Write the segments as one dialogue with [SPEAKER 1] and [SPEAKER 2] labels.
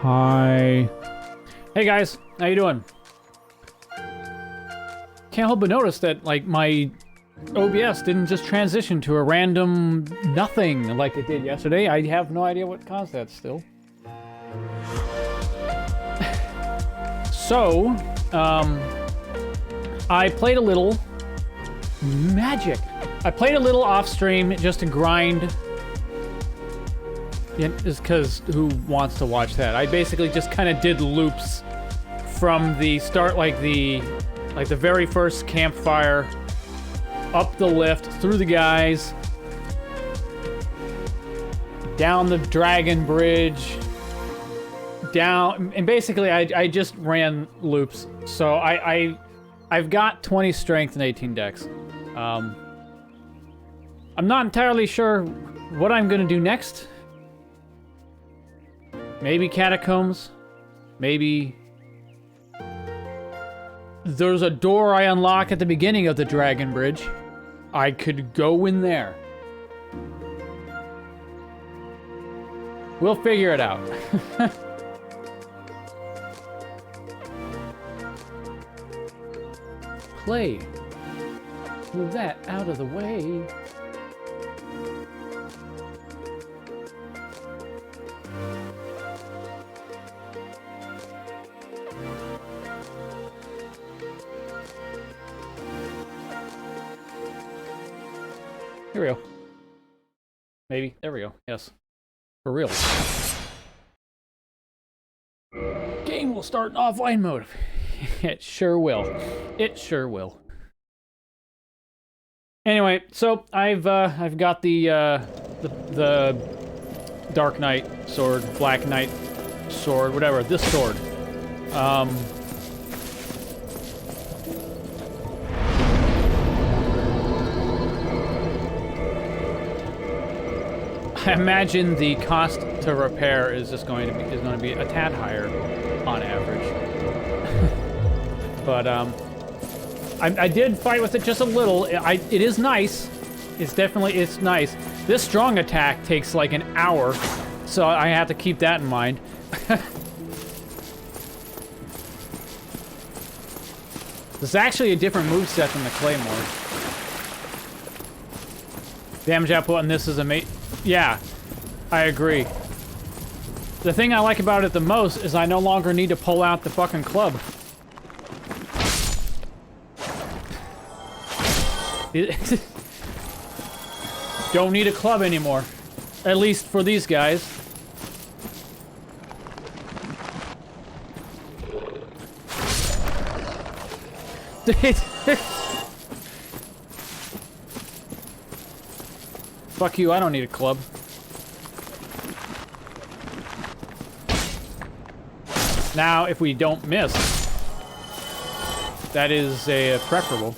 [SPEAKER 1] Hi. Hey guys, how you doing? Can't help but notice that, like, my OBS didn't just transition to a random nothing like it did yesterday. I have no idea what caused that still. So, I played a little magic. I played a little off stream just to grind. Is because who wants to watch that? I basically just kind of did loops from the start, like the very first campfire, up the lift, through the guys, down the dragon bridge, down, and basically I just ran loops. So I've got 20 strength and 18 dex. I'm not entirely sure what I'm gonna do next. Maybe catacombs. Maybe there's a door I unlock at the beginning of the dragon bridge. I could go in there. We'll figure it out. Play. Move that out of the way. Here we go. Maybe. There we go. Yes. For real. Game will start in offline mode. It sure will. It sure will. Anyway, so I've got the Dark Knight sword, Black Knight sword, whatever. This sword. I imagine the cost to repair is just going to be a tad higher on average. But I did fight with it just a little. It is nice. It's nice. This strong attack takes like an hour, so I have to keep that in mind. This is actually a different moveset than the Claymore. Damage output on this is amazing. Yeah, I agree. The thing I like about it the most is I no longer need to pull out the fucking club. Don't need a club anymore. At least for these guys. Fuck you, I don't need a club. Now, if we don't miss, that is a preferable.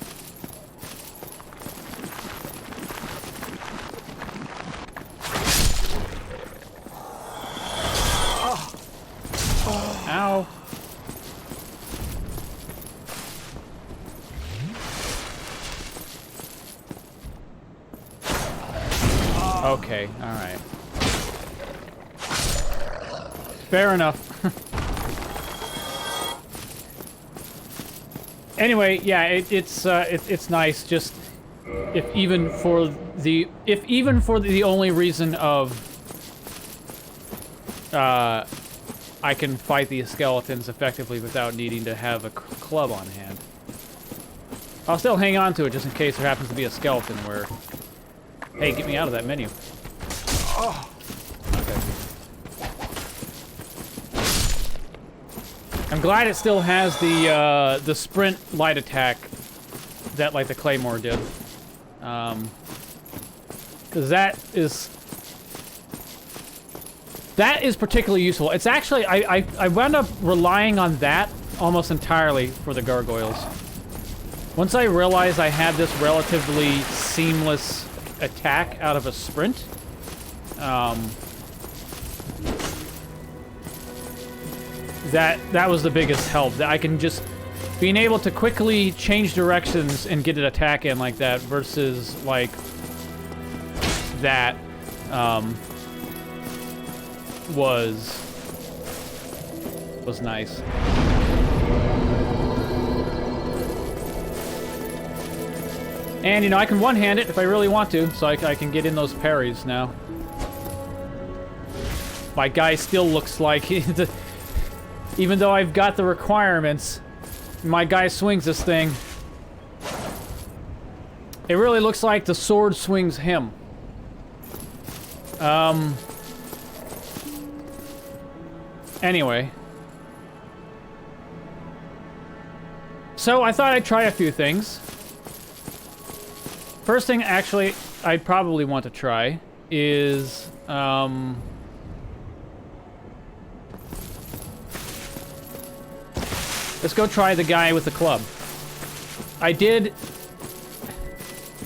[SPEAKER 1] Ow. Okay, alright. Fair enough. Anyway, yeah, it's nice. Just if even for the only reason of I can fight these skeletons effectively without needing to have a club on hand. I'll still hang on to it just in case there happens to be a skeleton where, hey, get me out of that menu. Oh. Okay. I'm glad it still has the sprint light attack that like the Claymore did. Because that is particularly useful. It's actually I wound up relying on that almost entirely for the gargoyles. Once I realized I had this relatively seamless attack out of a sprint, that was the biggest help. That I can just being able to quickly change directions and get an attack in like that versus like that was was nice. And, you know, I can one-hand it if I really want to, so I can get in those parries now. My guy still looks like... even though I've got the requirements, my guy swings this thing. It really looks like the sword swings him. Anyway. So, I thought I'd try a few things. First thing, actually, I'd probably want to try is, let's go try the guy with the club. I did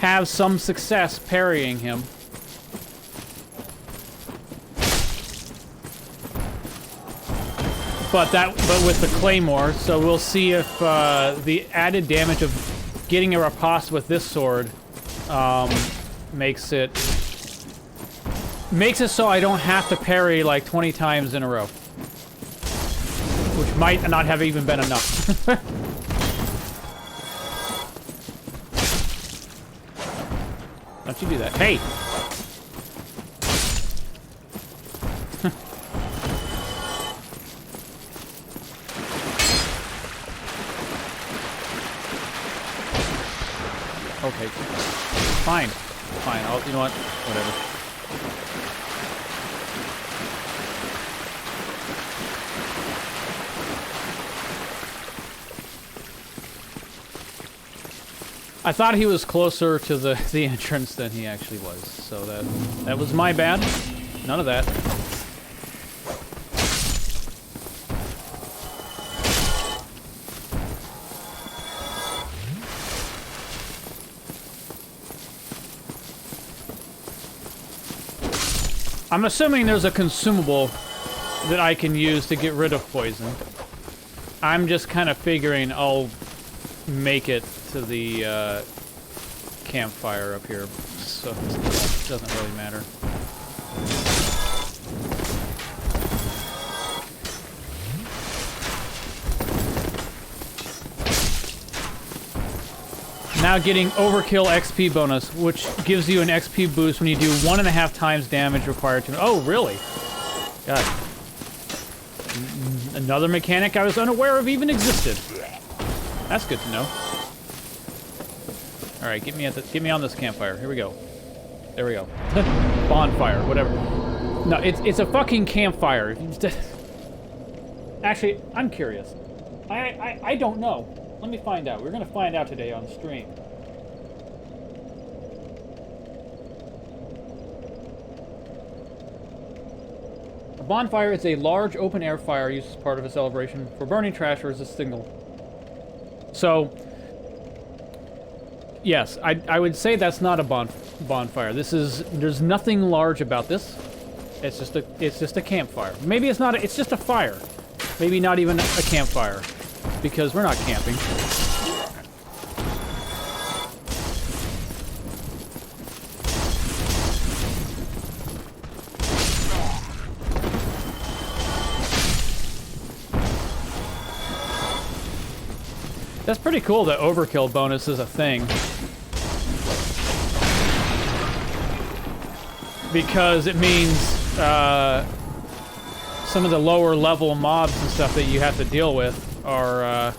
[SPEAKER 1] have some success parrying him. But with the claymore, so we'll see if the added damage of getting a riposte with this sword makes it so I don't have to parry like 20 times in a row. Which might not have even been enough. Don't you do that. Hey! Okay. Fine. Fine. You know what? Whatever. I thought he was closer to the entrance than he actually was, so that was my bad. None of that. I'm assuming there's a consumable that I can use to get rid of poison. I'm just kind of figuring I'll make it to the campfire up here, so it doesn't really matter. Now getting overkill XP bonus, which gives you an XP boost when you do 1.5 times damage required to... Oh, really? God. Another mechanic I was unaware of even existed. That's good to know. All right, get me on this campfire. Here we go. There we go. Bonfire, whatever. No, it's a fucking campfire. Actually, I'm curious. I don't know. Let me find out. We're gonna find out today on stream. A bonfire is a large open-air fire used as part of a celebration for burning trash or as a signal. So, yes, I would say that's not a bonfire. There's nothing large about this. It's just a campfire. Maybe it's not. It's just a fire. Maybe not even a campfire, because we're not camping. That's pretty cool that overkill bonus is a thing. Because it means some of the lower level mobs and stuff that you have to deal with are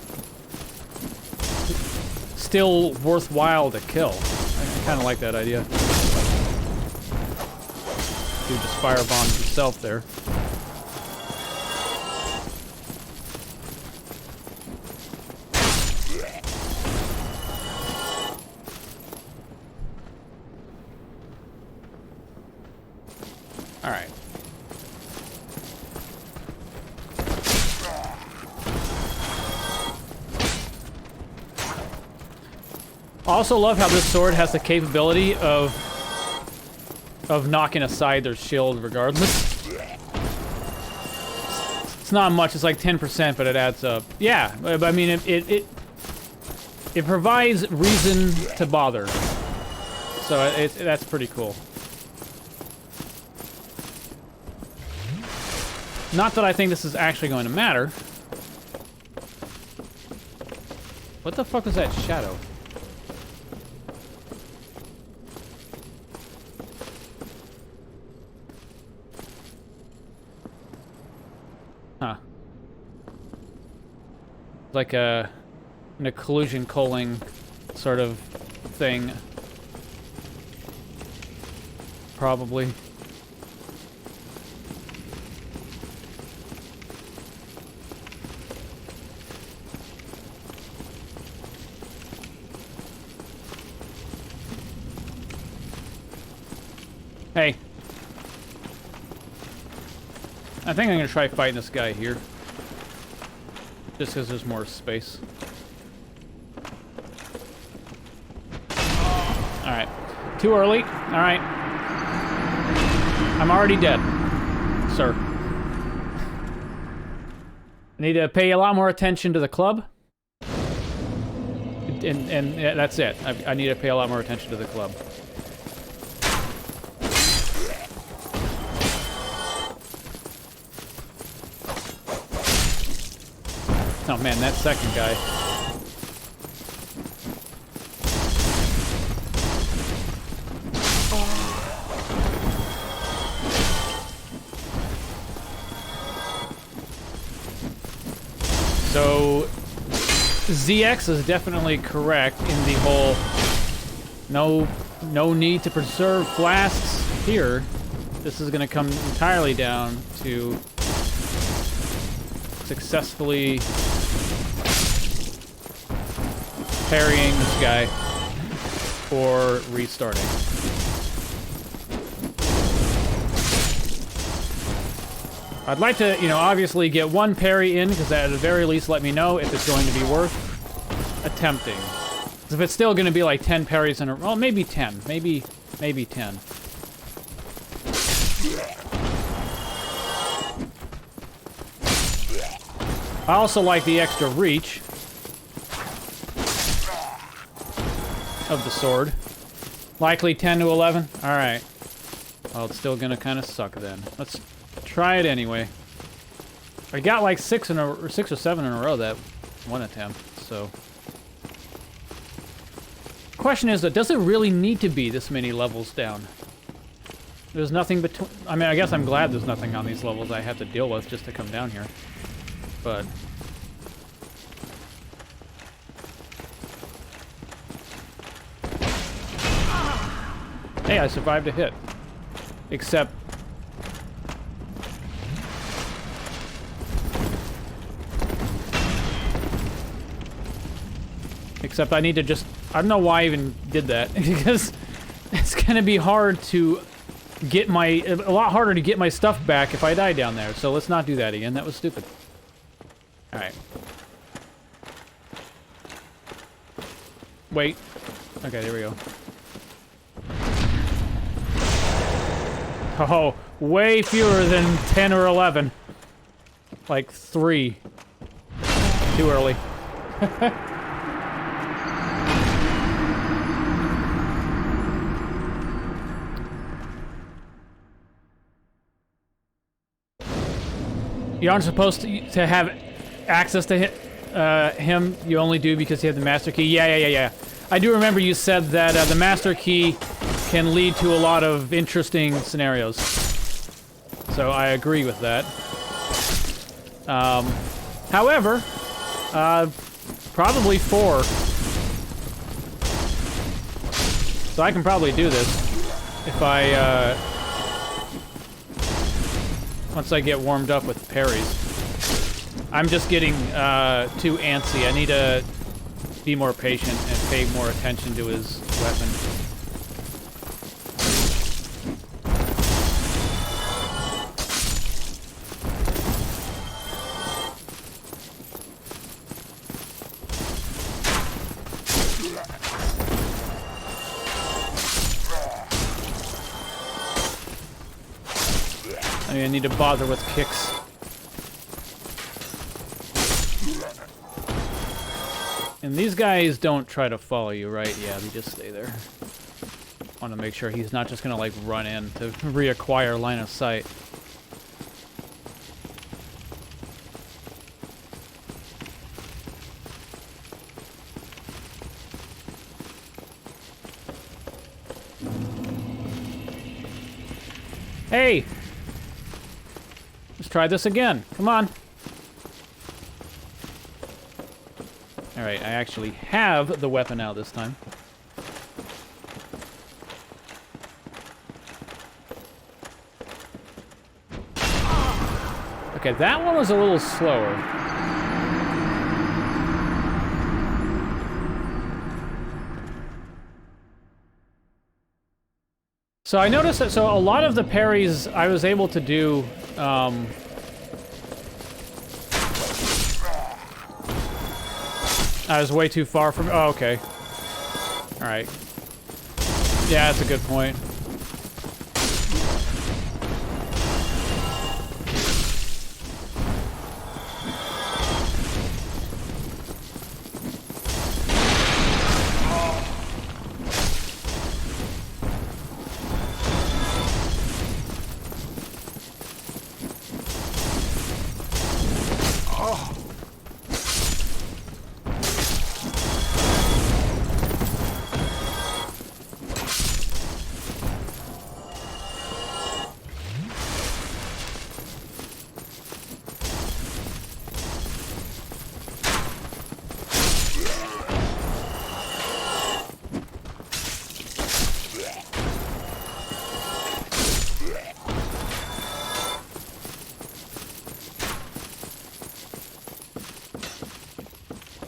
[SPEAKER 1] still worthwhile to kill. I kind of like that idea. Dude just firebombed himself there. Alright. I also love how this sword has the capability of knocking aside their shield regardless. It's not much, it's like 10%, but it adds up. Yeah, I mean, it provides reason to bother. So that's pretty cool. Not that I think this is actually going to matter. What the fuck was that shadow? Huh. Like an occlusion culling sort of thing. Probably. Hey. I think I'm gonna try fighting this guy here. Just because there's more space. Alright. Too early. Alright. I'm already dead, sir. I need to pay a lot more attention to the club. And yeah, that's it. I need to pay a lot more attention to the club. Oh man, that second guy. So, ZX is definitely correct in the whole no need to preserve flasks here. This is going to come entirely down to successfully parrying this guy or restarting. I'd like to, you know, obviously get one parry in, because that at the very least let me know if it's going to be worth attempting. Because if it's still going to be like 10 parries in a row, well, maybe 10. Maybe 10. I also like the extra reach of the sword. Likely 10 to 11? Alright. Well, it's still gonna kind of suck then. Let's try it anyway. I got like 6 or 7 in a row that one attempt, so. Question is, does it really need to be this many levels down? There's nothing between. I mean, I guess I'm glad there's nothing on these levels I have to deal with just to come down here. But. Hey, I survived a hit. Except. Except I need to just. I don't know why I even did that. Because it's gonna be hard to get my. A lot harder to get my stuff back if I die down there. So let's not do that again. That was stupid. Alright. Wait. Okay, there we go. Oh, way fewer than 10 or 11. Like 3. Too early. You aren't supposed to have access to him. You only do because you have the master key. Yeah. I do remember you said that the master key can lead to a lot of interesting scenarios. So I agree with that. However, probably 4. So I can probably do this if I, once I get warmed up with parries. I'm just getting too antsy. I need to be more patient and pay more attention to his weapon. I need to bother with kicks. And these guys don't try to follow you, right? Yeah, they just stay there. Want to make sure he's not just gonna like run in to reacquire line of sight. Hey! Let's try this again. Come on. Alright, I actually have the weapon out this time. Okay, that one was a little slower. So I noticed that, so a lot of the parries I was able to do, I was way too far from, oh, okay. Alright. Yeah, that's a good point.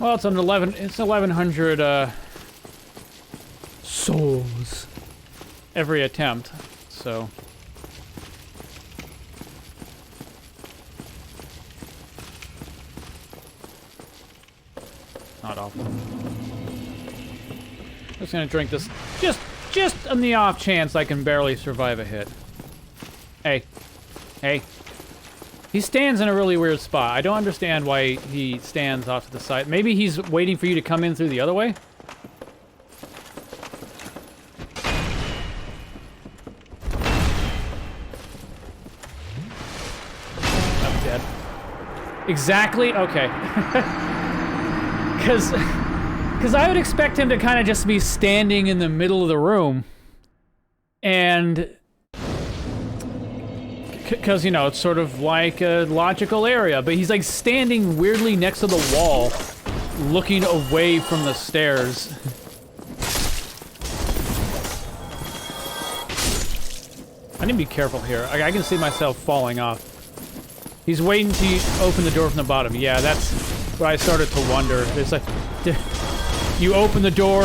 [SPEAKER 1] Well, it's 1100 souls every attempt, so not awful. Just gonna drink this just on the off chance I can barely survive a hit. Hey. Hey. He stands in a really weird spot. I don't understand why he stands off to the side. Maybe he's waiting for you to come in through the other way? I'm dead. Exactly? Okay. Because I would expect him to kind of just be standing in the middle of the room. And... because, you know, it's sort of like a logical area, but he's like standing weirdly next to the wall, looking away from the stairs. I need to be careful here. I can see myself falling off. He's waiting to open the door from the bottom. Yeah, that's what I started to wonder. It's like, you open the door,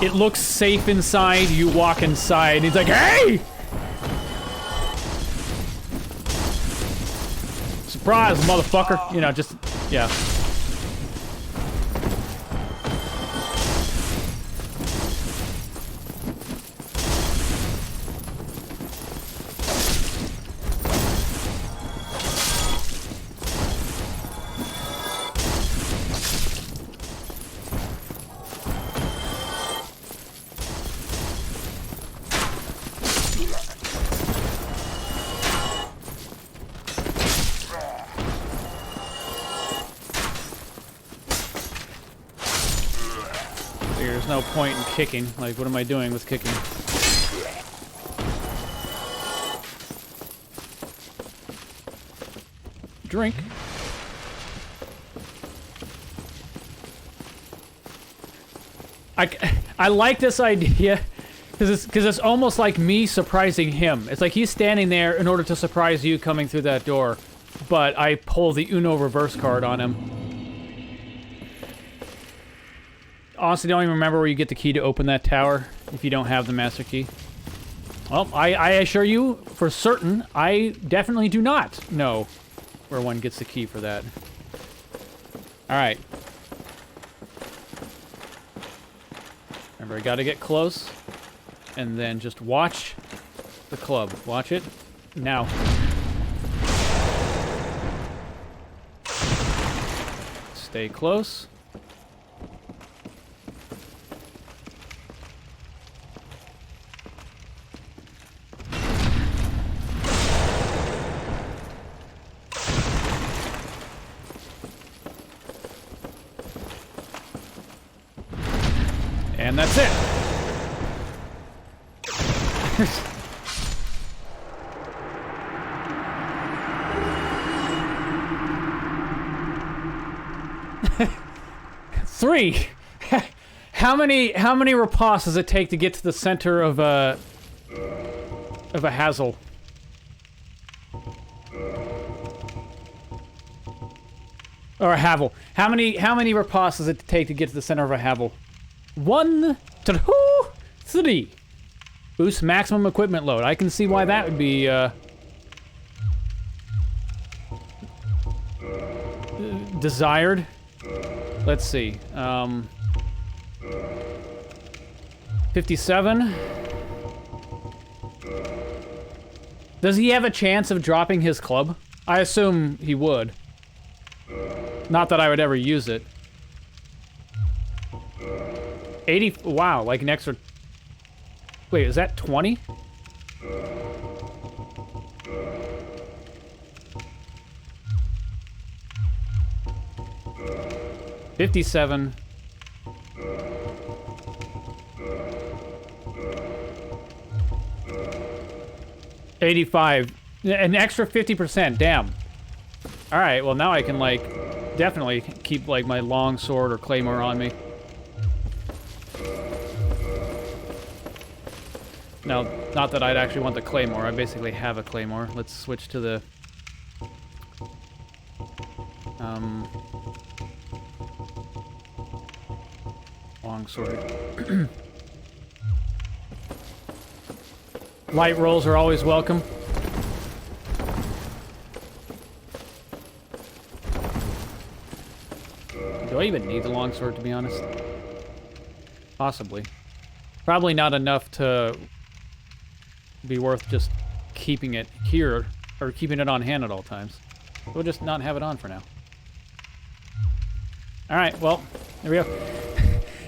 [SPEAKER 1] it looks safe inside, you walk inside, and he's like, hey! Surprise, motherfucker! You know, just, yeah. There's no point in kicking. Like, what am I doing with kicking? Drink. I like this idea because it's almost like me surprising him. It's like he's standing there in order to surprise you coming through that door, but I pull the Uno reverse card on him. Honestly, don't even remember where you get the key to open that tower if you don't have the master key. Well, I assure you, for certain, I definitely do not know where one gets the key for that. Alright. Remember, I gotta get close, and then just watch the club. Watch it. Now. Stay close. And that's it. 3. How many riposts does it take to get to the center of a hazel? Or a havel. How many riposts does it take to get to the center of a havel? 1, 2, 3. Boost maximum equipment load. I can see why that would be desired. Let's see. 57. Does he have a chance of dropping his club? I assume he would. Not that I would ever use it. 80. Wow, like an extra. Wait, is that 20? $57. $85. An extra 50%. Damn. All right. Well, now I can like definitely keep like my long sword or claymore on me. No, not that I'd actually want the claymore. I basically have a claymore. Let's switch to the long sword. Light rolls are always welcome. Do I even need the longsword, to be honest? Possibly. Probably not enough to be worth just keeping it here, or keeping it on hand at all times. We'll just not have it on for now. Alright, well, there we go.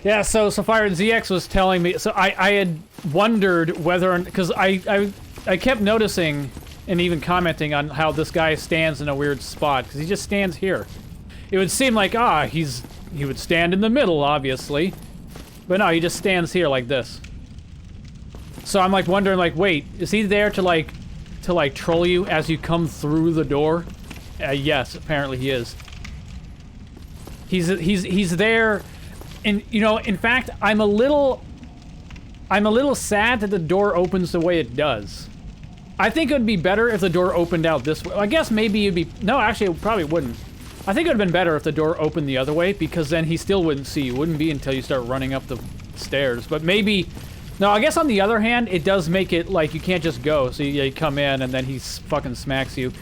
[SPEAKER 1] Yeah, so Fire ZX was telling me, so I had wondered whether, because I kept noticing and even commenting on how this guy stands in a weird spot, because he just stands here. It would seem like, he would stand in the middle, obviously. But no, he just stands here like this. So I'm like wondering, like, wait, is he there to like troll you as you come through the door? Yes, apparently he is. He's there, and you know, in fact, I'm a little sad that the door opens the way it does. I think it would be better if the door opened out this way. I guess maybe it'd be, no, actually, it probably wouldn't. I think it would have been better if the door opened the other way, because then he still wouldn't see you. It wouldn't be until you start running up the stairs. But maybe, no, I guess on the other hand, it does make it like you can't just go. So you come in and then he fucking smacks you.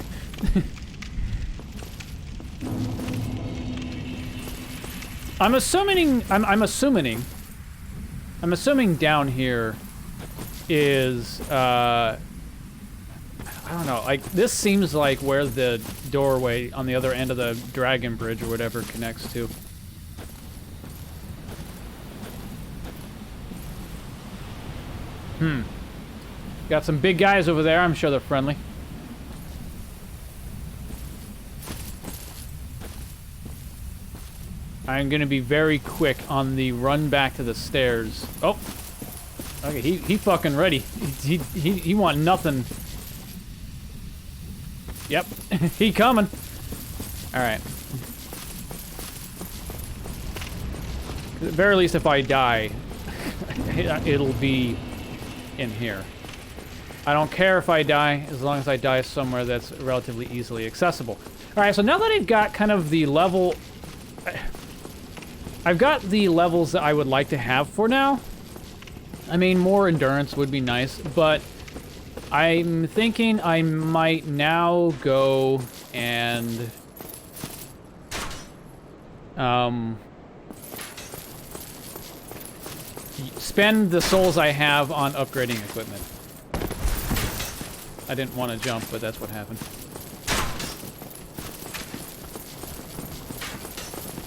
[SPEAKER 1] I'm assuming down here is, I don't know, like, this seems like where the doorway on the other end of the dragon bridge or whatever connects to. Got some big guys over there. I'm sure they're friendly. I'm gonna be very quick on the run back to the stairs. Oh, okay, he fucking ready. He want nothing. Yep, he coming. All right. At the very least, if I die, it'll be in here. I don't care if I die, as long as I die somewhere that's relatively easily accessible. All right, so now that I've got kind of the level, I've got the levels that I would like to have for now. I mean, more endurance would be nice, but I'm thinking I might now go and spend the souls I have on upgrading equipment. I didn't want to jump, but that's what happened.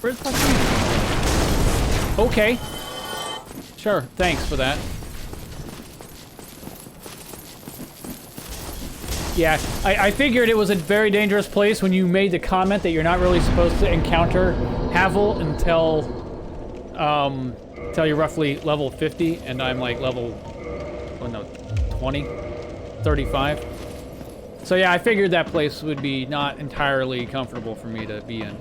[SPEAKER 1] Where's the fuck? Okay. Sure, thanks for that. Yeah, I figured it was a very dangerous place when you made the comment that you're not really supposed to encounter Havel until you're roughly level 50, and I'm like level, oh no, 20, 35. So yeah, I figured that place would be not entirely comfortable for me to be in.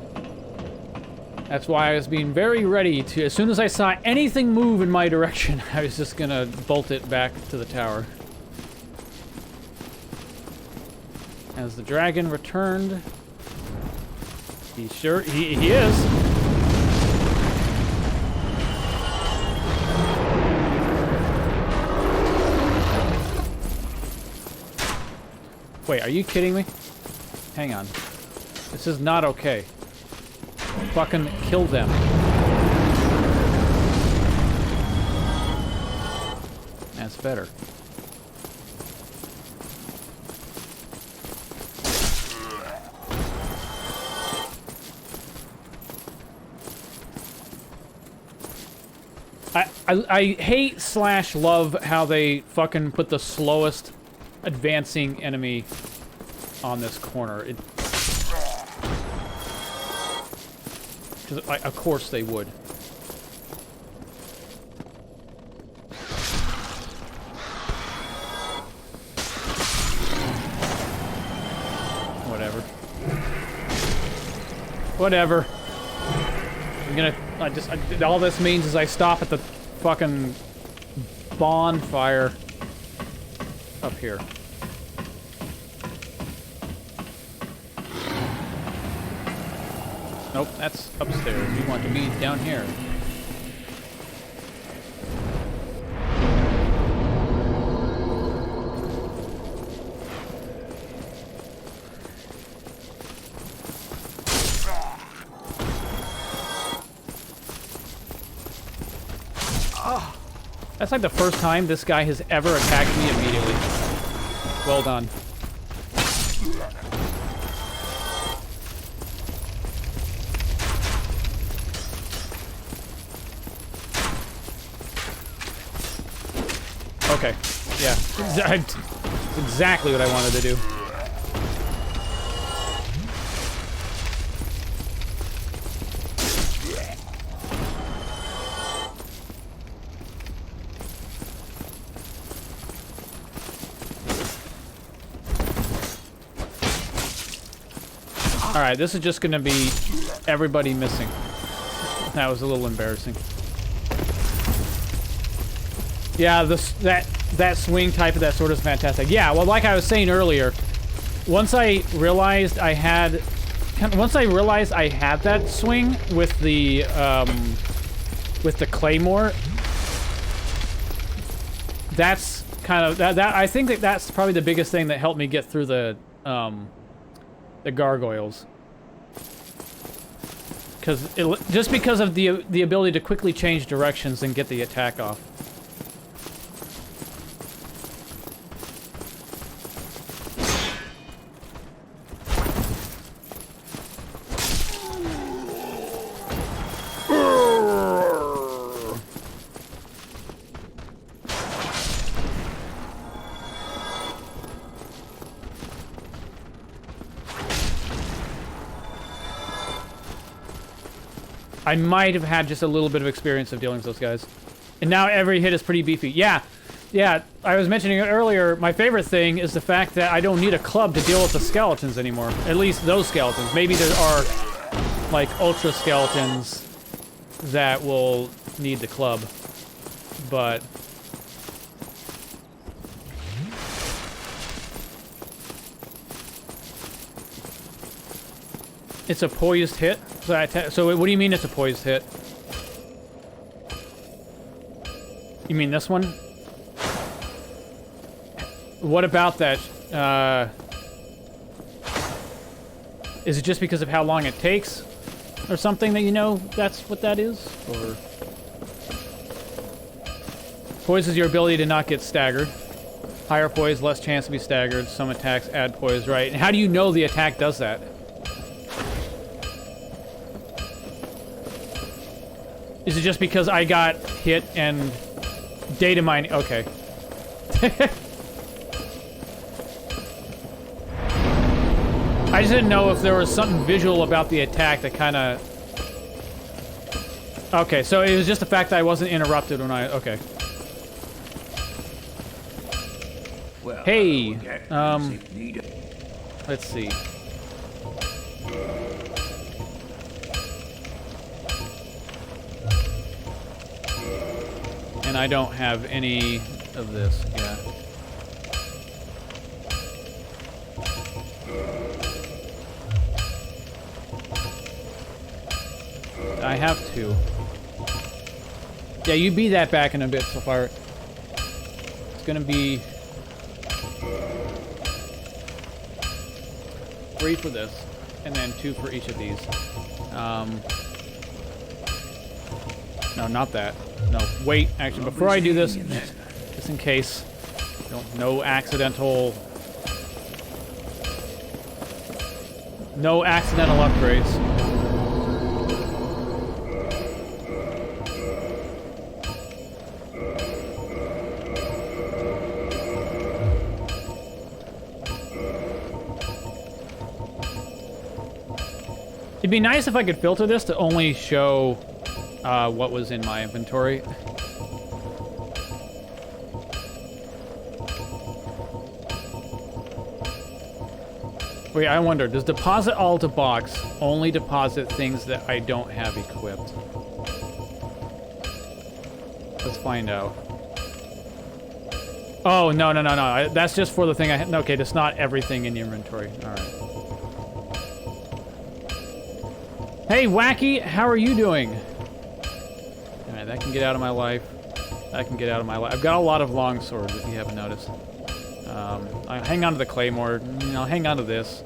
[SPEAKER 1] That's why I was being very ready to, as soon as I saw anything move in my direction, I was just gonna bolt it back to the tower. Has the dragon returned? He is. Wait, are you kidding me? Hang on. This is not okay. Fucking kill them. That's better. I hate / love how they fucking put the slowest advancing enemy on this corner. Of course they would. Whatever. All this means is I stop at the fucking bonfire up here. Nope, that's upstairs. We want to be down here. That's like the first time this guy has ever attacked me immediately. Well done. Okay. Yeah. That's exactly what I wanted to do. Alright, this is just gonna be everybody missing. That was a little embarrassing. Yeah, that swing type of that sword is fantastic. Yeah, well, like I was saying earlier, once I realized I had that swing with the claymore, that's kind of that I think that's probably the biggest thing that helped me get through the gargoyles. Just because of the ability to quickly change directions and get the attack off. I might have had just a little bit of experience of dealing with those guys. And now every hit is pretty beefy. Yeah, I was mentioning it earlier, my favorite thing is the fact that I don't need a club to deal with the skeletons anymore. At least those skeletons. Maybe there are, like, ultra skeletons that will need the club. But... it's a poised hit? So what do you mean it's a poised hit? You mean this one? What about that? Is it just because of how long it takes? Or something that you know that's what that is? Or... poise is your ability to not get staggered. Higher poise, less chance to be staggered. Some attacks add poise, right? And how do you know the attack does that? Is it just because I got hit and data mining? Okay. I just didn't know if there was something visual about the attack that kind of... okay, so it was just the fact that I wasn't interrupted when I... okay.
[SPEAKER 2] Well,
[SPEAKER 1] hey, let's see. and I don't have any of this. Yeah. I have 2. Yeah, you be that back in a bit, so far. It's gonna be 3 for this, and then 2 for each of these. No, not that. No, wait, actually, before I do this, just in case, no accidental upgrades. It'd be nice if I could filter this to only show what was in my inventory. Wait, I wonder, does deposit all to box only deposit things that I don't have equipped? Let's find out. Oh, no. That's just for the thing I... Okay, that's not everything in the inventory. All right. Hey, Wacky, how are you doing? All right, that can get out of my life. That can get out of my life. I've got a lot of long swords, if you haven't noticed. I hang on to the claymore. I'll hang on to this.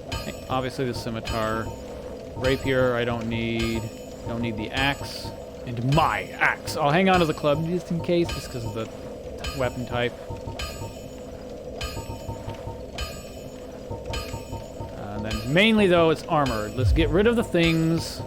[SPEAKER 1] Obviously, the scimitar. Rapier, I don't need. Don't need the axe. And my axe. I'll hang on to the club just in case, just because of the weapon type. And then mainly, though, it's armor. Let's get rid of the things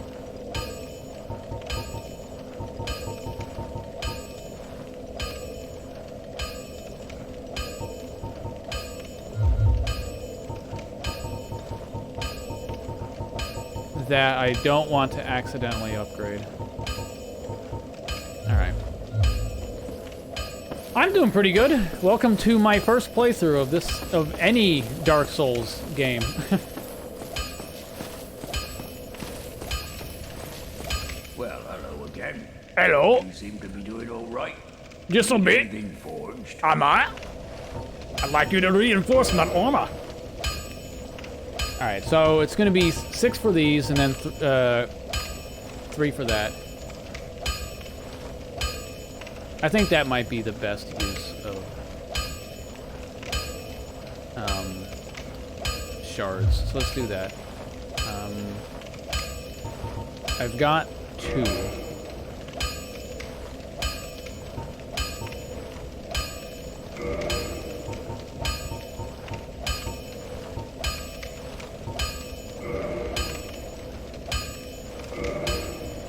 [SPEAKER 1] that I don't want to accidentally upgrade. Alright. I'm doing pretty good. Welcome to my first playthrough of any Dark Souls game.
[SPEAKER 2] Well, hello again.
[SPEAKER 1] Hello.
[SPEAKER 2] You seem to be doing all right.
[SPEAKER 1] Just a bit.
[SPEAKER 2] Anything forged?
[SPEAKER 1] Am I? I'd like you to reinforce that armor. Alright, so it's going to be 6 for these, and then 3 for that. I think that might be the best use of shards. So let's do that. I've got 2.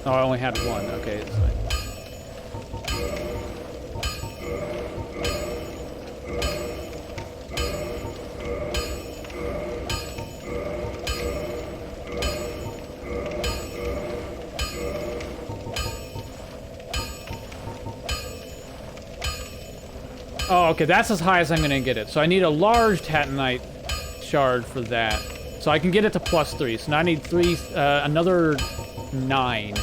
[SPEAKER 1] Oh, I only had 1. Okay, it's fine. Oh, okay, that's as high as I'm gonna get it. So I need a large tatanite shard for that. So I can get it to +3. So now I need 3, another 9.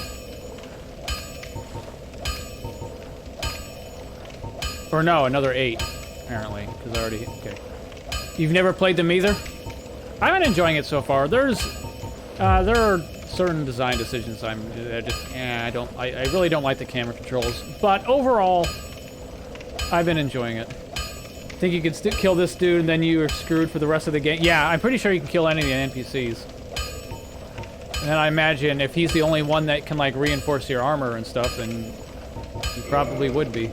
[SPEAKER 1] Or no, another 8, apparently, because I already... Okay. You've never played them either? I've been enjoying it so far. There are certain design decisions I really don't like the camera controls. But overall, I've been enjoying it. Think you could kill this dude and then you are screwed for the rest of the game? Yeah, I'm pretty sure you can kill any of the NPCs. And then I imagine if he's the only one that can, like, reinforce your armor and stuff, then he probably would be.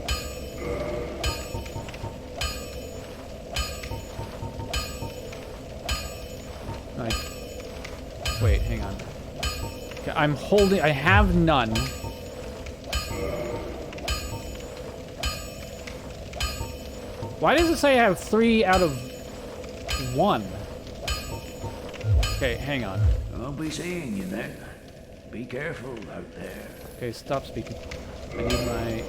[SPEAKER 1] Wait, hang on. Okay, I have none. Why does it say I have 3 out of 1? Okay, hang on.
[SPEAKER 2] I'll be seeing you then. Be careful out there.
[SPEAKER 1] Okay, stop speaking. I need my...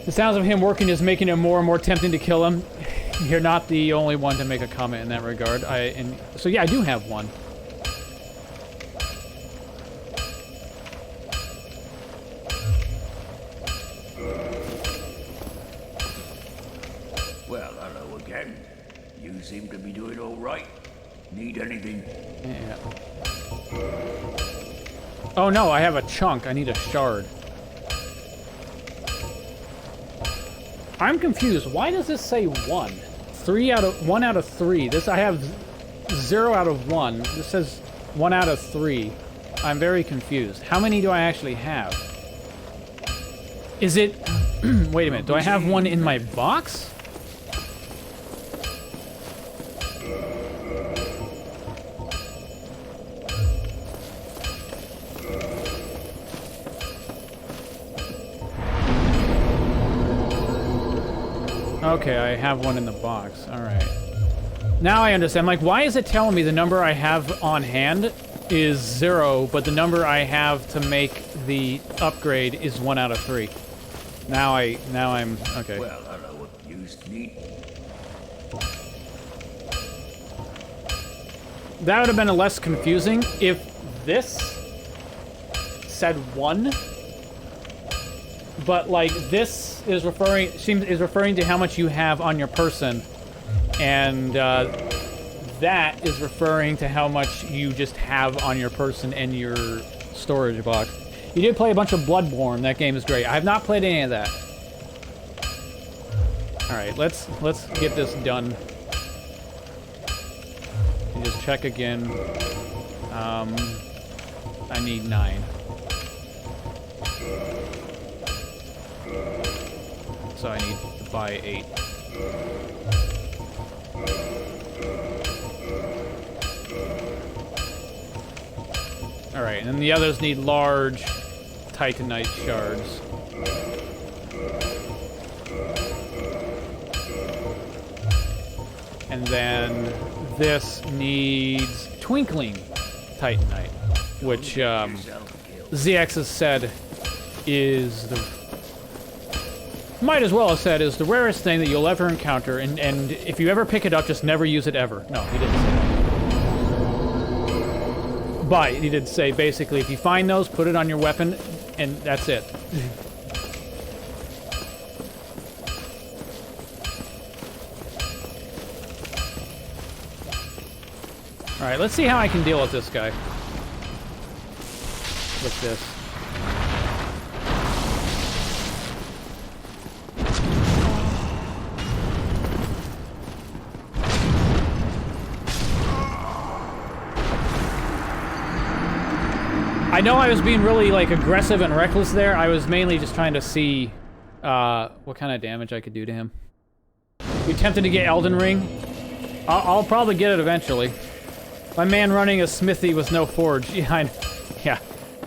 [SPEAKER 1] The sounds of him working is making it more and more tempting to kill him. You're not the only one to make a comment in that regard. So yeah, I do have 1.
[SPEAKER 2] Ken. You seem to be doing all right. Need anything?
[SPEAKER 1] Yeah. Oh no, I have a chunk. I need a shard. I'm confused. Why does this say 1? 1 out of 3. This I have 0 out of 1. This says 1 out of 3. I'm very confused. How many do I actually have? Is it... Wait a minute. Do I have one in my box? Okay, I have one in the box. Alright. Now I understand. Like, why is it telling me the number I have on hand is 0, but the number I have to make the upgrade is 1 out of 3? Now I'm... Okay.
[SPEAKER 2] Well, I know what you need.
[SPEAKER 1] That would have been less confusing if this said 1. But, like, this is referring to how much you have on your person, and that is referring to how much you just have on your person and your storage box. You did play a bunch of Bloodborne. That game is great. I have not played any of that. All right, let's get this done. And just check again. I need 9. So I need to buy 8. Alright, and then the others need large Titanite shards. And then this needs Twinkling Titanite, which ZX has said is the... Might as well have said is the rarest thing that you'll ever encounter, and if you ever pick it up, just never use it ever. No, he didn't say that. But he did say, basically, if you find those, put it on your weapon, and that's it. Alright, let's see how I can deal with this guy. With this. I know I was being really, like, aggressive and reckless there. I was mainly just trying to see what kind of damage I could do to him. You tempted to get Elden Ring? I'll probably get it eventually. My man running a smithy with no forge. Yeah, yeah.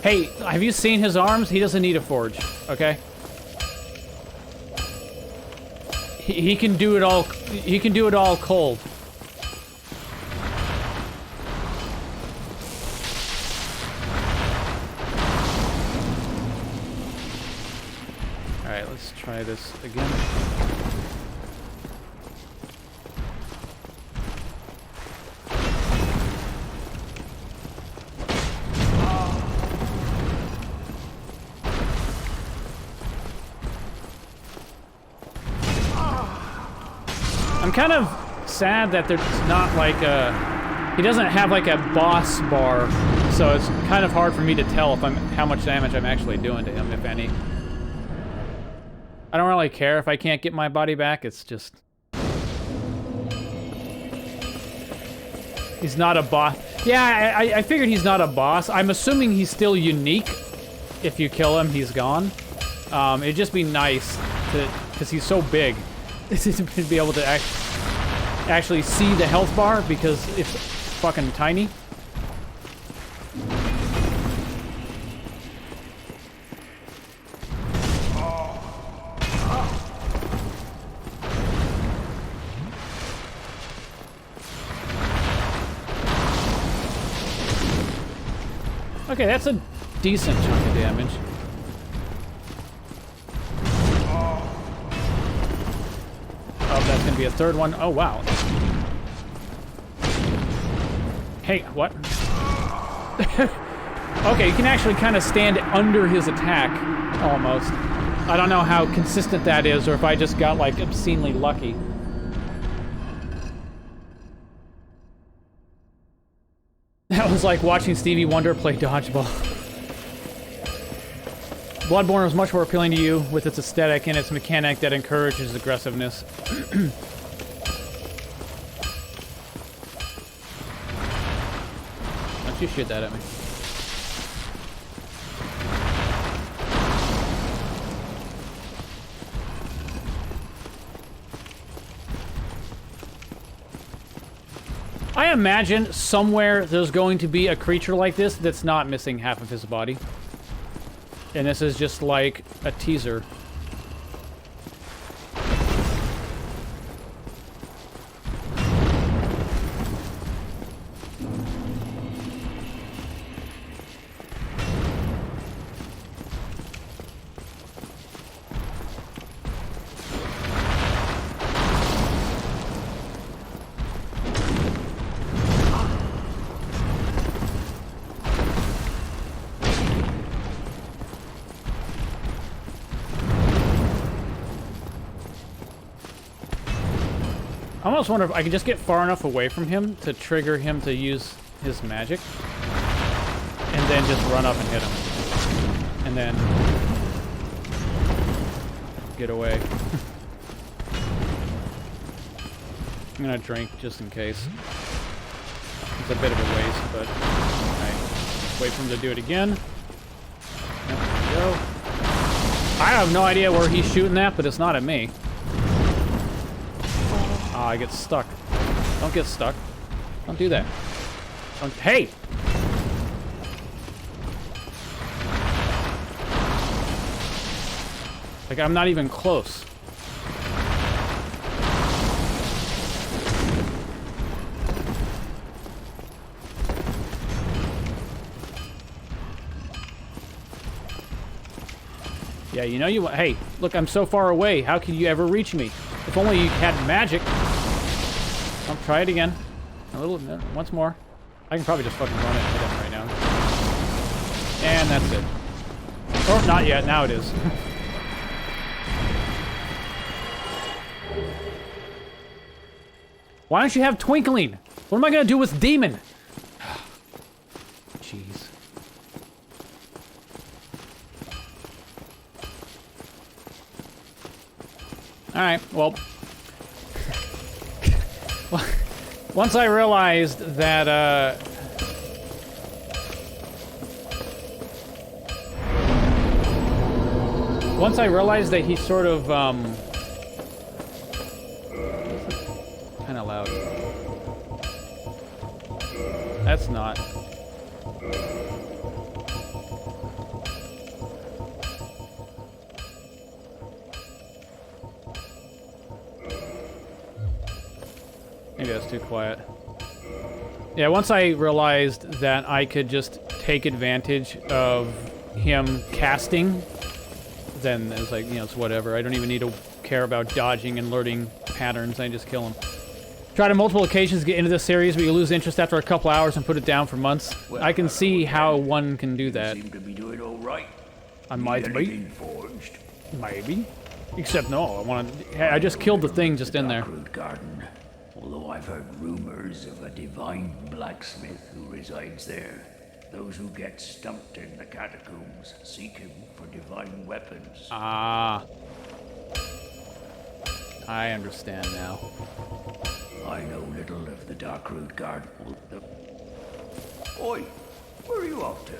[SPEAKER 1] Hey, have you seen his arms? He doesn't need a forge, okay? He can do it all. He can do it all cold. Alright, let's try this again. I'm kind of sad that there's not like a... He doesn't have like a boss bar, so it's kind of hard for me to tell if how much damage I'm actually doing to him, if any. I don't really care if I can't get my body back, it's just... He's not a boss. Yeah, I figured he's not a boss. I'm assuming he's still unique. If you kill him, he's gone. It'd just be nice to... Because he's so big. To be able to actually see the health bar, because it's fucking tiny. Okay, that's a decent chunk of damage. Oh, that's gonna be a third one. Oh, wow. Hey, what? Okay, you can actually kind of stand under his attack, almost. I don't know how consistent that is, or if I just got, like, obscenely lucky. That was like watching Stevie Wonder play dodgeball. Bloodborne was much more appealing to you with its aesthetic and its mechanic that encourages aggressiveness. Don't you shoot that at me. I imagine somewhere there's going to be a creature like this that's not missing half of his body. And this is just like a teaser. I almost wonder if I could just get far enough away from him to trigger him to use his magic. And then just run up and hit him. And then get away. I'm gonna drink just in case. It's a bit of a waste, but alright. Wait for him to do it again. There we go. I have no idea where he's shooting at, but it's not at me. Ah, I get stuck. Don't get stuck. Don't do that. Don't, hey! Like, I'm not even close. Yeah, you know you... Hey, look, I'm so far away. How can you ever reach me? If only you had magic. I'll try it again. A little... Once more. I can probably just fucking run it and hit him right now. And that's it. Or not yet. Now it is. Why don't you have Twinkling? What am I gonna do with Demon? Jeez. Alright, well... Once I realized that, Once I realized that he sort of, kinda loud. That's not. Maybe that's too quiet. Yeah, once I realized that I could just take advantage of him casting, then it was like, you know, it's whatever. I don't even need to care about dodging and alerting patterns. I just kill him. Tried on multiple occasions to get into this series, but you lose interest after a couple hours and put it down for months. Well, I can see how one can do that.
[SPEAKER 2] You seem to be doing all right.
[SPEAKER 1] I might be.
[SPEAKER 2] Anything forged?
[SPEAKER 1] Maybe. Except no, I just killed the thing just in there.
[SPEAKER 2] Darkroot Garden. Although I've heard rumors of a divine blacksmith who resides there. Those who get stumped in the catacombs seek him for divine weapons.
[SPEAKER 1] Ah. I understand now.
[SPEAKER 2] I know little of the Darkroot Garden. Oi, where are you off to?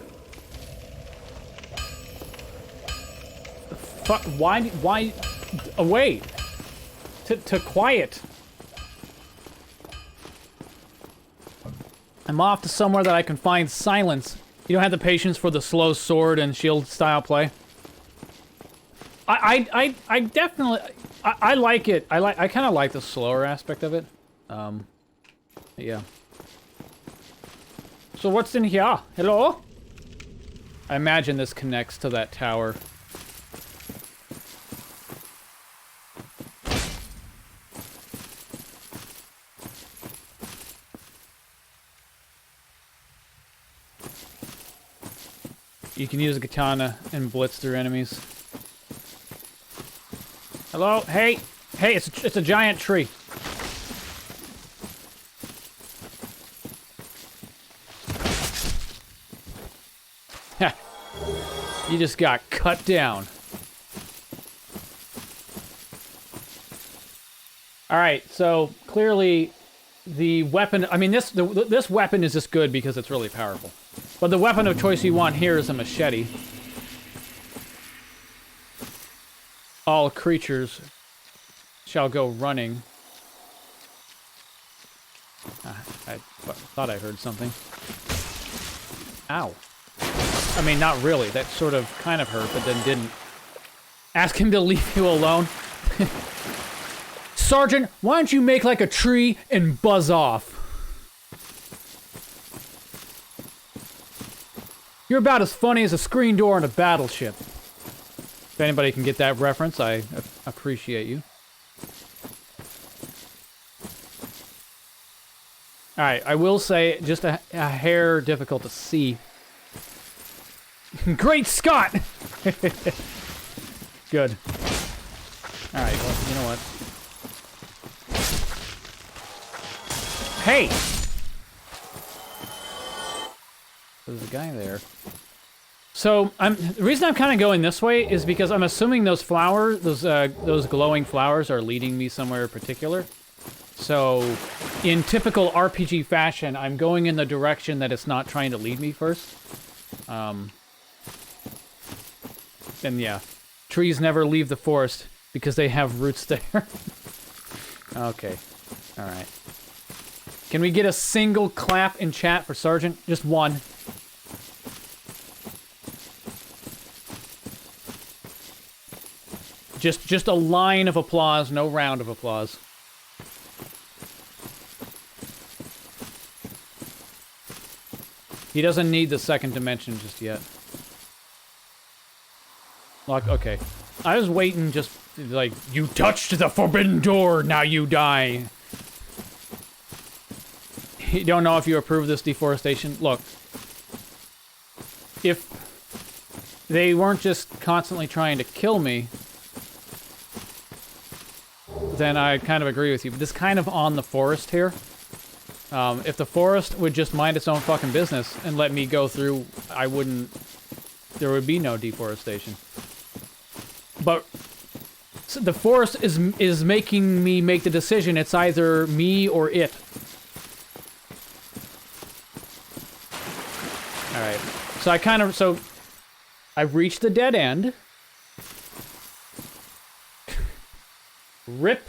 [SPEAKER 1] Fuck, why, away. To quiet. I'm off to somewhere that I can find silence. You don't have the patience for the slow sword and shield style play. I definitely, I like it. I kind of like the slower aspect of it. Yeah. So what's in here? Hello? I imagine this connects to that tower. You can use a katana and blitz through enemies. Hello? Hey! Hey, it's a giant tree. You just got cut down. All right, so clearly the weapon, I mean, this weapon is just good because it's really powerful. But the weapon of choice you want here is a machete. All creatures shall go running. I thought I heard something. Ow. I mean, not really. That sort of kind of hurt, but then didn't. Ask him to leave you alone. Sergeant, why don't you make like a tree and buzz off? You're about as funny as a screen door on a battleship. If anybody can get that reference, I appreciate you. Alright, I will say, just a hair difficult to see. Great Scott! Good. Alright, well, you know what? Hey! There's a guy there. So, the reason I'm kind of going this way is because I'm assuming those flowers, those glowing flowers are leading me somewhere particular. So, in typical RPG fashion, I'm going in the direction that it's not trying to lead me first. And yeah, trees never leave the forest because they have roots there. Okay, alright. Can we get a single clap in chat for Sergeant? Just one. Just a line of applause, no round of applause. He doesn't need the second dimension just yet. Like, okay. I was waiting just, like, you touched the forbidden door, now you die. You don't know if you approve this deforestation? Look. If they weren't just constantly trying to kill me, then I kind of agree with you. But this kind of on the forest here. If the forest would just mind its own fucking business and let me go through, I wouldn't... There would be no deforestation. But so the forest is making me make the decision. It's either me or it. Alright. So I kind of... So, I've reached the dead end. Rip.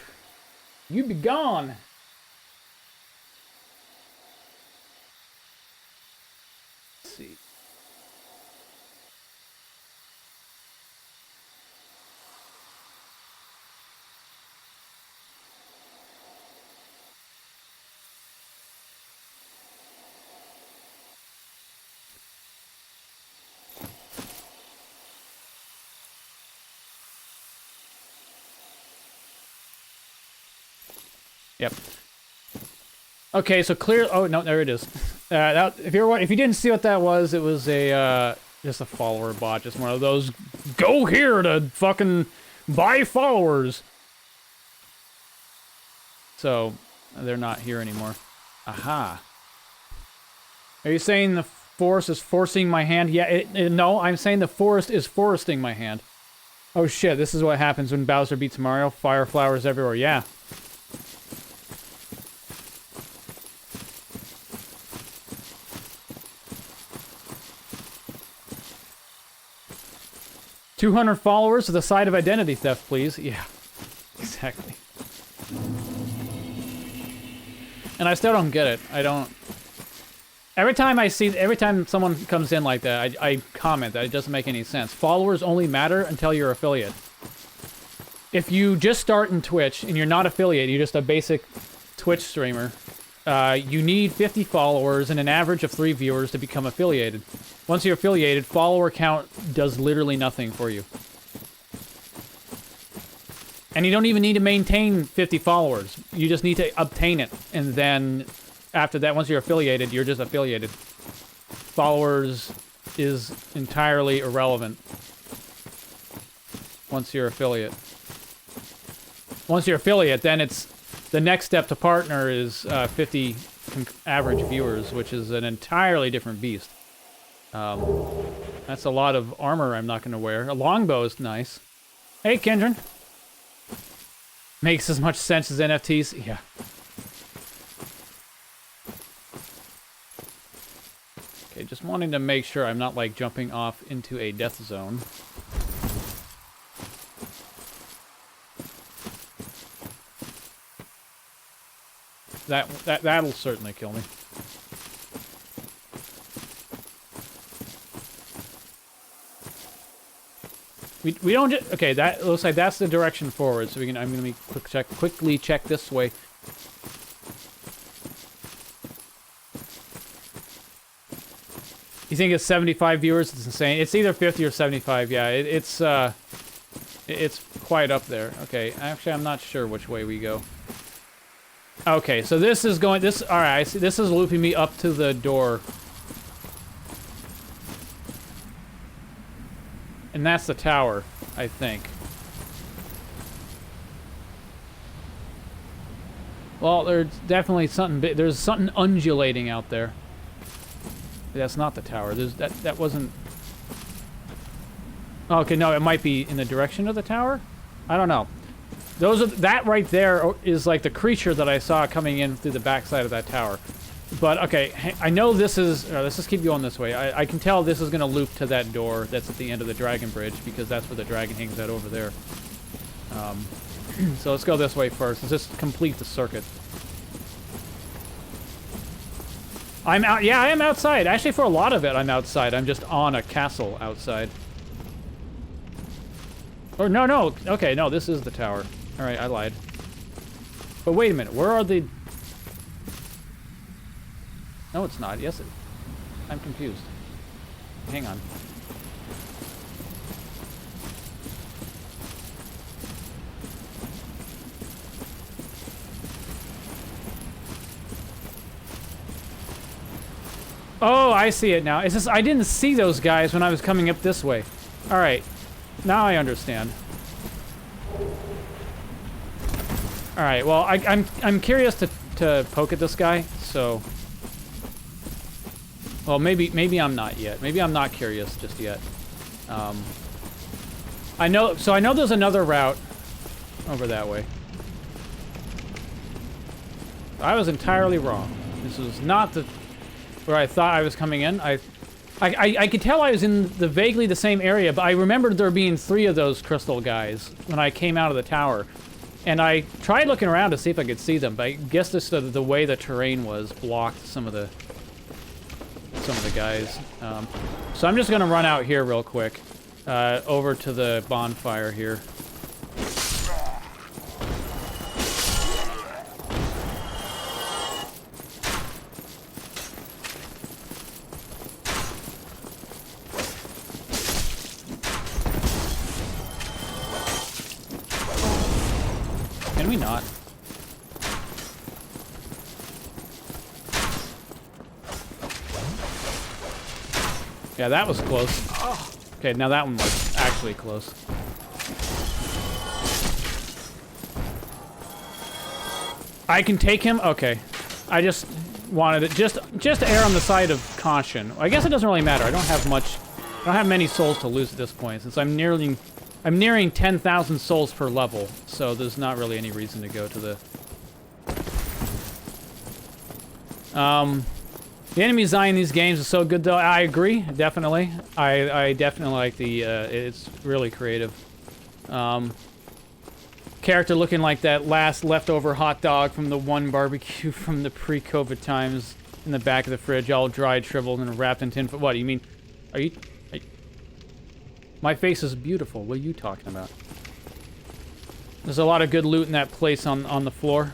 [SPEAKER 1] You be gone. Let's see. Yep. Okay, so clear. Oh no, there it is. If you didn't see what that was, it was a just a follower bot, just one of those. Go here to fucking buy followers. So they're not here anymore. Aha. Are you saying the forest is forcing my hand? Yeah. No, I'm saying the forest is foresting my hand. Oh shit! This is what happens when Bowser beats Mario. Fire flowers everywhere. Yeah. $200 followers to the side of identity theft, please. Yeah, exactly. And I still don't get it. I don't... Every time someone comes in like that, I comment that it doesn't make any sense. Followers only matter until you're affiliate. If you just start in Twitch and you're not affiliate, you're just a basic Twitch streamer, you need 50 followers and an average of 3 viewers to become affiliated. Once you're affiliated, follower count does literally nothing for you. And you don't even need to maintain 50 followers. You just need to obtain it. And then, after that, once you're affiliated, you're just affiliated. Followers is entirely irrelevant once you're affiliate. Once you're affiliate, then it's... The next step to partner is 50 average viewers, which is an entirely different beast. That's a lot of armor I'm not going to wear. A longbow is nice. Hey, Kendron. Makes as much sense as NFTs. Yeah. Okay, just wanting to make sure I'm not, like, jumping off into a death zone. That'll certainly kill me. We don't just, okay, that looks like that's the direction forward, so I'm gonna be quickly check this way. You think it's 75 viewers? It's insane. It's either 50 or 75, yeah, it's quite up there. Okay, actually I'm not sure which way we go. Okay, so this is going, alright, I see, this is looping me up to the door. And that's the tower, I think. Well, there's definitely something big. There's something undulating out there. That's not the tower. That wasn't... Okay, no, it might be in the direction of the tower? I don't know. That right there is like the creature that I saw coming in through the backside of that tower. But, okay, I know this is... let's just keep going this way. I can tell this is going to loop to that door that's at the end of the dragon bridge, because that's where the dragon hangs out over there. So let's go this way first. Let's just complete the circuit. I'm out... Yeah, I am outside. Actually, for a lot of it, I'm outside. I'm just on a castle outside. Or, no. Okay, no, this is the tower. Alright, I lied. But wait a minute. Where are the... No, it's not. Yes, I'm confused. Hang on. Oh, I see it now. It's just I didn't see those guys when I was coming up this way. All right, now I understand. All right. Well, I'm curious to poke at this guy. So. Well, maybe I'm not yet. Maybe I'm not curious just yet. I know there's another route over that way. I was entirely wrong. This was not where I thought I was coming in. I could tell I was in vaguely the same area, but I remembered there being 3 of those crystal guys when I came out of the tower. And I tried looking around to see if I could see them, but I guess just the way the terrain was blocked some of the guys. So I'm just gonna run out here real quick, over to the bonfire here. Can we not? Yeah, that was close. Okay, now that one was actually close. I can take him? Okay. I just wanted it just to err on the side of caution. I guess it doesn't really matter. I don't have many souls to lose at this point, since I'm nearing 10,000 souls per level, so there's not really any reason to go to the... The enemy design in these games is so good, though. I agree, definitely. I definitely like the, it's really creative. Character looking like that last leftover hot dog from the one barbecue from the pre-COVID times in the back of the fridge, all dried, shriveled, and wrapped in tin foil. What, you mean, are you... My face is beautiful. What are you talking about? There's a lot of good loot in that place on the floor.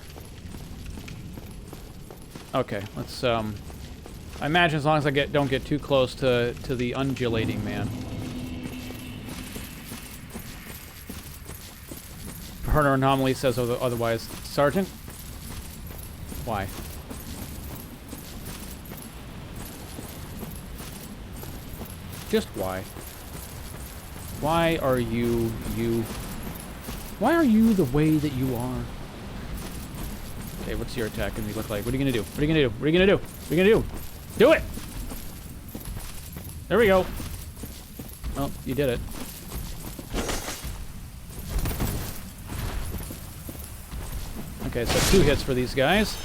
[SPEAKER 1] Okay, let's, I imagine as long as I don't get too close to the undulating man. Herner Anomaly says otherwise. Sergeant? Why? Just why? Why are you you? Why are you the way that you are? Okay, what's your attack gonna look like? What are you gonna do? What are you gonna do? What are you gonna do? What are you gonna do? Do it! There we go. Oh, you did it. Okay, so 2 hits for these guys.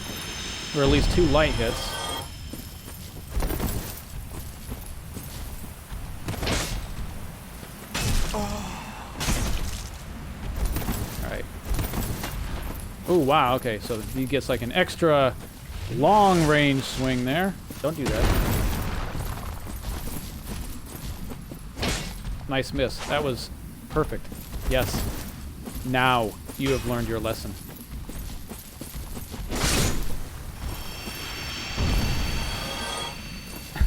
[SPEAKER 1] Or at least 2 light hits. Alright. Oh, wow, okay, so he gets like an extra long range swing there. Don't do that. Nice miss. That was perfect. Yes. Now you have learned your lesson.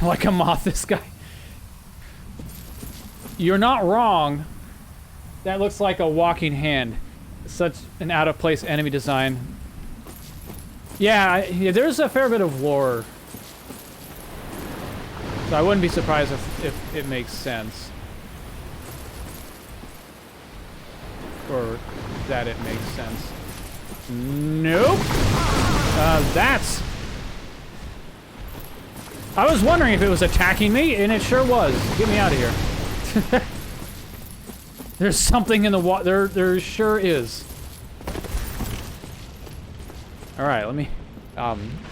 [SPEAKER 1] Like a moth, this guy. You're not wrong. That looks like a walking hand. Such an out-of-place enemy design. Yeah, there's a fair bit of lore. So I wouldn't be surprised if it makes sense. Or that it makes sense. Nope. That's... I was wondering if it was attacking me, and it sure was. Get me out of here. There's something in the water. There sure is. All right, let me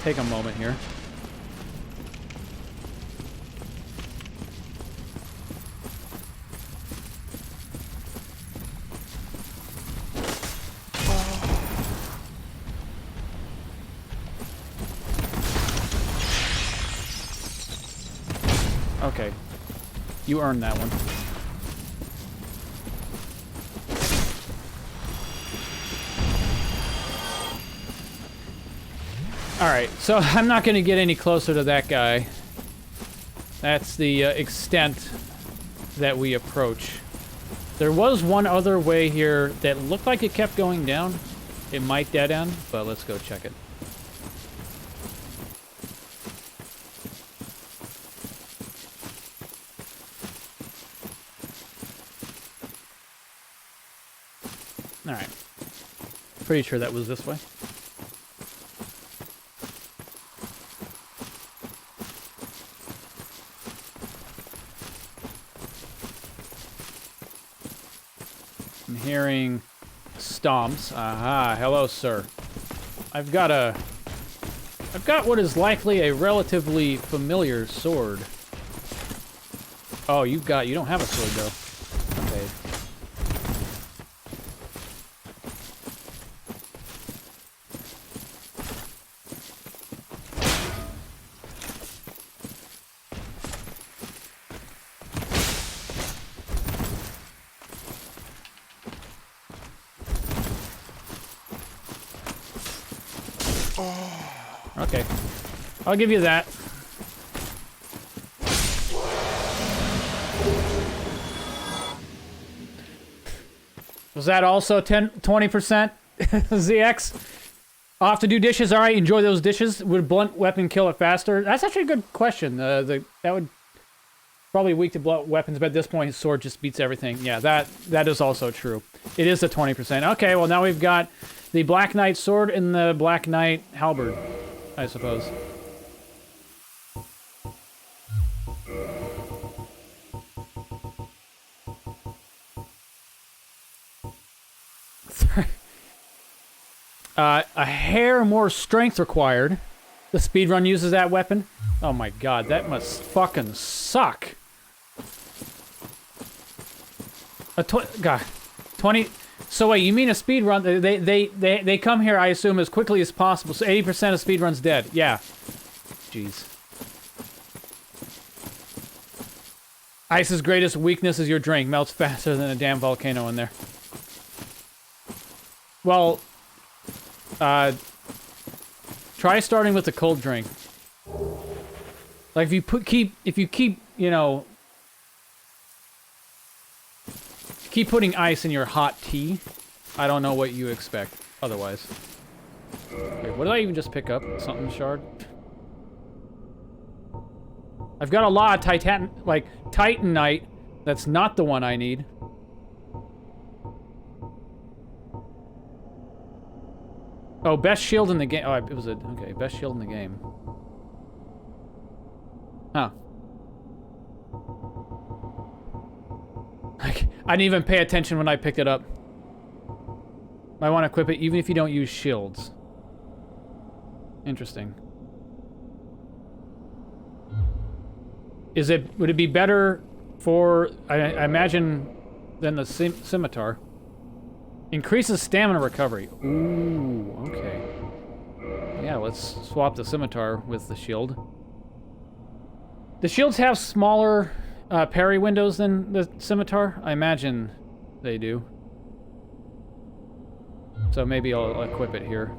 [SPEAKER 1] take a moment here. Okay. You earned that one. Alright, so I'm not going to get any closer to that guy. That's the extent that we approach. There was one other way here that looked like it kept going down. It might dead end, but let's go check it. Alright. Pretty sure that was this way. I'm hearing stomps. Aha, hello, sir. I've got what is likely a relatively familiar sword. Oh, you don't have a sword, though. Okay. Okay. I'll give you that. Was that also 20%? ZX? I'll have to do dishes. All right, enjoy those dishes. Would a blunt weapon kill it faster? That's actually a good question. That would probably weak to blunt weapons, but at this point, his sword just beats everything. Yeah, that is also true. It is the 20%. Okay, well, now we've got the Black Knight sword and the Black Knight halberd, I suppose. A hair more strength required. The speedrun uses that weapon. Oh my god, that must fucking suck. God, 20. So wait, you mean a speedrun? They come here, I assume, as quickly as possible. So 80% of speedruns dead. Yeah. Jeez. Ice's greatest weakness is your drink. Melts faster than a damn volcano in there. Well, try starting with the cold drink. Like if you keep, you know, keep putting ice in your hot tea, I don't know what you expect otherwise. Wait, what did I even just pick up? Something shard? I've got a lot of Titanite. That's not the one I need. Oh, best shield in the game. Oh, it was a... Okay, best shield in the game. Huh. Like, I didn't even pay attention when I picked it up. Might want to equip it even if you don't use shields. Interesting. Would it be better for, I imagine, than the scimitar? Increases stamina recovery. Ooh, okay. Yeah, let's swap the scimitar with the shield. The shields have smaller parry windows than the scimitar? I imagine they do. So maybe I'll equip it here.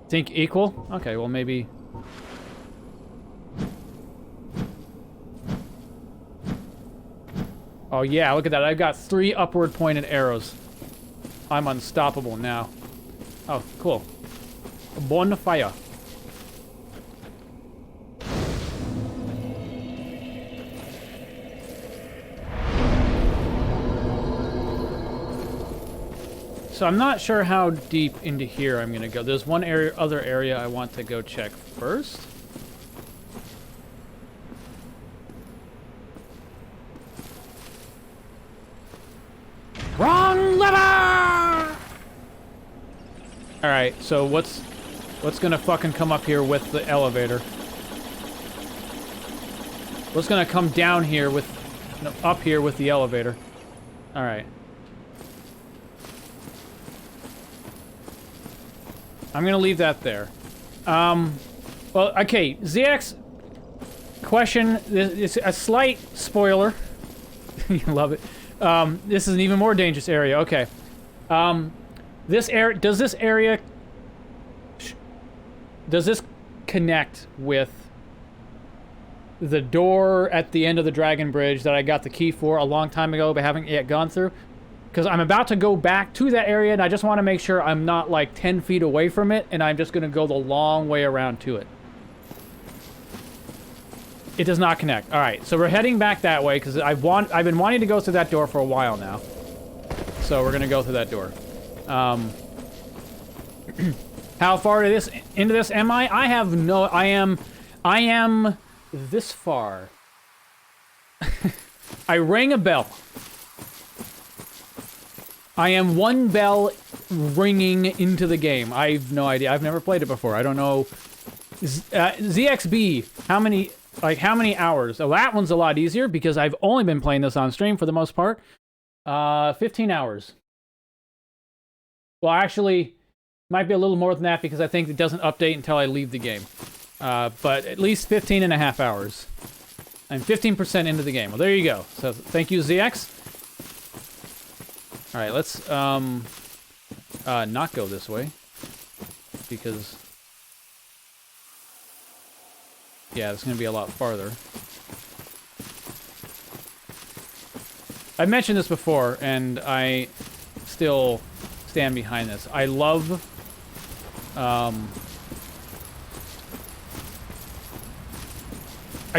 [SPEAKER 1] Think equal? Okay, well maybe... Oh yeah, look at that. I've got 3 upward pointed arrows. I'm unstoppable now. Oh, cool. A bonfire. So I'm not sure how deep into here I'm gonna go. There's one other area I want to go check first. Wrong lever! Alright, so what's gonna fucking come up here with the elevator? What's gonna come down here with... No, up here with the elevator? Alright. I'm gonna leave that there. Well, okay, ZX... Question, it's a slight spoiler. You love it. This is an even more dangerous area. Okay. Does this area... Does this connect with the door at the end of the Dragon Bridge that I got the key for a long time ago but haven't yet gone through? Because I'm about to go back to that area and I just want to make sure I'm not like 10 feet away from it and I'm just going to go the long way around to it. It does not connect. Alright, so we're heading back that way because I've been wanting to go through that door for a while now. So we're going to go through that door. How far into this am I? I have no... I am this far. I rang a bell. I am one bell ringing into the game. I have no idea. I've never played it before. I don't know. ZXB, how many hours? Oh, that one's a lot easier because I've only been playing this on stream for the most part. 15 hours. Well, actually, might be a little more than that because I think it doesn't update until I leave the game. But at least 15 and a half hours. I'm 15% into the game. Well, there you go. So thank you, ZX. All right, let's not go this way because yeah, it's going to be a lot farther. I mentioned this before, and I still stand behind this. I love I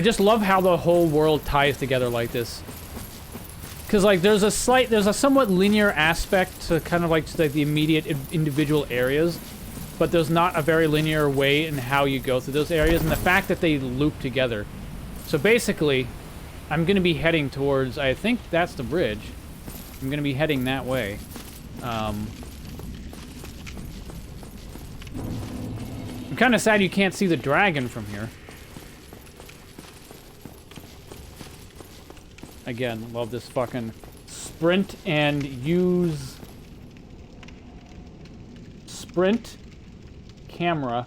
[SPEAKER 1] just love how the whole world ties together like this. Because, like, there's a somewhat linear aspect to kind of like the immediate individual areas, but there's not a very linear way in how you go through those areas, and the fact that they loop together. So basically, I'm going to be heading towards, I think that's the bridge. I'm going to be heading that way. I'm kind of sad you can't see the dragon from here. Again, love this fucking sprint and use sprint camera.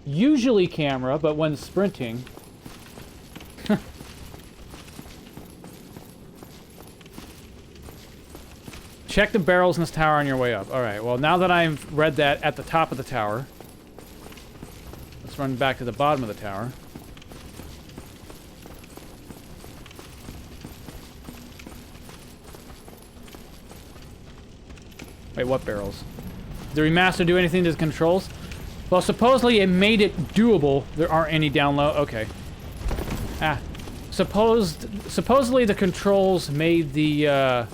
[SPEAKER 1] Usually camera, but when sprinting. Check the barrels in this tower on your way up. Alright, well now that I've read that at the top of the tower, let's run back to the bottom of the tower. Wait, what barrels? Did the remaster do anything to the controls? Well, supposedly it made it doable. There aren't any down low. Okay. Ah. Supposedly the controls made the,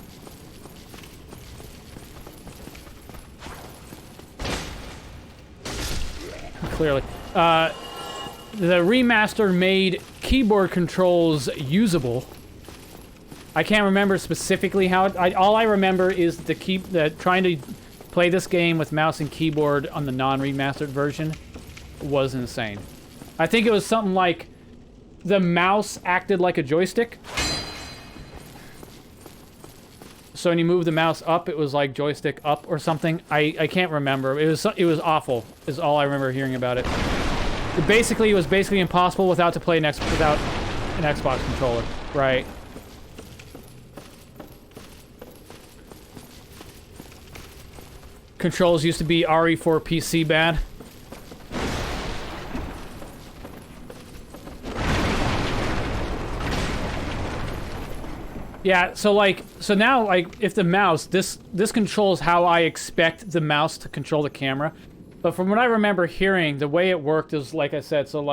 [SPEAKER 1] clearly. The remaster made keyboard controls usable. I can't remember specifically how it... all I remember is trying to play this game with mouse and keyboard on the non-remastered version was insane. I think it was something like the mouse acted like a joystick. So when you move the mouse up, it was like joystick up or something. I can't remember. It was awful. Is all I remember hearing about it. It was basically impossible without an Xbox controller, right? Controls used to be RE4 PC bad. Yeah, so now, if the mouse, this controls how I expect the mouse to control the camera. But from what I remember hearing, the way it worked is, like I said, so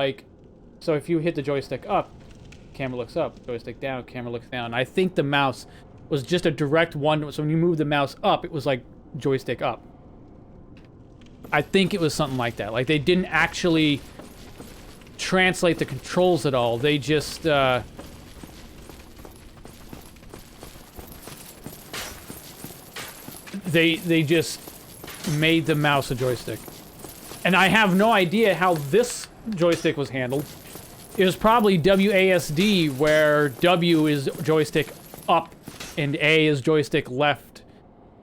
[SPEAKER 1] if you hit the joystick up, camera looks up, joystick down, camera looks down. I think the mouse was just a direct one, so when you move the mouse up, it was like joystick up. I think it was something like that. Like, they didn't actually translate the controls at all. They just, They just made the mouse a joystick. And I have no idea how this joystick was handled. It was probably WASD, where W is joystick up and A is joystick left.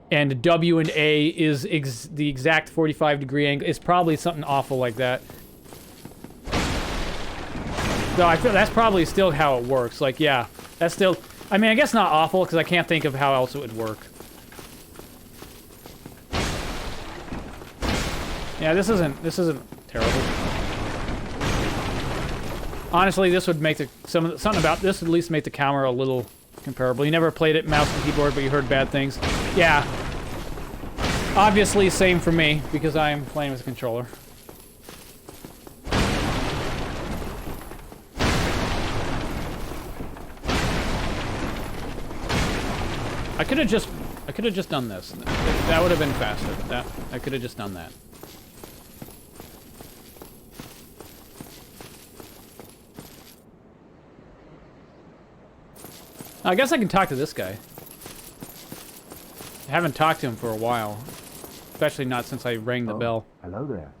[SPEAKER 1] And W and A is the exact 45-degree angle. It's probably something awful like that. Though I feel that's probably still how it works. Like, yeah, that's still... I mean, I guess not awful, because I can't think of how else it would work. Yeah, this isn't terrible. Honestly, this would make something about this would at least make the camera a little comparable. You never played it mouse and keyboard, but you heard bad things. Yeah. Obviously, same for me, because I am playing with a controller. I could have just done this. That would have been faster. I could have just done that. I guess I can talk to this guy. I haven't talked to him for a while. Especially not since I rang the bell.
[SPEAKER 3] Hello there.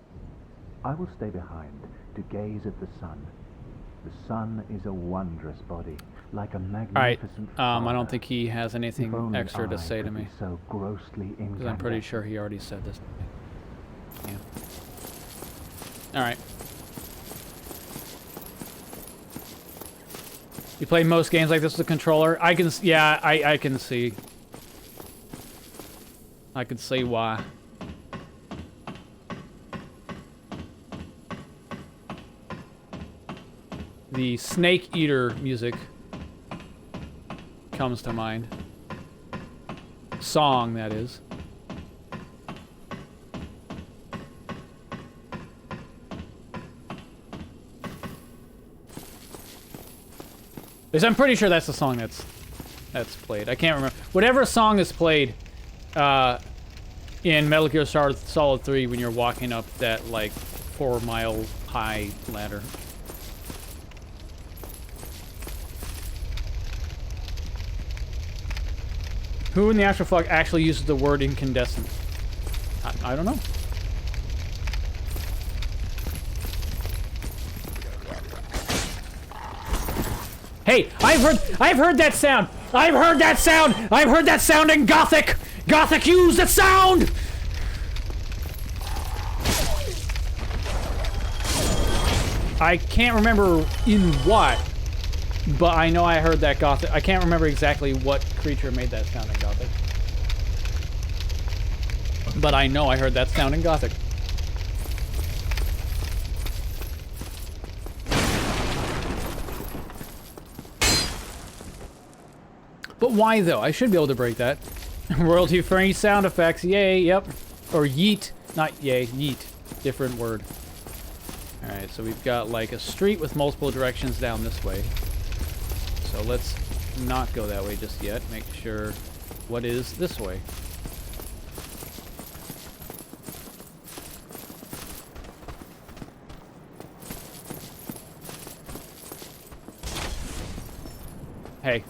[SPEAKER 3] I will stay behind to gaze at the sun. The sun is a wondrous body, like a magnificent
[SPEAKER 1] I don't think he has anything extra to say to me.
[SPEAKER 3] So grossly incandescent.
[SPEAKER 1] Because I'm pretty sure he already said this. Yeah. Alright. You play most games like this with a controller? I can see. I can see why. The Snake Eater music comes to mind. Song, that is. Because I'm pretty sure that's the song that's played. I can't remember. Whatever song is played in Metal Gear Solid 3 when you're walking up that, like, 4-mile high ladder. Who in the actual fuck actually uses the word incandescent? I don't know. Hey, I've heard that sound. I've heard that sound. I've heard that sound in Gothic. Gothic used that sound. I can't remember in what, but I know I heard that Gothic. I can't remember exactly what creature made that sound in Gothic, but I know I heard that sound in Gothic. But why, though? I should be able to break that. Royalty-free sound effects. Yay, yep. Or yeet. Not yay, yeet. Different word. Alright, so we've got, like, a street with multiple directions down this way. So let's not go that way just yet. Make sure what is this way. Hey.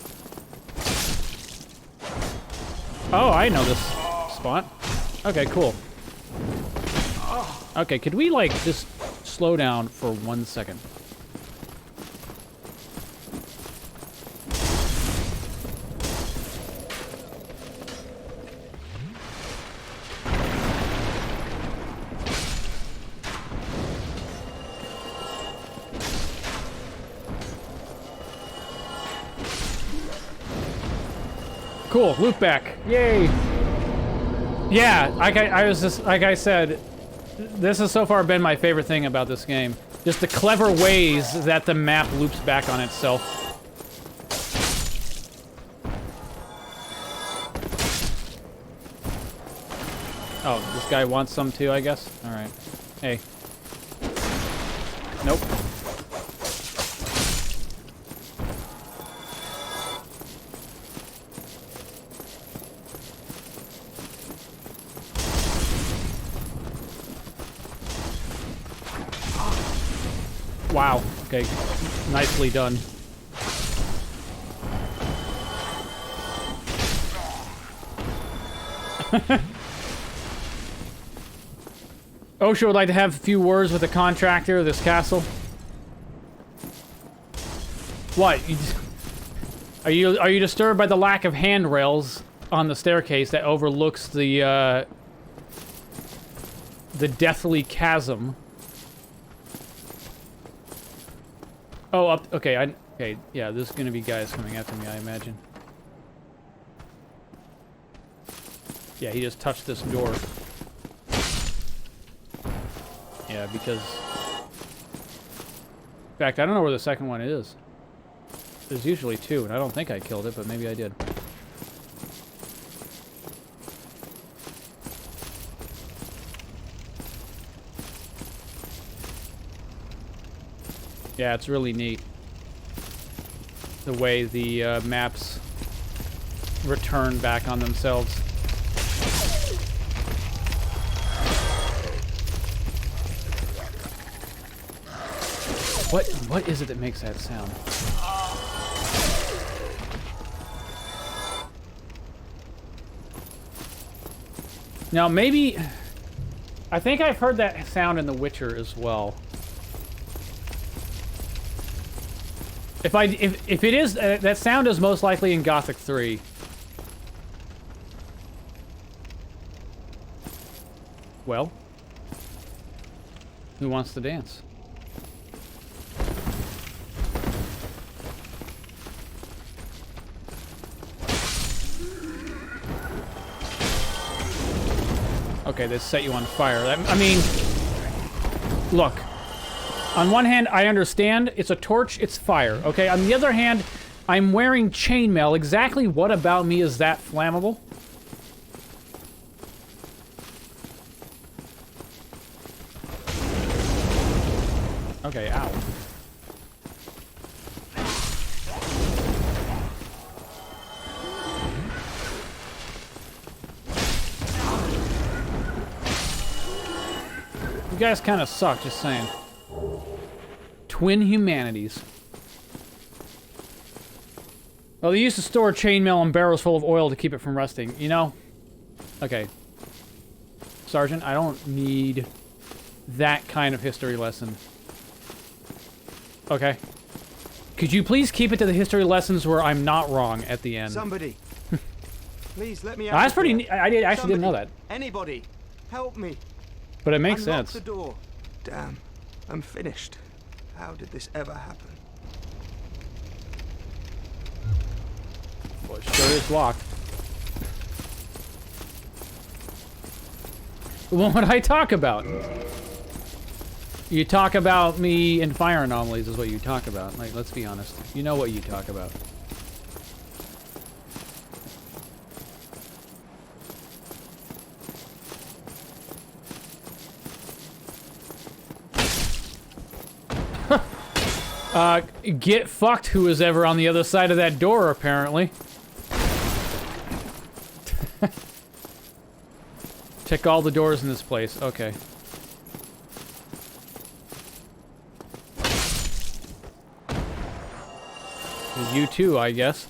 [SPEAKER 1] Oh, I know this spot. Okay, cool. Okay, could we, like, just slow down for 1 second? Cool, loop back. Yay! Yeah, I was just, like I said, this has so far been my favorite thing about this game. Just the clever ways that the map loops back on itself. Oh, this guy wants some too, I guess? Alright. Hey. Nope. Wow. Okay. Nicely done. Osha would like to have a few words with the contractor of this castle. What? Are you disturbed by the lack of handrails on the staircase that overlooks the deathly chasm? Oh, up. Okay, okay, yeah, there's gonna be guys coming after me, I imagine. Yeah, he just touched this door. Yeah, because... In fact, I don't know where the second one is. There's usually two, and I don't think I killed it, but maybe I did. Yeah, it's really neat. The way the maps return back on themselves. What is it that makes that sound? Now maybe... I think I've heard that sound in The Witcher as well. If it is, that sound is most likely in Gothic 3. Well, who wants to dance? Okay, they set you on fire. I mean, look. On one hand, I understand. It's a torch, it's fire, okay? On the other hand, I'm wearing chainmail. Exactly what about me is that flammable? Okay, ow. You guys kind of suck, just saying. Twin humanities. Well, they used to store chainmail in barrels full of oil to keep it from rusting. You know? Okay. Sergeant, I don't need that kind of history lesson. Okay. Could you please keep it to the history lessons where I'm not wrong at the end?
[SPEAKER 4] Somebody. Please let me out.
[SPEAKER 1] That's pretty neat. I actually didn't know that.
[SPEAKER 4] Anybody, help me.
[SPEAKER 1] But it makes
[SPEAKER 4] Unlock
[SPEAKER 1] sense.
[SPEAKER 4] the door. Damn. I'm finished. How did this ever happen?
[SPEAKER 1] Well, it sure is locked. What would I talk about? You talk about me and fire anomalies is what you talk about. Like, let's be honest. You know what you talk about. Get fucked, who is ever on the other side of that door, apparently. Check all the doors in this place. Okay. You too, I guess.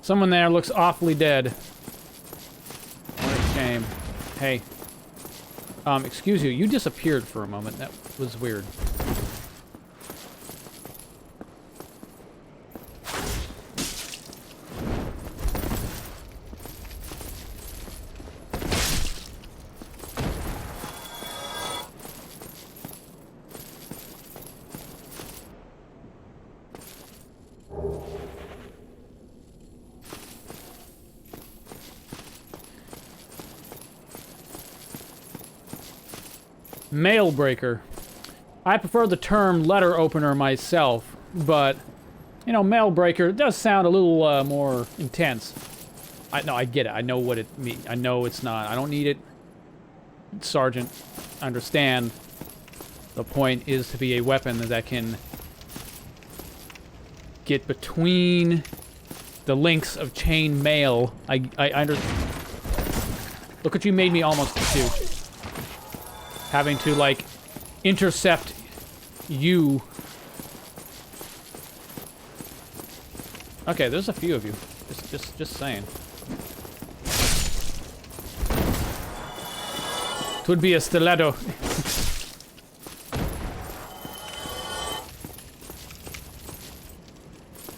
[SPEAKER 1] Someone there looks awfully dead. What a shame. Hey. Excuse you. You disappeared for a moment. That was weird. Mail breaker. I prefer the term letter opener myself, but, you know, mail breaker does sound a little more intense. I get it. I know what it means. I know it's not. I don't need it. Sergeant, understand. The point is to be a weapon that can get between the links of chain mail. I Look what you made me almost do. Having to, like, intercept you. Okay, there's a few of you. Just saying. It would be a stiletto.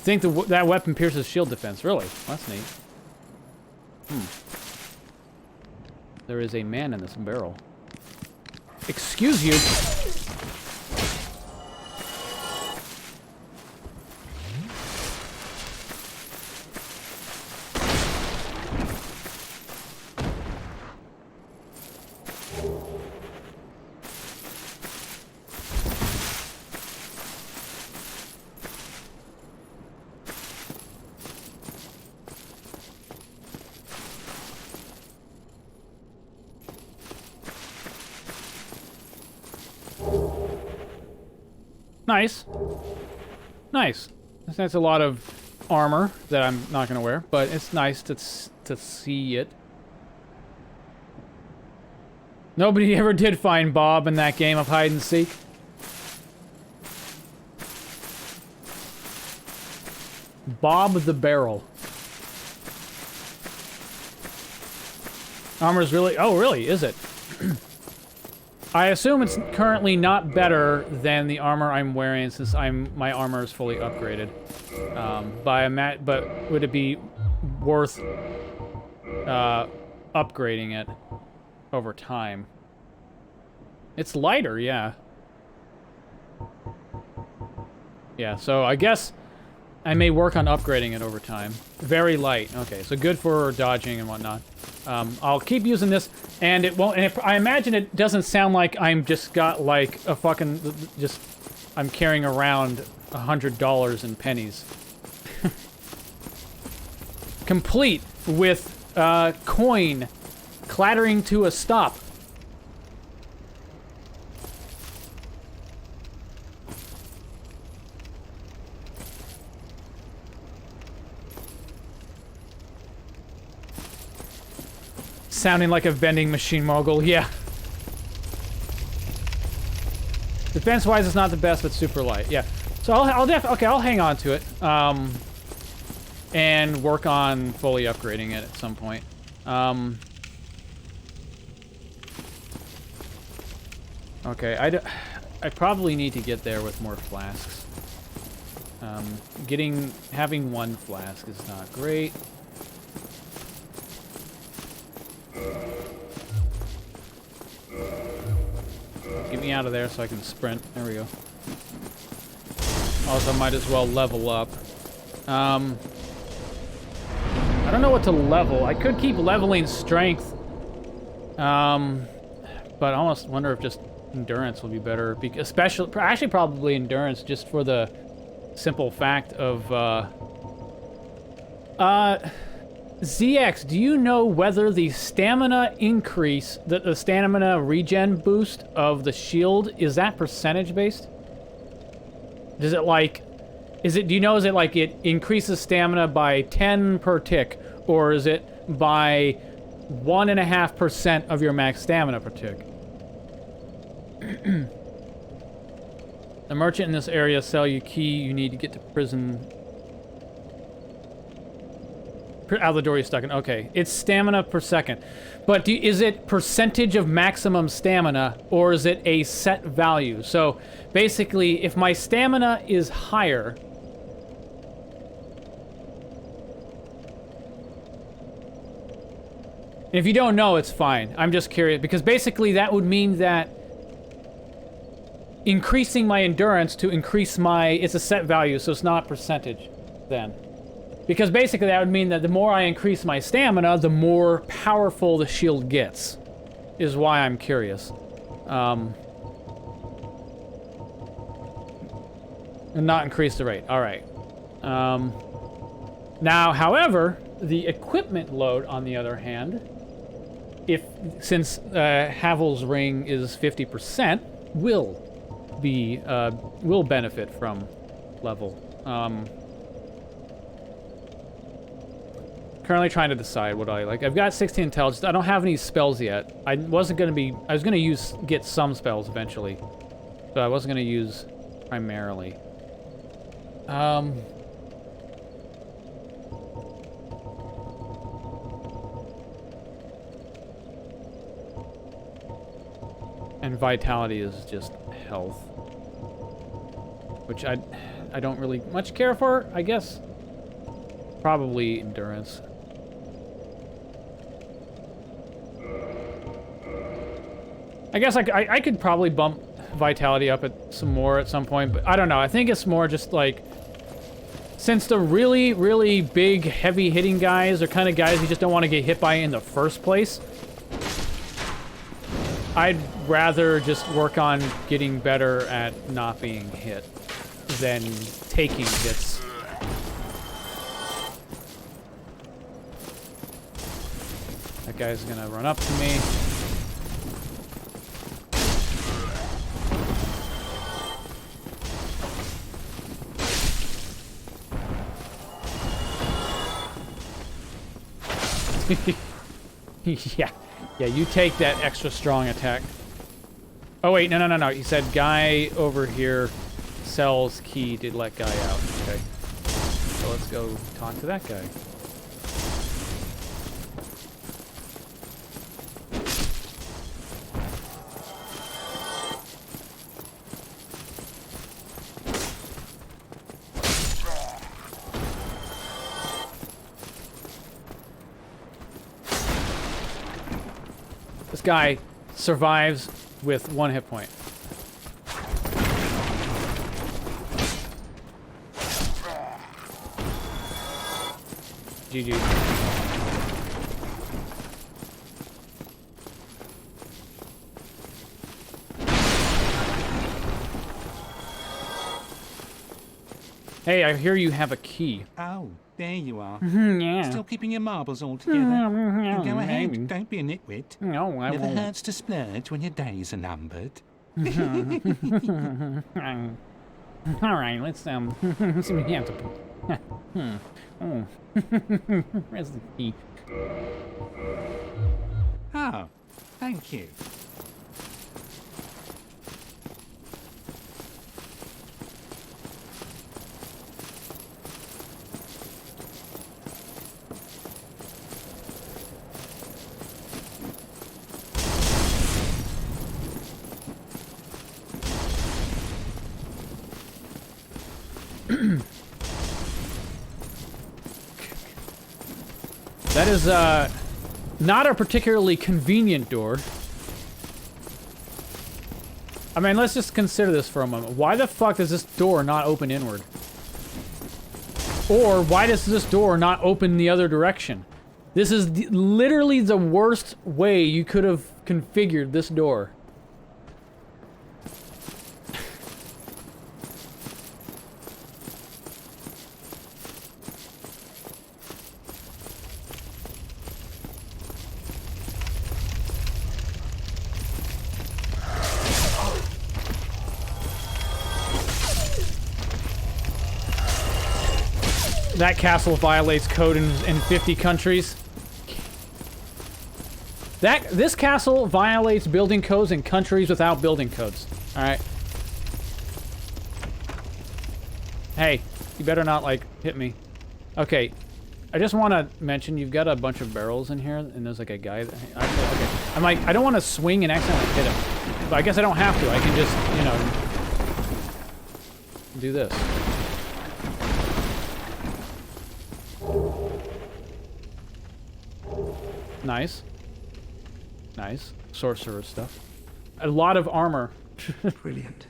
[SPEAKER 1] Think that weapon pierces shield defense. Really? That's neat. There is a man in this barrel. Excuse you. Nice. Nice. That's a lot of armor that I'm not going to wear, but it's nice to see it. Nobody ever did find Bob in that game of hide and seek. Bob the Barrel. Armor's really... Oh, really? Is it? I assume it's currently not better than the armor I'm wearing since my armor is fully upgraded. But would it be worth upgrading it over time? It's lighter, yeah. Yeah, so I guess I may work on upgrading it over time. Very light. Okay, so good for dodging and whatnot. I'll keep using this, and it won't. And I imagine it doesn't sound like I'm just got like a fucking I'm carrying around $100 in pennies, complete with coin clattering to a stop. Sounding like a vending machine mogul, yeah. Defense-wise, it's not the best, but super light, yeah. So I'll hang on to it, and work on fully upgrading it at some point. Okay, I probably need to get there with more flasks. Having one flask is not great. Get me out of there so I can sprint. There we go. Also, might as well level up. I don't know what to level. I could keep leveling strength. But I almost wonder if just endurance will be better. Because actually probably endurance, just for the simple fact of, ZX, do you know whether the stamina increase, the stamina regen boost of the shield, is that percentage based? Does it like, do you know, is it like it increases stamina by 10 per tick, or is it by 1.5% of your max stamina per tick? The merchant in this area sell you key you need to get to prison. Out of the door you're stuck in. Okay, it's stamina per second. But is it percentage of maximum stamina, or is it a set value? So basically, if my stamina is higher, if you don't know, it's fine. I'm just curious, because basically that would mean that increasing my endurance to increase my... It's a set value, so it's not percentage then. Because basically that would mean that the more I increase my stamina, the more powerful the shield gets. Is why I'm curious. And not increase the rate. Alright. Now, however, the equipment load, on the other hand, since Havel's ring is 50%, will benefit from level. Currently trying to decide what I like. I've got 16 intelligence. I don't have any spells yet. I was gonna get some spells eventually, but I wasn't gonna use primarily. And vitality is just health, which I don't really much care for, I guess. Probably endurance. I guess I could probably bump vitality up some more at some point, but I don't know. I think it's more just like, since the really, really big, heavy-hitting guys are kind of guys you just don't want to get hit by in the first place, I'd rather just work on getting better at not being hit than taking hits. That guy's gonna run up to me. Yeah, you take that extra strong attack. Oh wait, no. He said guy over here sells key to let guy out. Okay, so let's go talk to that guy. This guy survives with 1 hit point. GG. Hey, I hear you have a key.
[SPEAKER 5] Oh, there you are.
[SPEAKER 1] Yeah.
[SPEAKER 5] Still keeping your marbles all together. You go ahead,
[SPEAKER 1] maybe.
[SPEAKER 5] don't be a nitwit.
[SPEAKER 1] No, I
[SPEAKER 5] Never
[SPEAKER 1] won't.
[SPEAKER 5] hurts to splurge when your days are numbered.
[SPEAKER 1] All right, let's see what you have to put. Oh, where's the key?
[SPEAKER 5] Oh, thank you.
[SPEAKER 1] That is, not a particularly convenient door. I mean, let's just consider this for a moment. Why the fuck does this door not open inward? Or why does this door not open the other direction? This is literally the worst way you could have configured this door. That castle violates code in 50 countries. This castle violates building codes in countries without building codes. Alright. Hey, you better not, like, hit me. Okay. I just want to mention, you've got a bunch of barrels in here, and there's, like, a guy that... Okay. I'm like, I don't want to swing and accidentally hit him. But I guess I don't have to. I can just, you know... do this. Nice. Nice. Sorcerer stuff. A lot of armor.
[SPEAKER 4] Brilliant.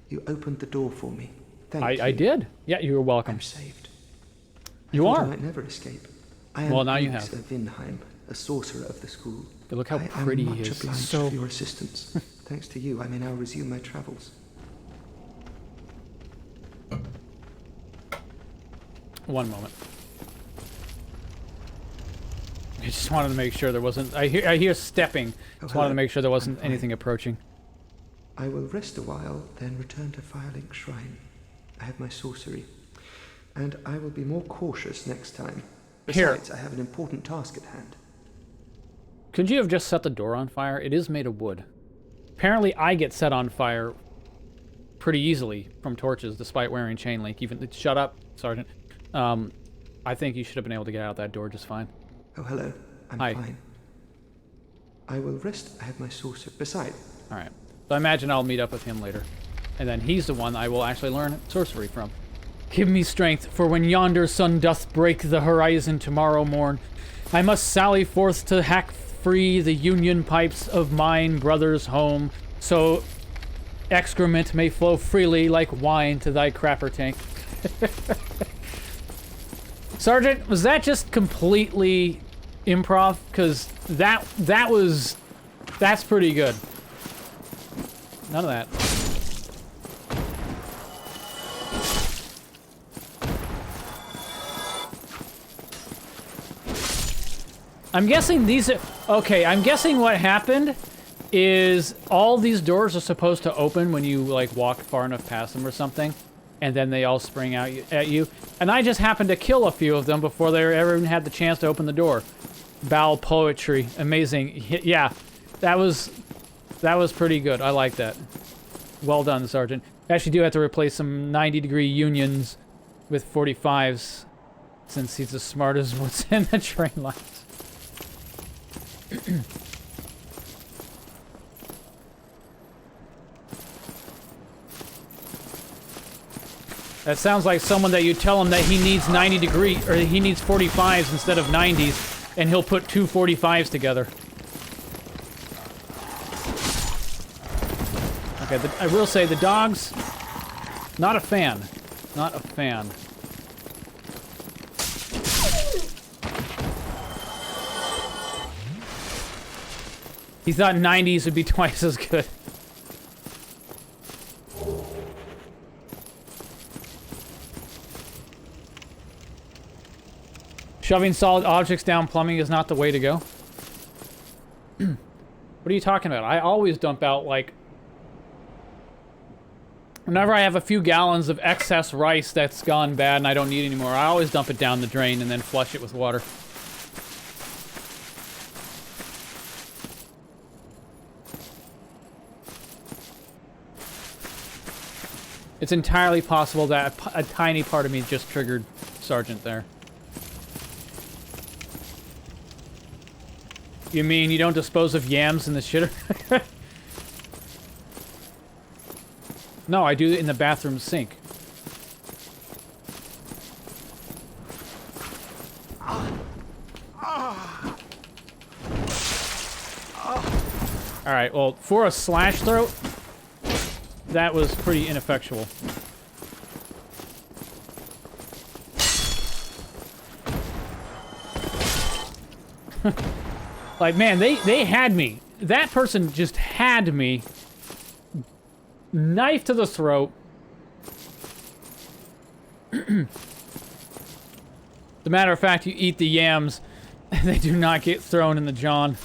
[SPEAKER 4] You opened the door for me. Thank you.
[SPEAKER 1] I did. Yeah, you were welcome.
[SPEAKER 4] I'm saved.
[SPEAKER 1] You
[SPEAKER 4] I thought
[SPEAKER 1] are.
[SPEAKER 4] I might never escape. I am
[SPEAKER 1] Well, now you
[SPEAKER 4] Alex
[SPEAKER 1] have.
[SPEAKER 4] of Vinheim, a sorcerer of the school.
[SPEAKER 1] But look how
[SPEAKER 4] I
[SPEAKER 1] pretty
[SPEAKER 4] am
[SPEAKER 1] he
[SPEAKER 4] much
[SPEAKER 1] is.
[SPEAKER 4] obliged
[SPEAKER 1] So
[SPEAKER 4] for your assistance. Thanks to you, I may now resume my travels.
[SPEAKER 1] one moment. I just wanted to make sure there wasn't... I hear stepping. Just wanted to make sure there wasn't anything approaching.
[SPEAKER 4] I will rest a while, then return to Firelink Shrine. I have my sorcery. And I will be more cautious next time. Besides, I have an important task at hand.
[SPEAKER 1] Could you have just set the door on fire? It is made of wood. Apparently I get set on fire pretty easily from torches, despite wearing chain link. Even... Shut up, Sergeant. I think you should have been able to get out that door just fine.
[SPEAKER 4] Oh, hello. I'm
[SPEAKER 1] Hi.
[SPEAKER 4] fine. I will rest. I have my sorcery. Besides...
[SPEAKER 1] Alright. So I imagine I'll meet up with him later. And then he's the one I will actually learn sorcery from. Give me strength, for when yonder sun doth break the horizon tomorrow morn, I must sally forth to hack free the union pipes of mine brother's home, so excrement may flow freely like wine to thy crapper tank. Sergeant, was that just completely improv? Because that's pretty good. None of that. I'm guessing these are... Okay, I'm guessing what happened is all these doors are supposed to open when you, like, walk far enough past them or something, and then they all spring out at you. And I just happened to kill a few of them before they ever even had the chance to open the door. Bowel poetry. Amazing. Yeah, that was pretty good. I like that. Well done, Sergeant. I actually do have to replace some 90-degree unions with 45s, since he's as smart as what's in the train lines. That sounds like someone that you tell him that he needs 90 degree, or he needs 45s instead of 90s, and he'll put two 45s together. Okay, I will say the dogs, not a fan. Not a fan. He thought 90s would be twice as good. Shoving solid objects down plumbing is not the way to go. What are you talking about? I always dump out, like... Whenever I have a few gallons of excess rice that's gone bad and I don't need anymore, I always dump it down the drain and then flush it with water. It's entirely possible that a tiny part of me just triggered Sergeant there. You mean you don't dispose of yams in the shitter? No, I do it in the bathroom sink. Alright, well, for a slash throat, that was pretty ineffectual. Like, man, they had me. That person just had me. Knife to the throat. As a matter of fact, you eat the yams, and they do not get thrown in the John.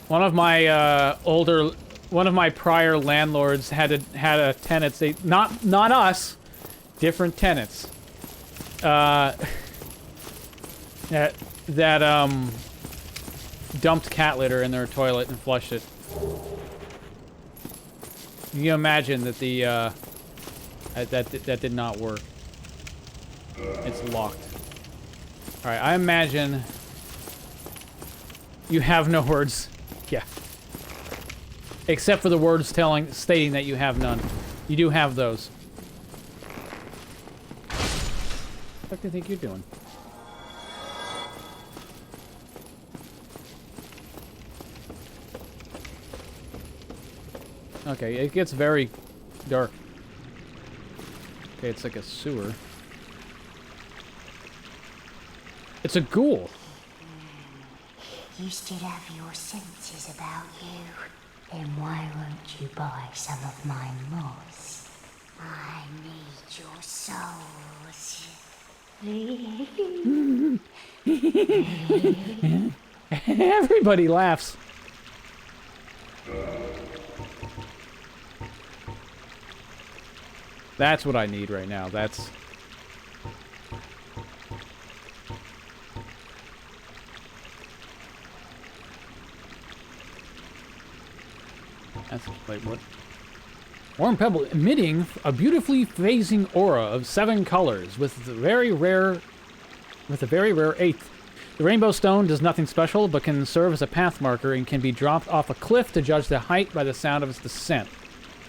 [SPEAKER 1] One of my older one of my prior landlords had a tenants. They not us, different tenants. That dumped cat litter in their toilet and flushed it. You can imagine that the that did not work. It's locked. All right, I imagine you have no words. Yeah. Except for the words stating that you have none. You do have those. What do you think you're doing? Okay, it gets very dark. Okay, it's like a sewer. It's a ghoul.
[SPEAKER 6] You still have your senses about you. Then why won't you buy some of my moss? I need your souls.
[SPEAKER 1] Everybody laughs. That's what I need right now. That's like what? Warm pebble emitting a beautifully phasing aura of 7 colors with a very rare eighth. The rainbow stone does nothing special, but can serve as a path marker and can be dropped off a cliff to judge the height by the sound of its descent.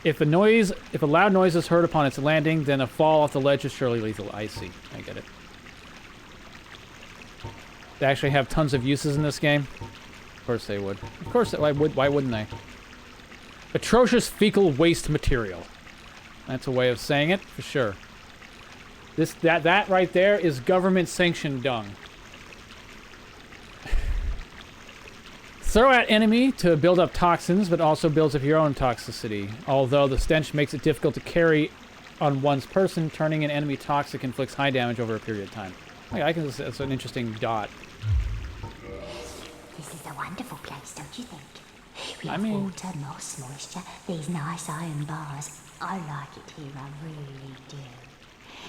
[SPEAKER 1] If a loud noise is heard upon its landing, then a fall off the ledge is surely lethal. I see. I get it. They actually have tons of uses in this game. Of course they would. Of course, why wouldn't they? Atrocious fecal waste material. That's a way of saying it, for sure. That right there is government-sanctioned dung. Throw at enemy to build up toxins, but also builds up your own toxicity. Although the stench makes it difficult to carry on one's person, turning an enemy toxic inflicts high damage over a period of time. That's an interesting dot.
[SPEAKER 6] This is a wonderful place, don't you think? We have water, moss, moisture, these nice iron bars. I like it here, I really do.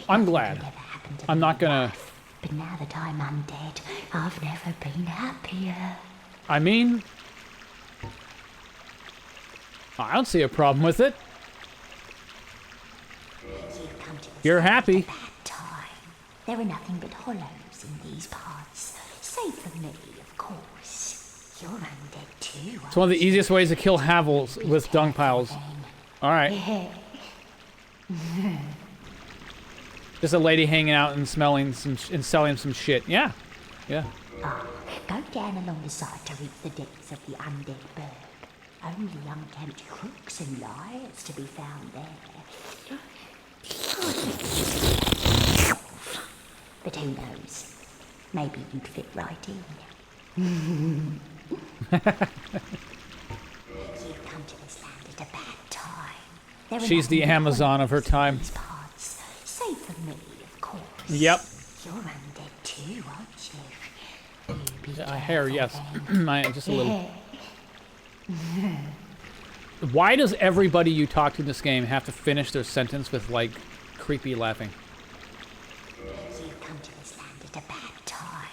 [SPEAKER 1] I'm glad. I'm not gonna...
[SPEAKER 6] But now that I'm undead, I've never been happier.
[SPEAKER 1] I mean... I don't see a problem with it.
[SPEAKER 6] You've come to
[SPEAKER 1] You're happy.
[SPEAKER 6] bad time. There are nothing but hollows in these parts. Save for me, of course. You're undead too.
[SPEAKER 1] It's one of the easiest ways to kill Havels with dung piles. Alright. Just a lady hanging out and selling some shit. Yeah. Yeah.
[SPEAKER 6] Go down along the side to reach the depths of the undead berg. Only unkempt crooks and liars to be found there. But who knows? Maybe you'd fit right in. You've come to this land at a bad time.
[SPEAKER 1] She's the Amazon of her time.
[SPEAKER 6] Save for me, of course.
[SPEAKER 1] Yep.
[SPEAKER 6] You're undead too, aren't you?
[SPEAKER 1] Hair, yes. Just a little. Why does everybody you talk to in this game have to finish their sentence with, like, creepy laughing?
[SPEAKER 6] You've come to this land at a bad time.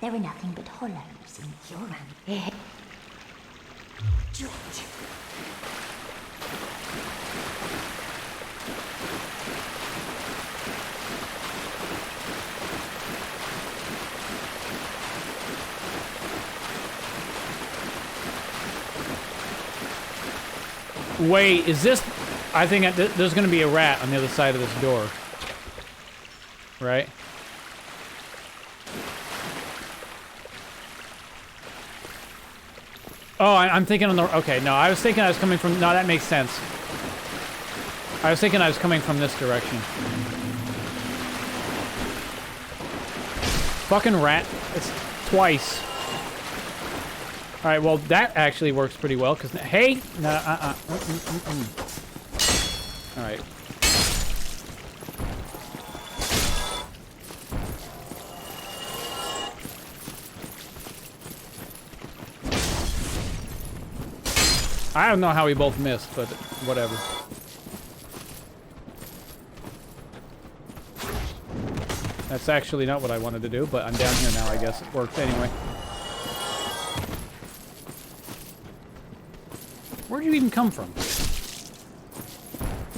[SPEAKER 6] There are nothing but hollows in your land.
[SPEAKER 1] Wait, is this... I think there's going to be a rat on the other side of this door. Right? Oh, I'm thinking on the... Okay, no, I was thinking I was coming from... No, that makes sense. I was thinking I was coming from this direction. Fucking rat. It's twice. Alright, well, that actually works pretty well, because... Hey! No, Alright. I don't know how we both missed, but whatever. That's actually not what I wanted to do, but I'm down here now, I guess. It worked anyway. Where'd you even come from?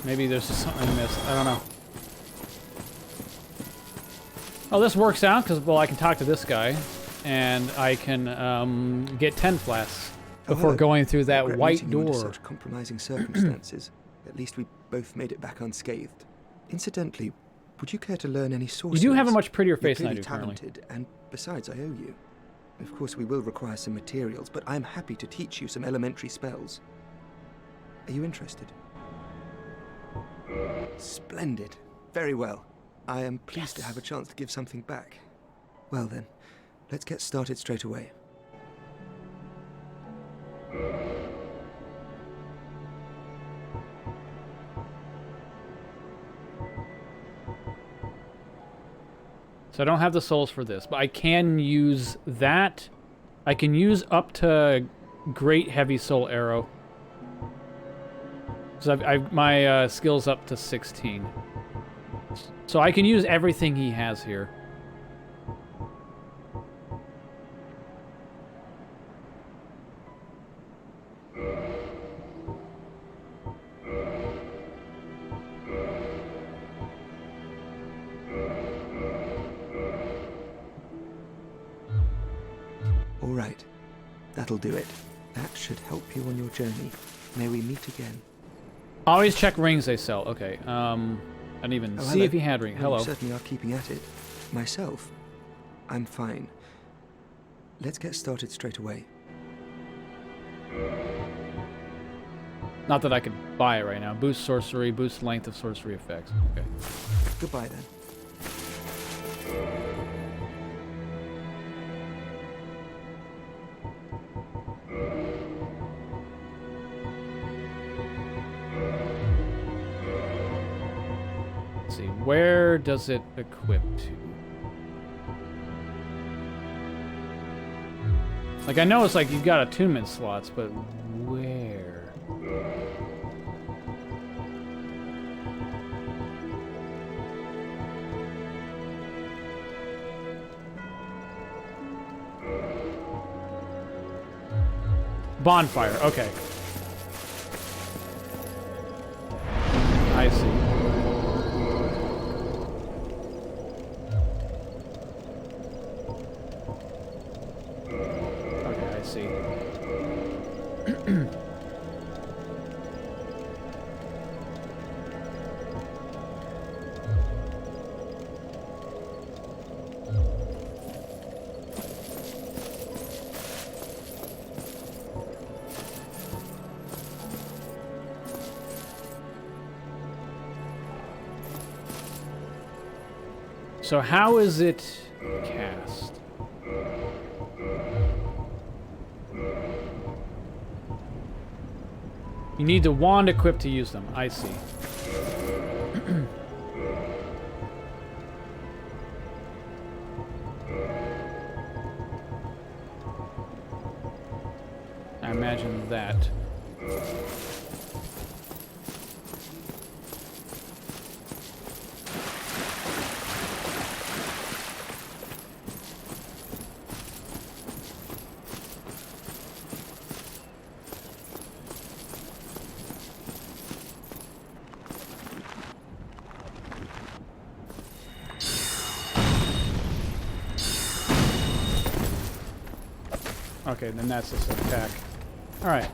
[SPEAKER 1] Maybe there's just something I missed. I don't know. Oh, this works out, because, well, I can talk to this guy, and I can get 10 flasks before going through that white door.
[SPEAKER 4] Under such compromising circumstances. At least we both made it back unscathed. Incidentally, would you care to learn any sorceries?
[SPEAKER 1] You do have a much prettier face
[SPEAKER 4] You're
[SPEAKER 1] than I do
[SPEAKER 4] talented,
[SPEAKER 1] currently.
[SPEAKER 4] And besides, I owe you. Of course, we will require some materials, but I'm happy to teach you some elementary spells. Are you interested? Splendid. Very well. I am pleased to have a chance to give something back. Well then, let's get started straight away.
[SPEAKER 1] So I don't have the souls for this, but I can use that. I can use up to Great Heavy Soul Arrow. So my skill's up to 16. So I can use everything he has here.
[SPEAKER 4] All right. That'll do it. That should help you on your journey. May we meet again.
[SPEAKER 1] Always check rings they sell. Okay. I didn't even see if he had ring. Hello.
[SPEAKER 4] You certainly are keeping at it. Myself, I'm fine. Let's get started straight away.
[SPEAKER 1] Not that I could buy it right now. Boost sorcery, boost length of sorcery effects. Okay.
[SPEAKER 4] Goodbye then.
[SPEAKER 1] Let's see. Where does it equip to? Like, I know it's like you've got attunement slots, but where? Bonfire, okay. I see. Okay, I see. So how is it cast? You need the wand equipped to use them. I see. I imagine that. Okay, then that's this attack. Alright.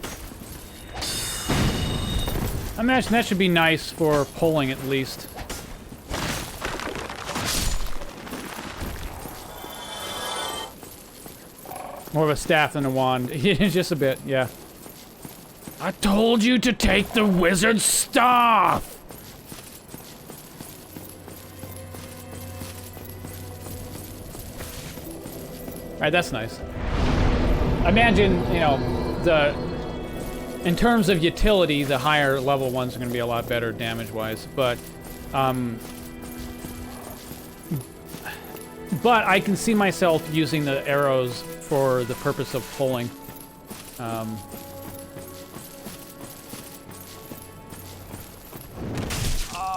[SPEAKER 1] I imagine that should be nice for pulling at least. More of a staff than a wand. Just a bit, yeah. I told you to take the wizard's staff! Alright, that's nice. Imagine, you know, in terms of utility, the higher level ones are going to be a lot better damage-wise, but I can see myself using the arrows for the purpose of pulling.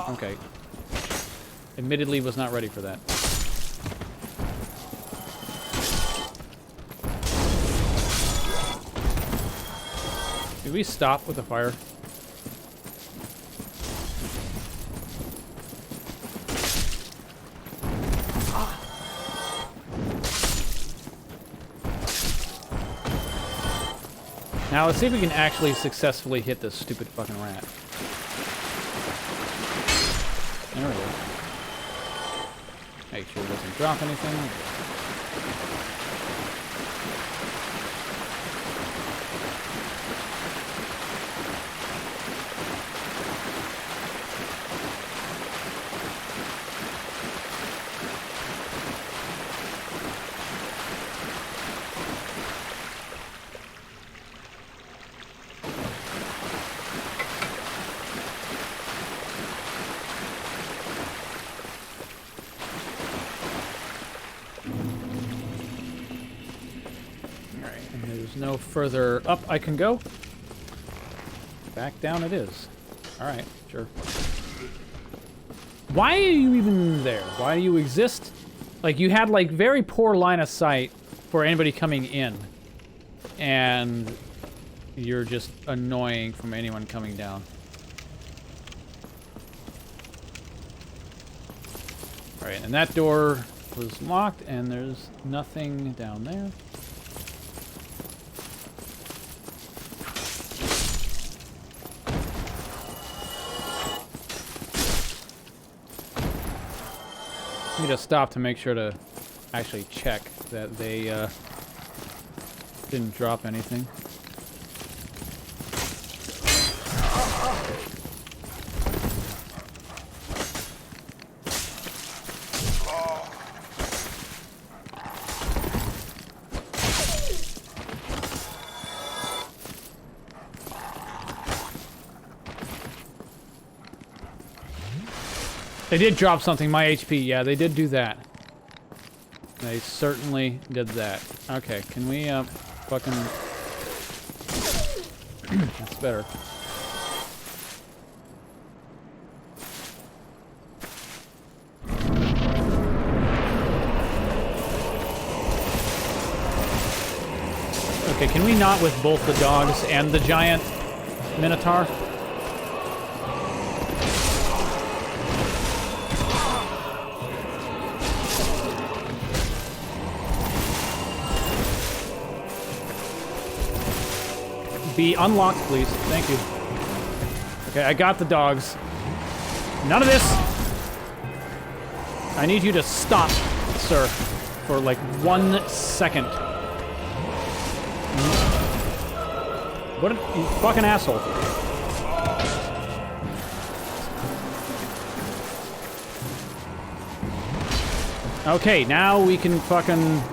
[SPEAKER 1] Okay. Admittedly, was not ready for that. Did we stop with the fire? Now let's see if we can actually successfully hit this stupid fucking rat. There we go. Make sure it doesn't drop anything. No further up I can go. Back down it is. Alright, sure. Why are you even there? Why do you exist? Like, you had, like, very poor line of sight for anybody coming in. And you're just annoying from anyone coming down. Alright, and that door was locked, and there's nothing down there. I need to stop to make sure to actually check that they didn't drop anything. They did drop something, my HP. Yeah, they did do that. They certainly did that. Okay, can we, fucking... That's better. Okay, can we not with both the dogs and the giant minotaur? Be unlocked, please. Thank you. Okay, I got the dogs. None of this! I need you to stop, sir, for like 1 second. What a you fucking asshole. Okay, now we can fucking...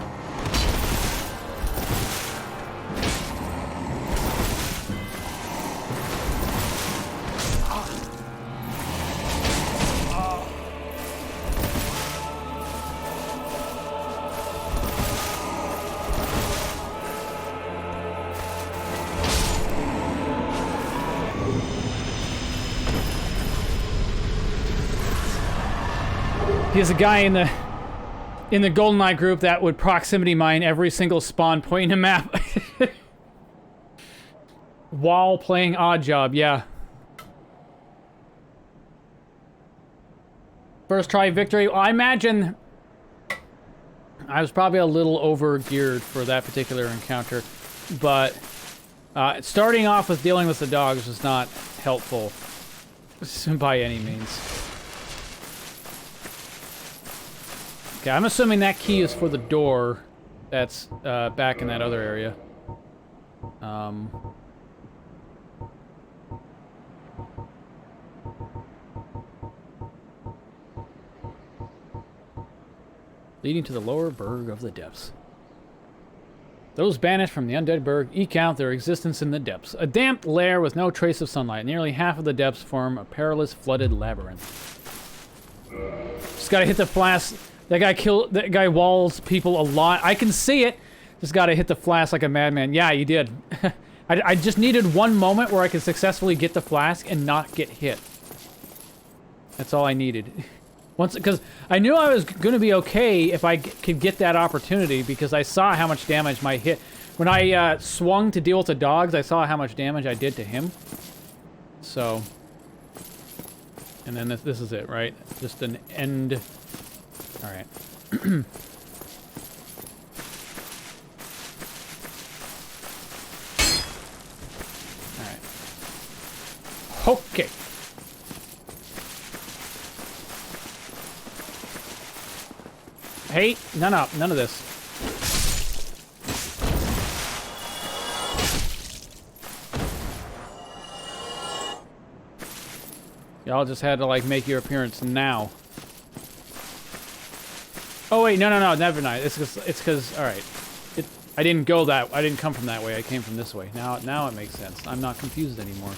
[SPEAKER 1] He's a guy in the GoldenEye group that would proximity mine every single spawn point in a map. While playing Odd Job, yeah. First try victory. Well, I imagine I was probably a little over-geared for that particular encounter, but starting off with dealing with the dogs was not helpful by any means. Okay, I'm assuming that key is for the door that's back in that other area. Leading to the lower berg of the depths. Those banished from the undead berg eke out their existence in the depths. A damp lair with no trace of sunlight. Nearly half of the depths form a perilous flooded labyrinth. Just gotta hit the flask. That guy walls people a lot. I can see it. Just gotta hit the flask like a madman. Yeah, you did. I just needed one moment where I could successfully get the flask and not get hit. That's all I needed. Once, because I knew I was going to be okay if I could get that opportunity, because I saw how much damage my hit... When I swung to deal with the dogs, I saw how much damage I did to him. So... And then this is it, right? Just an end... Alright. Alright. Okay. Hey, none of this. Y'all just had to, like, make your appearance now. Oh, wait, no, never mind. It's because, alright. I didn't go that, I didn't come from that way, I came from this way. Now it makes sense. I'm not confused anymore.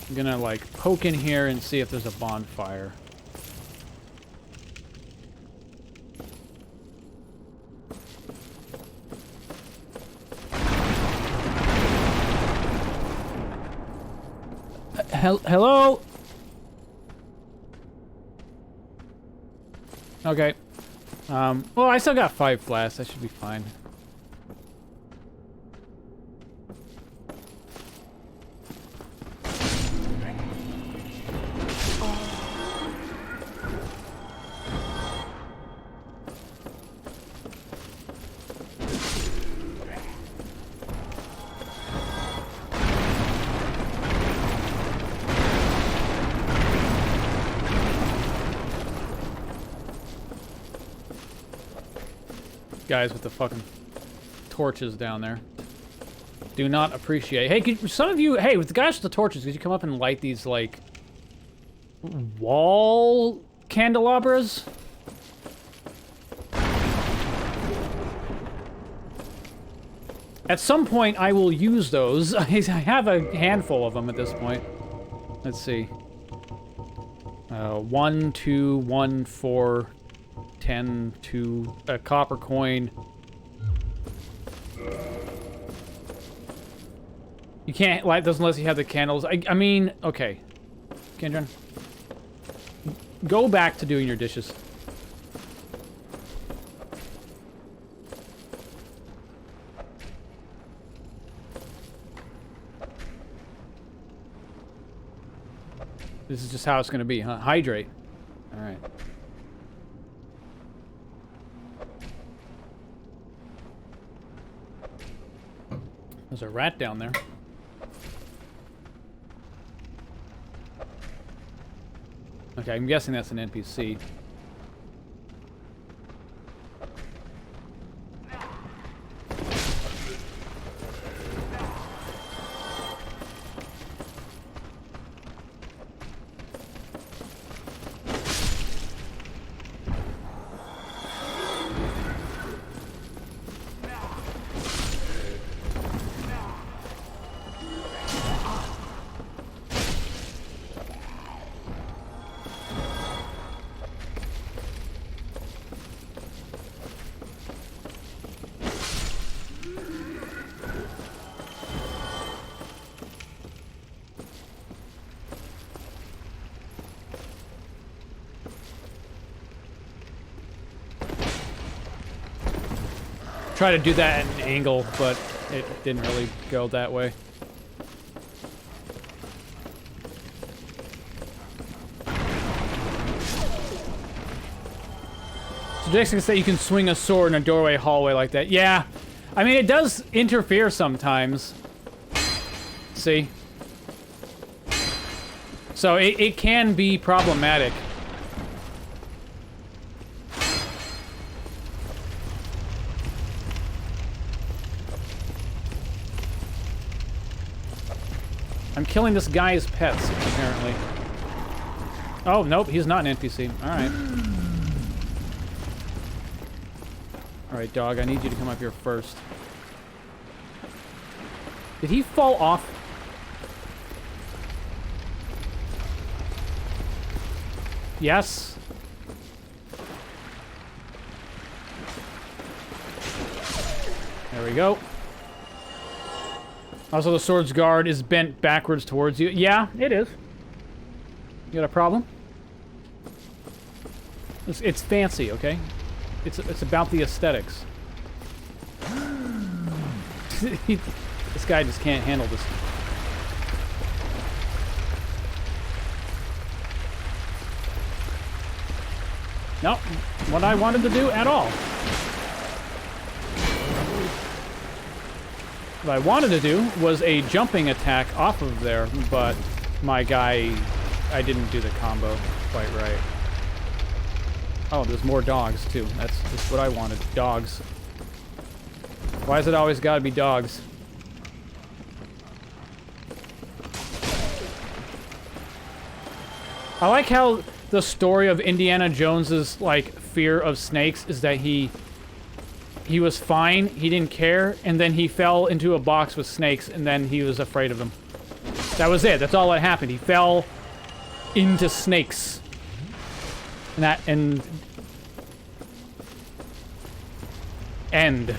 [SPEAKER 1] I'm gonna, like, poke in here and see if there's a bonfire. Hello? Okay. Well, I still got 5 flasks. I should be fine. Guys with the fucking torches down there. Do not appreciate. Hey, some of you, hey, with the guys with the torches, could you come up and light these, like, wall candelabras? At some point, I will use those. I have a handful of them at this point. Let's see. 1, 2, 1, 4... 10 to a copper coin. You can't light those unless you have the candles. I mean, okay. Kendron, go back to doing your dishes. This is just how it's gonna be, huh? Hydrate. All right. There's a rat down there. Okay, I'm guessing that's an NPC. Try to do that at an angle, but it didn't really go that way. So Jason said you can swing a sword in a doorway hallway like that. Yeah, I mean, it does interfere sometimes. See? So it can be problematic. I'm killing this guy's pets, apparently. Oh, nope, he's not an NPC. Alright. Alright, dog, I need you to come up here first. Did he fall off? Yes. There we go. Also, the sword's guard is bent backwards towards you. Yeah, it is. You got a problem? It's fancy, okay? It's about the aesthetics. This guy just can't handle this. Nope, what I wanted to do at all. What I wanted to do was a jumping attack off of there, but my guy, I didn't do the combo quite right. Oh, there's more dogs, too. That's just what I wanted. Dogs. Why has it always gotta be dogs? I like how the story of Indiana Jones's, like, fear of snakes is that he was fine, he didn't care, and then he fell into a box with snakes, and then he was afraid of them. That was it. That's all that happened. He fell into snakes. And end.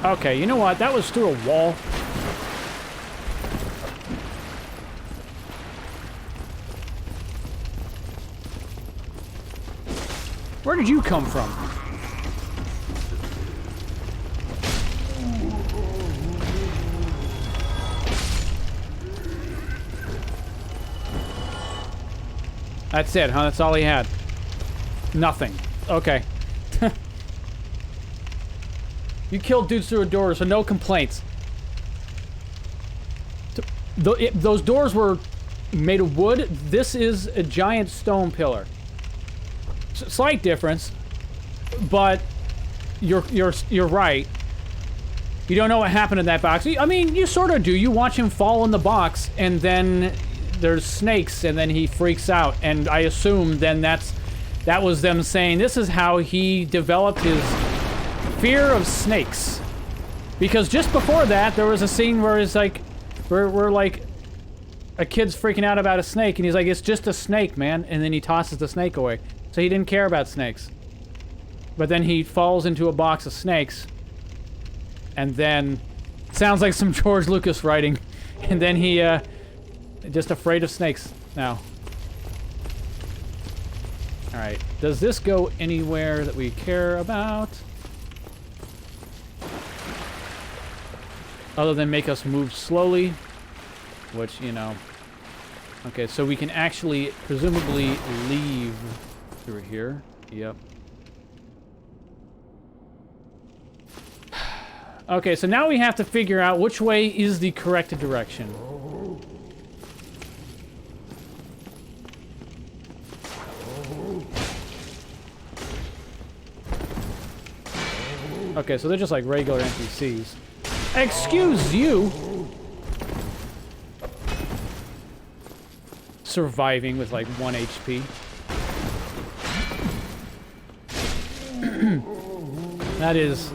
[SPEAKER 1] Okay, you know what? That was through a wall. Where did you come from? That's it, huh? That's all he had. Nothing. Okay. You killed dudes through a door, so no complaints. Those doors were made of wood. This is a giant stone pillar. Slight difference, but you're right. You don't know what happened in that box. I mean, you sort of do. You watch him fall in the box, and then there's snakes, and then he freaks out. And I assume then that was them saying this is how he developed his fear of snakes. Because just before that, there was a scene where it's like, we're like, a kid's freaking out about a snake, and he's like, it's just a snake, man. And then he tosses the snake away. So he didn't care about snakes. But then he falls into a box of snakes. And then, sounds like some George Lucas writing. And then he, just afraid of snakes now. Alright, does this go anywhere that we care about? Other than make us move slowly. Which, you know. Okay, so we can actually, presumably, leave through here. Yep. Okay, so now we have to figure out which way is the correct direction. Okay, so they're just like regular NPCs. Excuse you! Surviving with like 1 HP. That is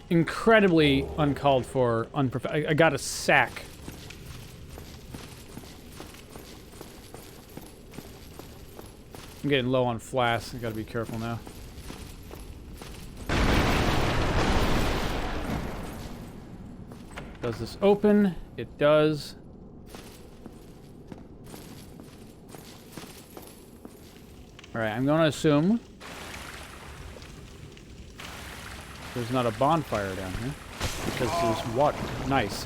[SPEAKER 1] incredibly uncalled for, I got a sack. I'm getting low on flasks. I gotta be careful now. Does this open? It does. Alright, I'm gonna assume there's not a bonfire down here. Because there's water. Nice.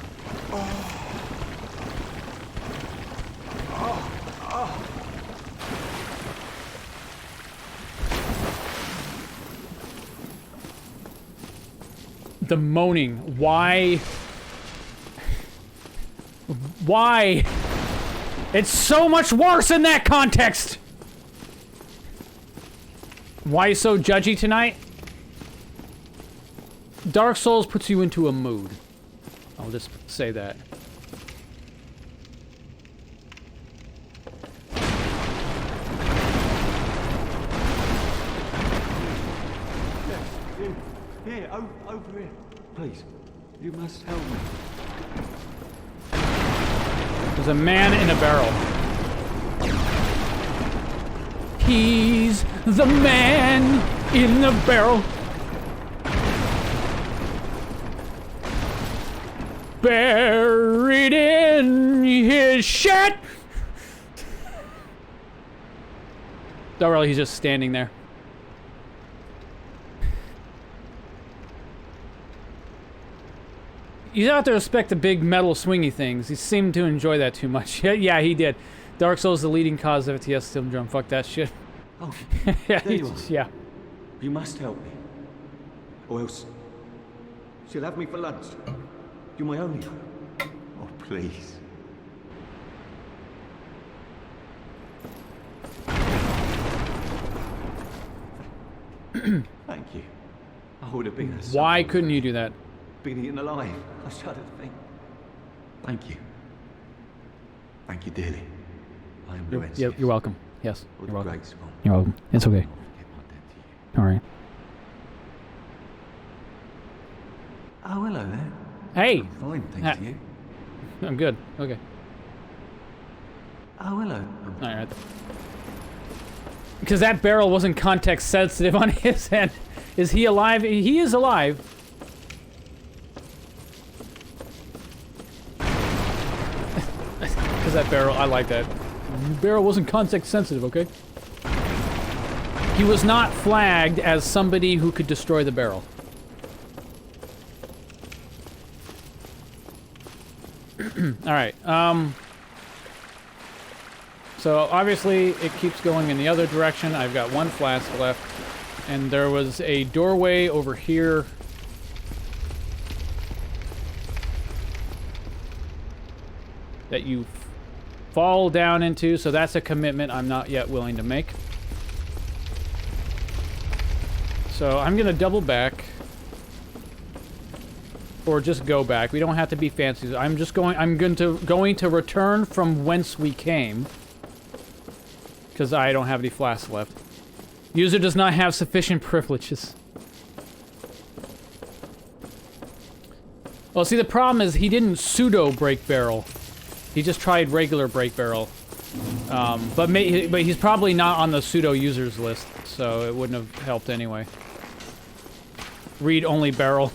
[SPEAKER 1] The moaning. Why? Why? It's so much worse in that context! Why are you so judgy tonight? Dark Souls puts you into a mood. I'll just say that.
[SPEAKER 7] Here, over here. Please, you must help me.
[SPEAKER 1] There's a man in a barrel. He's the man in the barrel. Buried in his shirt. Don't really, he's just standing there. You have to respect the big metal swingy things. He seemed to enjoy that too much. Yeah, he did. Dark Souls is the leading cause of FTS syndrome. Fuck that shit.
[SPEAKER 7] Oh,
[SPEAKER 1] Yeah,
[SPEAKER 7] there you are.
[SPEAKER 1] yeah.
[SPEAKER 7] You must help me. Or else she'll have me for lunch. You're my only hope. Oh, please. Thank you. I would have been a
[SPEAKER 1] Why couldn't you do that?
[SPEAKER 7] been eaten alive. I shudder to think. Thank you. Thank you dearly. I am Laurentius.
[SPEAKER 1] You're welcome. Yes,
[SPEAKER 7] Or
[SPEAKER 1] you're
[SPEAKER 7] the
[SPEAKER 1] welcome.
[SPEAKER 7] Great Swan.
[SPEAKER 1] You're welcome. It's okay.
[SPEAKER 7] I'll forget my debt to you.
[SPEAKER 1] All right.
[SPEAKER 7] Oh, hello there.
[SPEAKER 1] Hey,
[SPEAKER 7] Fine, thanks
[SPEAKER 1] Ah.
[SPEAKER 7] to you.
[SPEAKER 1] I'm good. Okay.
[SPEAKER 7] Oh, hello.
[SPEAKER 1] All right. Because that barrel wasn't context sensitive on his end. Is he alive? He is alive. Because that barrel, I like that. Barrel wasn't context sensitive, okay? He was not flagged as somebody who could destroy the barrel. Alright, so obviously it keeps going in the other direction. I've got one flask left. And there was a doorway over here. That you fall down into, so that's a commitment I'm not yet willing to make. So I'm gonna double back. Or just go back. We don't have to be fancy. I'm going to return from whence we came. Because I don't have any flasks left. User does not have sufficient privileges. Well, see, the problem is he didn't pseudo break barrel. He just tried regular break barrel. But he's probably not on the pseudo users list, so it wouldn't have helped anyway. Read only barrel.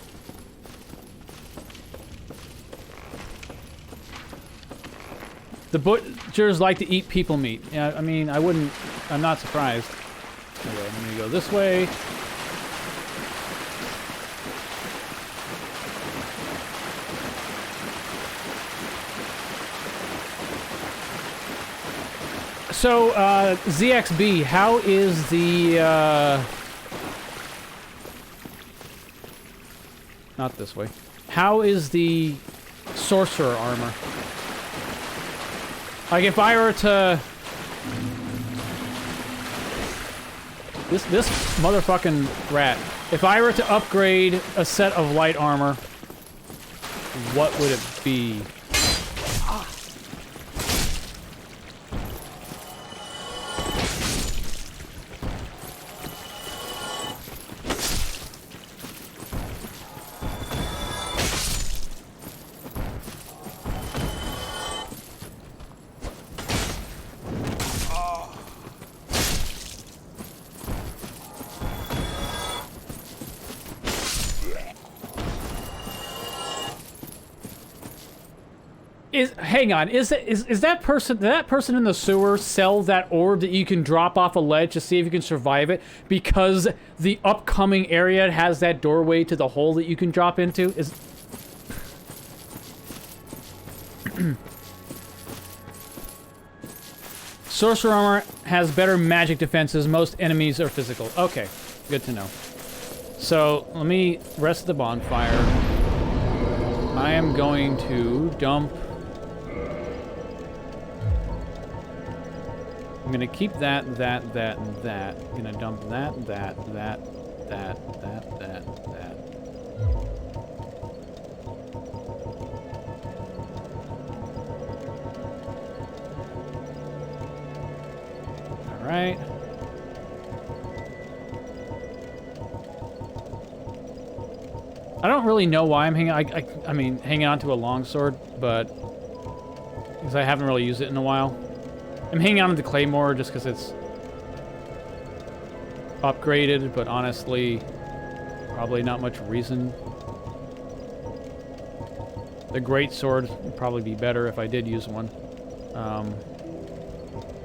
[SPEAKER 1] The butchers like to eat people meat. Yeah, I mean, I'm not surprised. Okay, I'm gonna go this way. So, ZXB, how is the, not this way. How is the sorcerer armor? Like, if I were to... This motherfucking rat. If I were to upgrade a set of light armor, what would it be? Hang on, is that person, did that person in the sewer sell that orb that you can drop off a ledge to see if you can survive it because the upcoming area has that doorway to the hole that you can drop into? Is Sorcerer armor has better magic defenses. Most enemies are physical. Okay, good to know. So, let me rest the bonfire. I am going to dump... I'm gonna keep that, and that. I'm gonna dump that. Alright. I don't really know why I'm hanging. I mean, hanging on to a longsword, but because I haven't really used it in a while. I'm hanging on to the claymore just because it's upgraded, but honestly, probably not much reason. The great sword would probably be better if I did use one.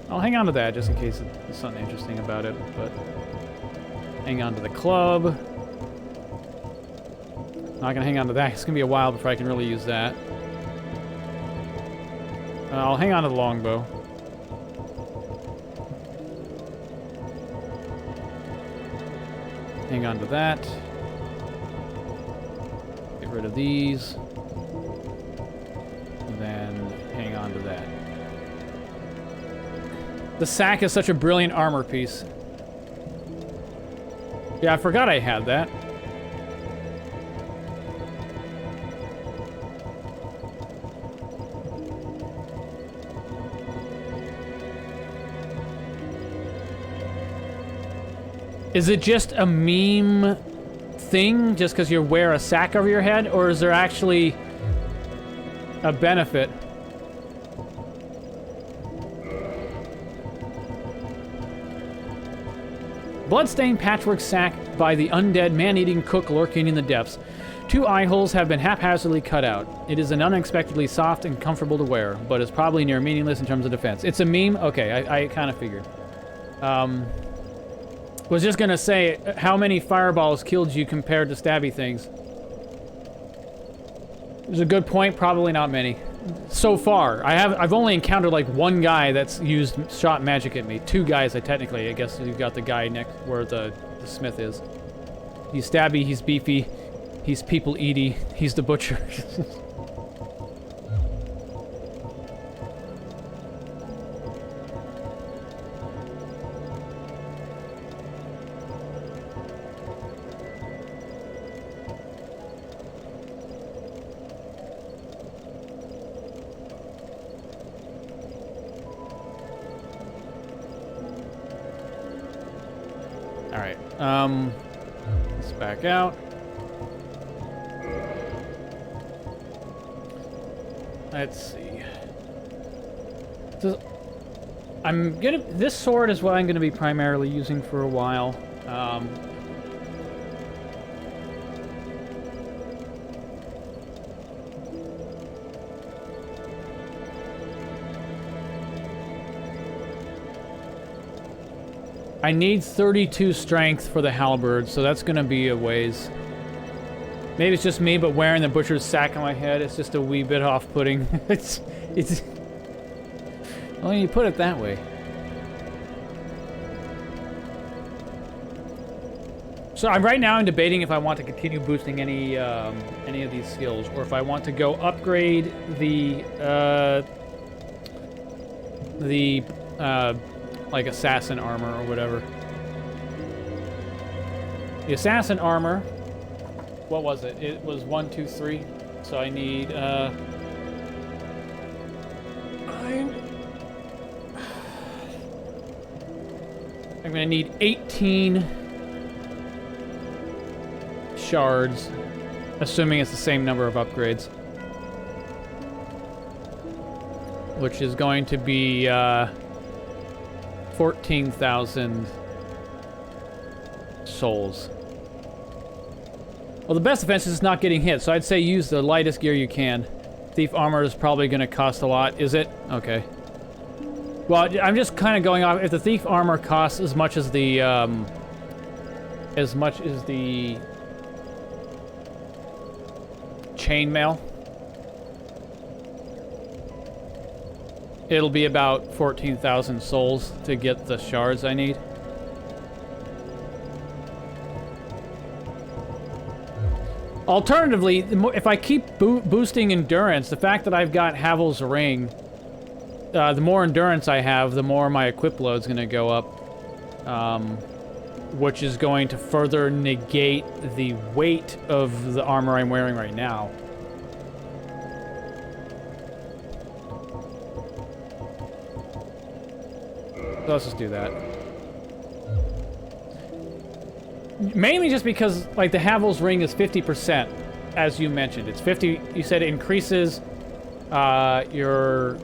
[SPEAKER 1] I'll hang on to that just in case there's something interesting about it, but hang on to the club. Not gonna hang on to that. It's gonna be a while before I can really use that. I'll hang on to the longbow. Hang on to that. Get rid of these. And then hang on to that. The sack is such a brilliant armor piece. Yeah, I forgot I had that. Is it just a meme thing just because you wear a sack over your head, or is there actually a benefit? Bloodstained patchwork sack by the undead man-eating cook lurking in the depths. 2 eye holes have been haphazardly cut out. It is an unexpectedly soft and comfortable to wear, but is probably near meaningless in terms of defense. It's a meme? Okay, I kind of figured. Was just gonna say, how many fireballs killed you compared to stabby things? There's a good point, probably not many. So far, I've only encountered like 1 guy that's shot magic at me. 2 guys, I guess you've got the guy next where the smith is. He's stabby, he's beefy, he's people-eaty, he's the butcher. Let's back out. Let's see. This sword is what I'm gonna be primarily using for a while. I need 32 strength for the halberd, so that's gonna be a ways. Maybe it's just me, but wearing the butcher's sack on my head, it's just a wee bit off-putting. it's... Well, you put it that way. So right now I'm debating if I want to continue boosting any of these skills, or if I want to go upgrade the like assassin armor or whatever. The assassin armor, what was it? It was 1, 2, 3. So I need I'm gonna need 18 shards, assuming it's the same number of upgrades, which is going to be 14,000 souls. Well, the best defense is not getting hit, so I'd say use the lightest gear you can. Thief armor is probably going to cost a lot. Is it? Okay. Well, I'm just kind of going off. If the thief armor costs as much as the chainmail, it'll be about 14,000 souls to get the shards I need. Alternatively, if I keep boosting endurance, the fact that I've got Havel's Ring, the more endurance I have, the more my equip load's going to go up, which is going to further negate the weight of the armor I'm wearing right now. So let's just do that. Mainly just because, like, the Havel's Ring is 50%. as you mentioned. It's 50. You said it increases your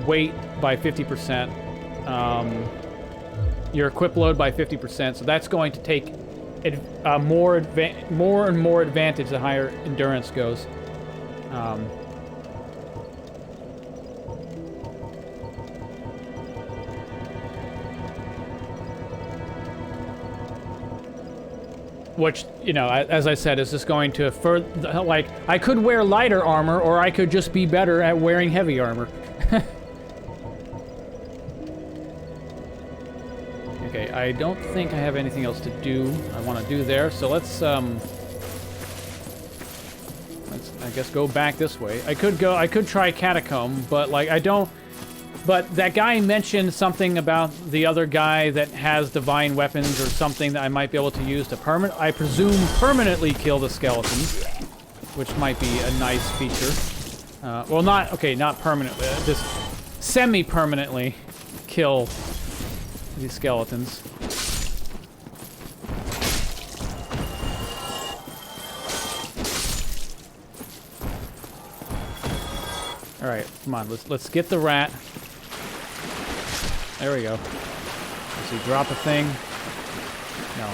[SPEAKER 1] weight by 50%, your equip load by 50%. So that's going to take more and more advantage the higher endurance goes. Which, you know, as I said, is just going to further, like, I could wear lighter armor, or I could just be better at wearing heavy armor. Okay, I don't think I have anything else to do, I want to do there, so let's, I guess, go back this way. I could try Catacomb, but, like, I don't, but that guy mentioned something about the other guy that has divine weapons or something that I might be able to use to I presume permanently kill the skeletons, which might be a nice feature. Well, not permanently, just semi-permanently kill these skeletons. All right, come on, let's get the rat. There we go. Does he drop a thing? No.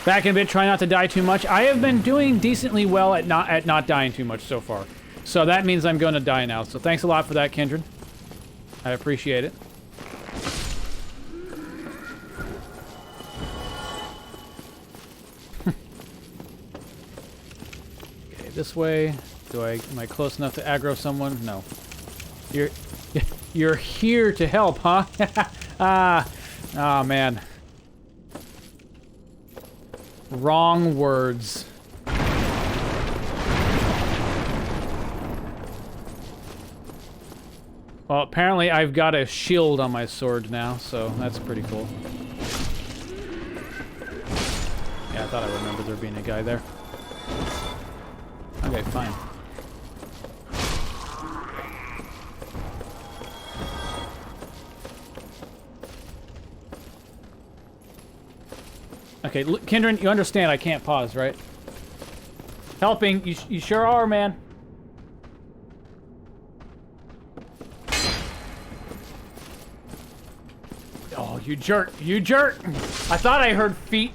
[SPEAKER 1] Back in a bit, try not to die too much. I have been doing decently well at not dying too much so far. So that means I'm going to die now. So thanks a lot for that, Kindred. I appreciate it. Okay, this way. Am I close enough to aggro someone? No. You're here to help, huh? Oh man. Wrong words. Well, apparently I've got a shield on my sword now, so that's pretty cool. Yeah, I thought I remembered there being a guy there. Okay, fine. Okay, look, Kindred, you understand I can't pause, right? Helping, you sure are, man. Oh, you jerk, you jerk! I thought I heard feet.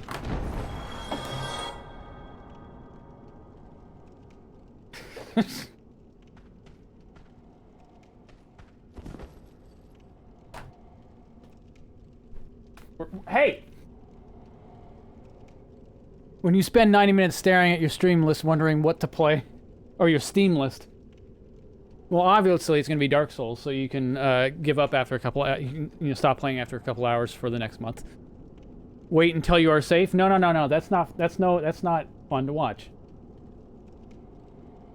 [SPEAKER 1] Hey! When you spend 90 minutes staring at your stream list wondering what to play, or your Steam list, well, obviously it's going to be Dark Souls, so you can give up after a couple. You can stop playing after a couple hours for the next month. Wait until you are safe. No. That's not fun to watch.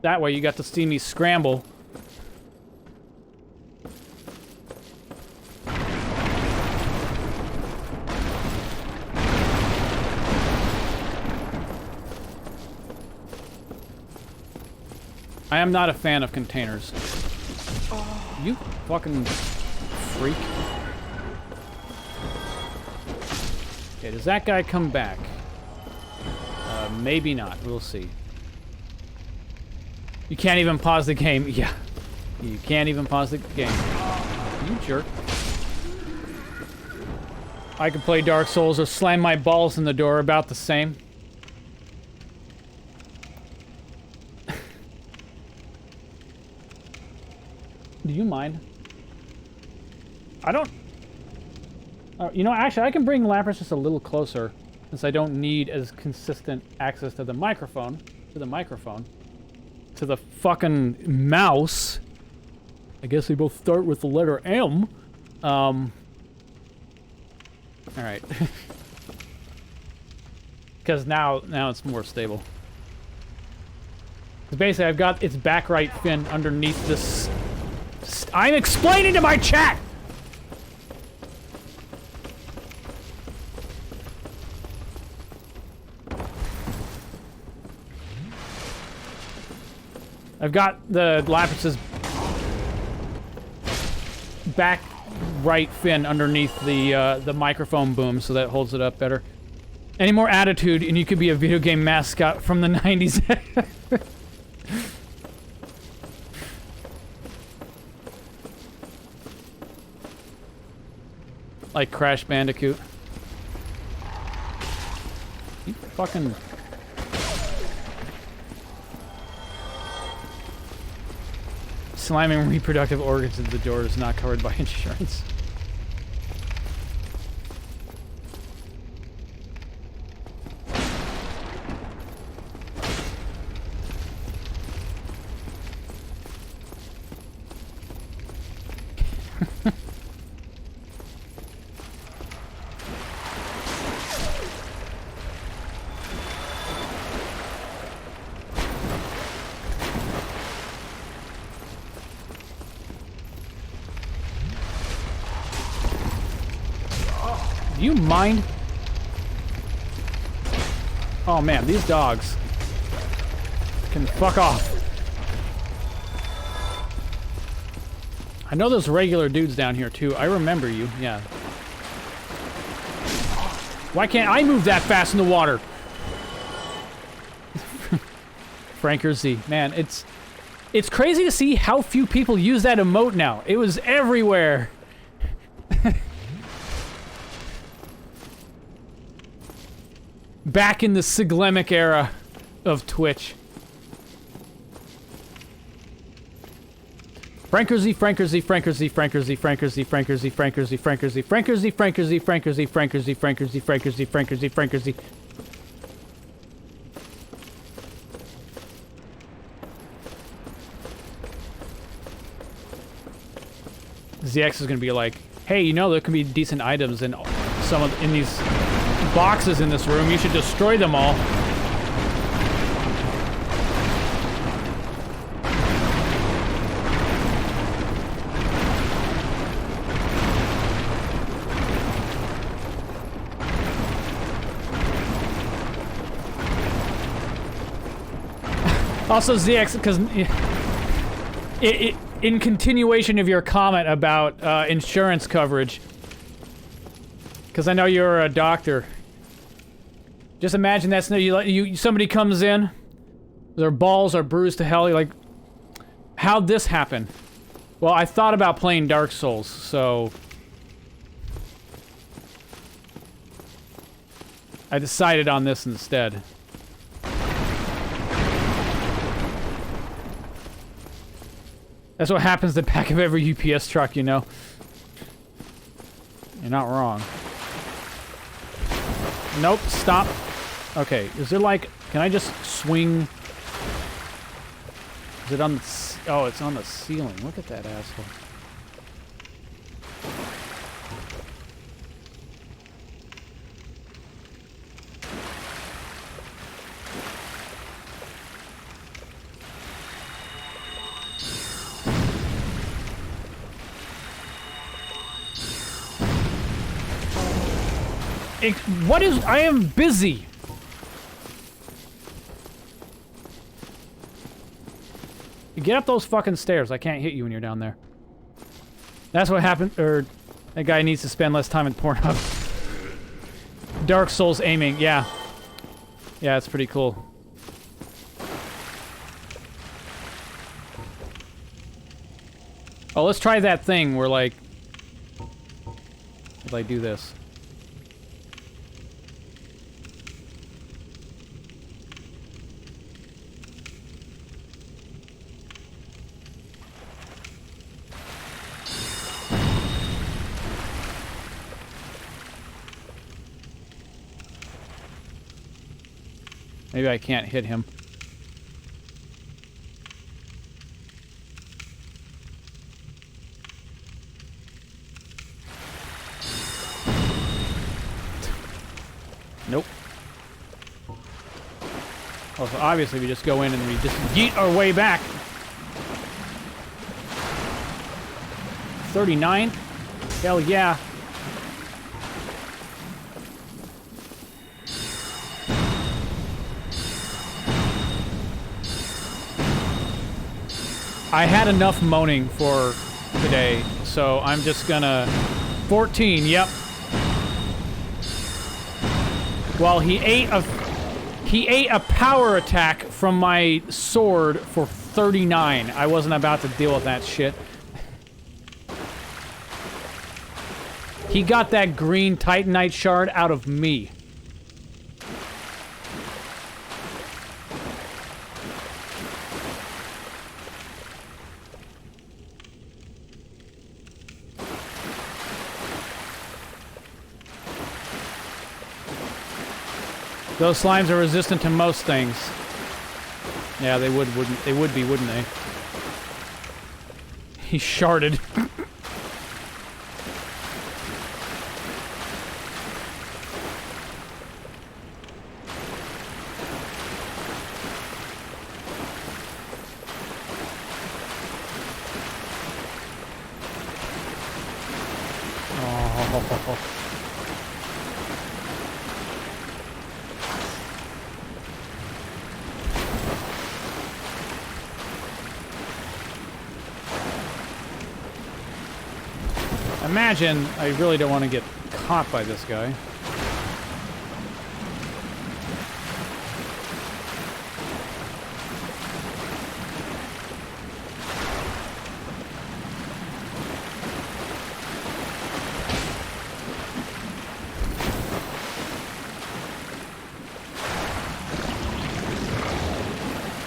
[SPEAKER 1] That way you got to see me scramble. I am not a fan of containers. You fucking freak. Okay, does that guy come back? Maybe not. We'll see. You can't even pause the game. Yeah. You can't even pause the game. You jerk. I could play Dark Souls or slam my balls in the door about the same. Do you mind? I don't... you know, actually, I can bring Lapras just a little closer, since I don't need as consistent access to the microphone. To the fucking mouse. I guess they both start with the letter M. Alright. Because now it's more stable. Because basically, I've got its back right fin underneath this... I'm explaining to my chat! I've got the Lapris's back right fin underneath the microphone boom, so that holds it up better. Any more attitude, and you could be a video game mascot from the 90s. Like Crash Bandicoot. You fucking... Slamming reproductive organs into the door is not covered by insurance. Do you mind? Oh man, these dogs can fuck off. I know there's regular dudes down here too. I remember you, yeah. Why can't I move that fast in the water? Franker Z. Man, it's crazy to see how few people use that emote now. It was everywhere. Back in the Siglemic era of Twitch. Franker Z, Franker Z, Franker Z, Franker Z, Franker Z, Franker Z, Franker Z, Franker Z, Franker Z, Franker Z, Franker Z, Franker Z, Franker Z, Franker Z, Franker Z, Franker Z. ZX is gonna be like, hey, you know there can be decent items in in these boxes in this room. You should destroy them all. Also, ZX, because in continuation of your comment about insurance coverage, because I know you're a doctor. Just imagine that's somebody comes in, their balls are bruised to hell. You're like, how'd this happen? Well, I thought about playing Dark Souls, so I decided on this instead. That's what happens to the back of every UPS truck, you know. You're not wrong. Nope, stop. Okay, is there like... Can I just swing... Is it on the... Oh, it's on the ceiling. Look at that asshole. What is... I am busy. Get up those fucking stairs. I can't hit you when you're down there. That's what happened, or... That guy needs to spend less time in Pornhub. Dark Souls aiming, yeah. Yeah, it's pretty cool. Oh, let's try that thing where, like... If I do this. Maybe I can't hit him. Nope. Well, so obviously we just go in and we just yeet our way back. 39? Hell yeah. I had enough moaning for today, so I'm just gonna... 14, yep. Well, he ate a power attack from my sword for 39. I wasn't about to deal with that shit. He got that green Titanite shard out of me. Those slimes are resistant to most things. Yeah, they would be, wouldn't they? He sharded. Oh. Imagine, I really don't want to get caught by this guy.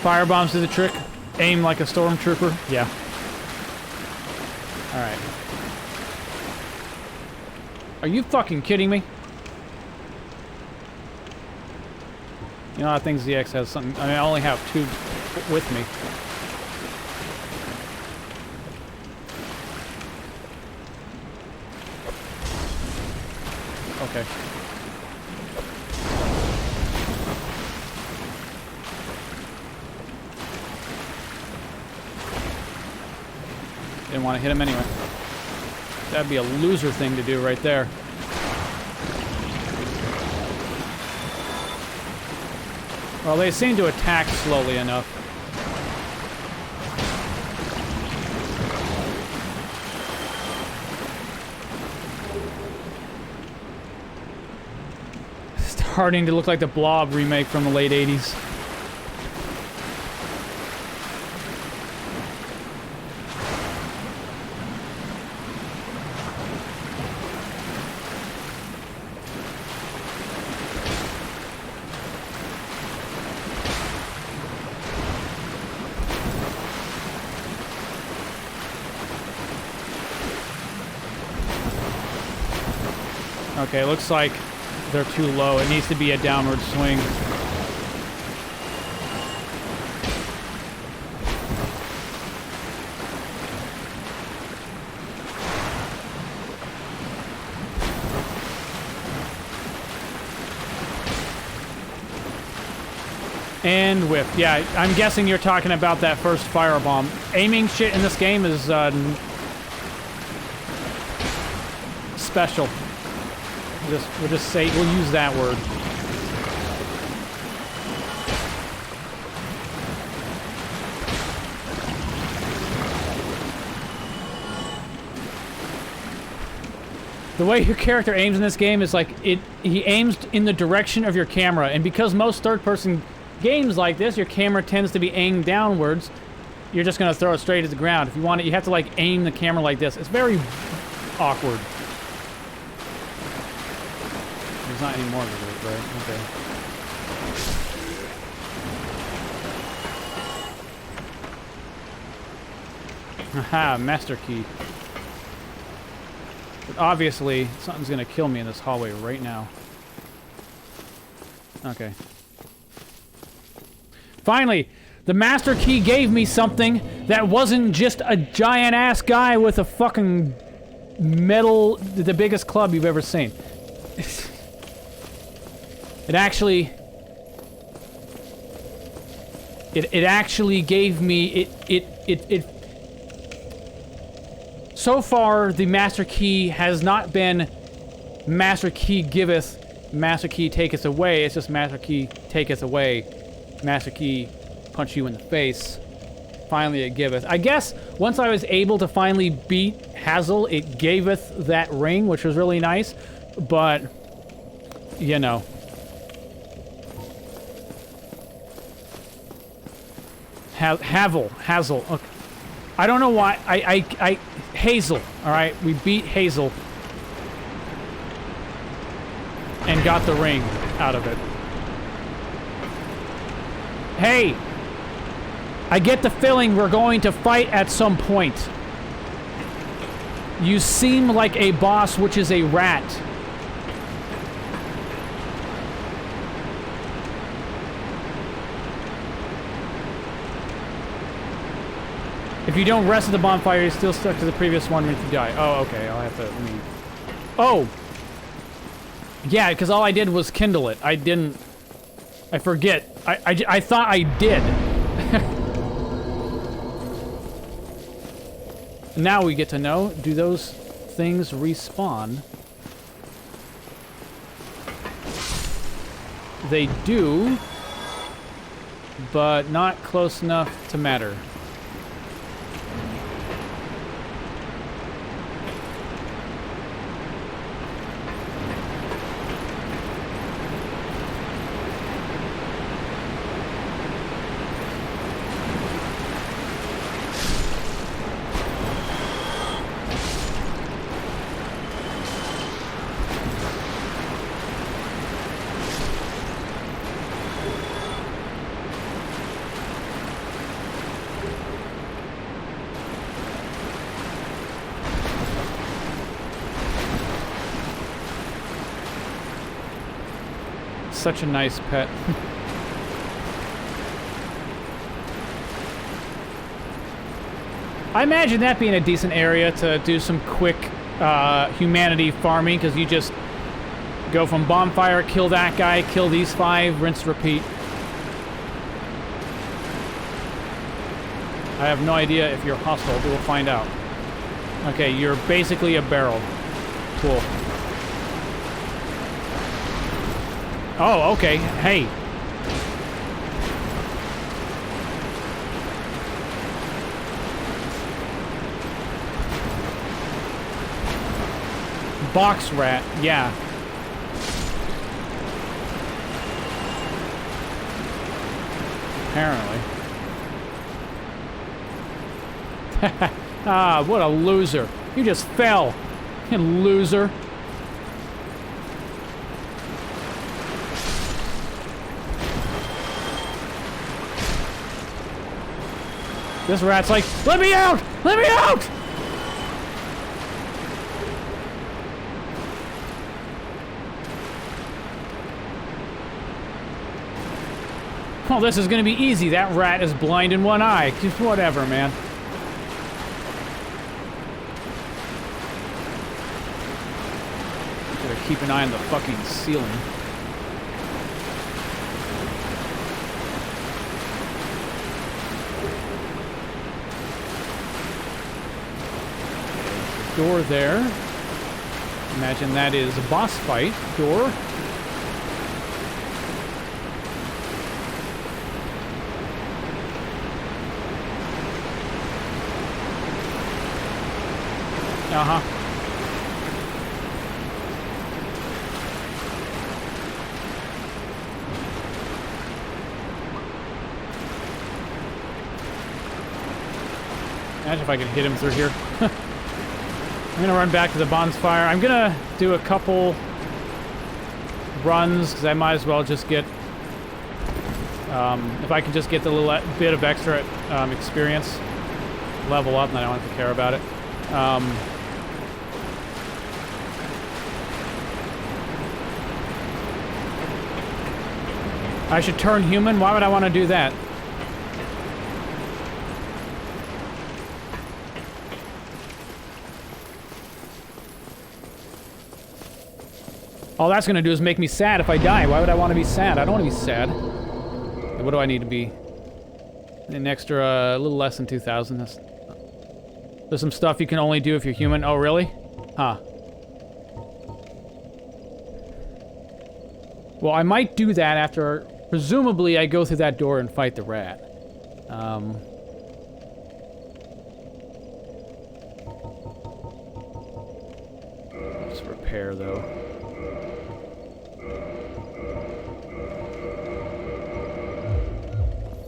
[SPEAKER 1] Firebombs do the trick. Aim like a stormtrooper. Yeah. Alright. Are you fucking kidding me? You know how things ZX has something... I mean, I only have 2 with me. Okay. Didn't want to hit him anyway. That'd be a loser thing to do right there. Well, they seem to attack slowly enough. Starting to look like the Blob remake from the late 80s. Okay, looks like they're too low. It needs to be a downward swing. And whip. Yeah, I'm guessing you're talking about that first firebomb. Aiming shit in this game is special. We'll just say, we'll use that word. The way your character aims in this game is like, he aims in the direction of your camera, and because most third-person games like this, your camera tends to be aimed downwards, you're just gonna throw it straight at the ground. If you want it, you have to like aim the camera like this. It's very awkward. There's not any more of it, right? Okay. Aha, master key. But obviously, something's gonna kill me in this hallway right now. Okay. Finally, the master key gave me something that wasn't just a giant-ass guy with a fucking metal, the biggest club you've ever seen. It actually... It actually gave me... It so far, the Master Key has not been Master Key giveth, Master Key taketh away. It's just Master Key taketh away. Master Key punch you in the face. Finally it giveth. I guess once I was able to finally beat Hazel, it gaveth that ring, which was really nice. But, you know. Hazel. Okay. I don't know why. Hazel. All right, we beat Hazel and got the ring out of it. Hey, I get the feeling we're going to fight at some point. You seem like a boss, which is a rat. If you don't rest at the bonfire, you're still stuck to the previous one when you die. Oh, okay. I'll have to... Oh! Yeah, because all I did was kindle it. I didn't... I forget. I thought I did. Now we get to know, do those things respawn? They do, but not close enough to matter. Such a nice pet. I imagine that being a decent area to do some quick humanity farming, because you just go from bonfire, kill that guy, kill these 5, rinse, repeat. I have no idea if you're hostile. We'll find out. Okay, you're basically a barrel. Cool. Oh, okay. Hey. Box rat, yeah. Apparently. Ah, what a loser. You just fell. You loser. This rat's like, let me out! Let me out! Oh, this is gonna be easy. That rat is blind in one eye. Just whatever, man. Gotta keep an eye on the fucking ceiling. Door there. Imagine that is a boss fight. Door. Uh-huh. Imagine if I could hit him through here. I'm gonna run back to the bonfire. I'm gonna do a couple runs, because I might as well just get... if I can just get the little bit of extra experience, level up, and I don't have to care about it. I should turn human? Why would I want to do that? All that's going to do is make me sad if I die. Why would I want to be sad? I don't want to be sad. What do I need to be? An extra, a little less than 2,000. That's There's some stuff you can only do if you're human. Oh, really? Huh. Well, I might do that after, presumably, I go through that door and fight the rat. Let's repair, though.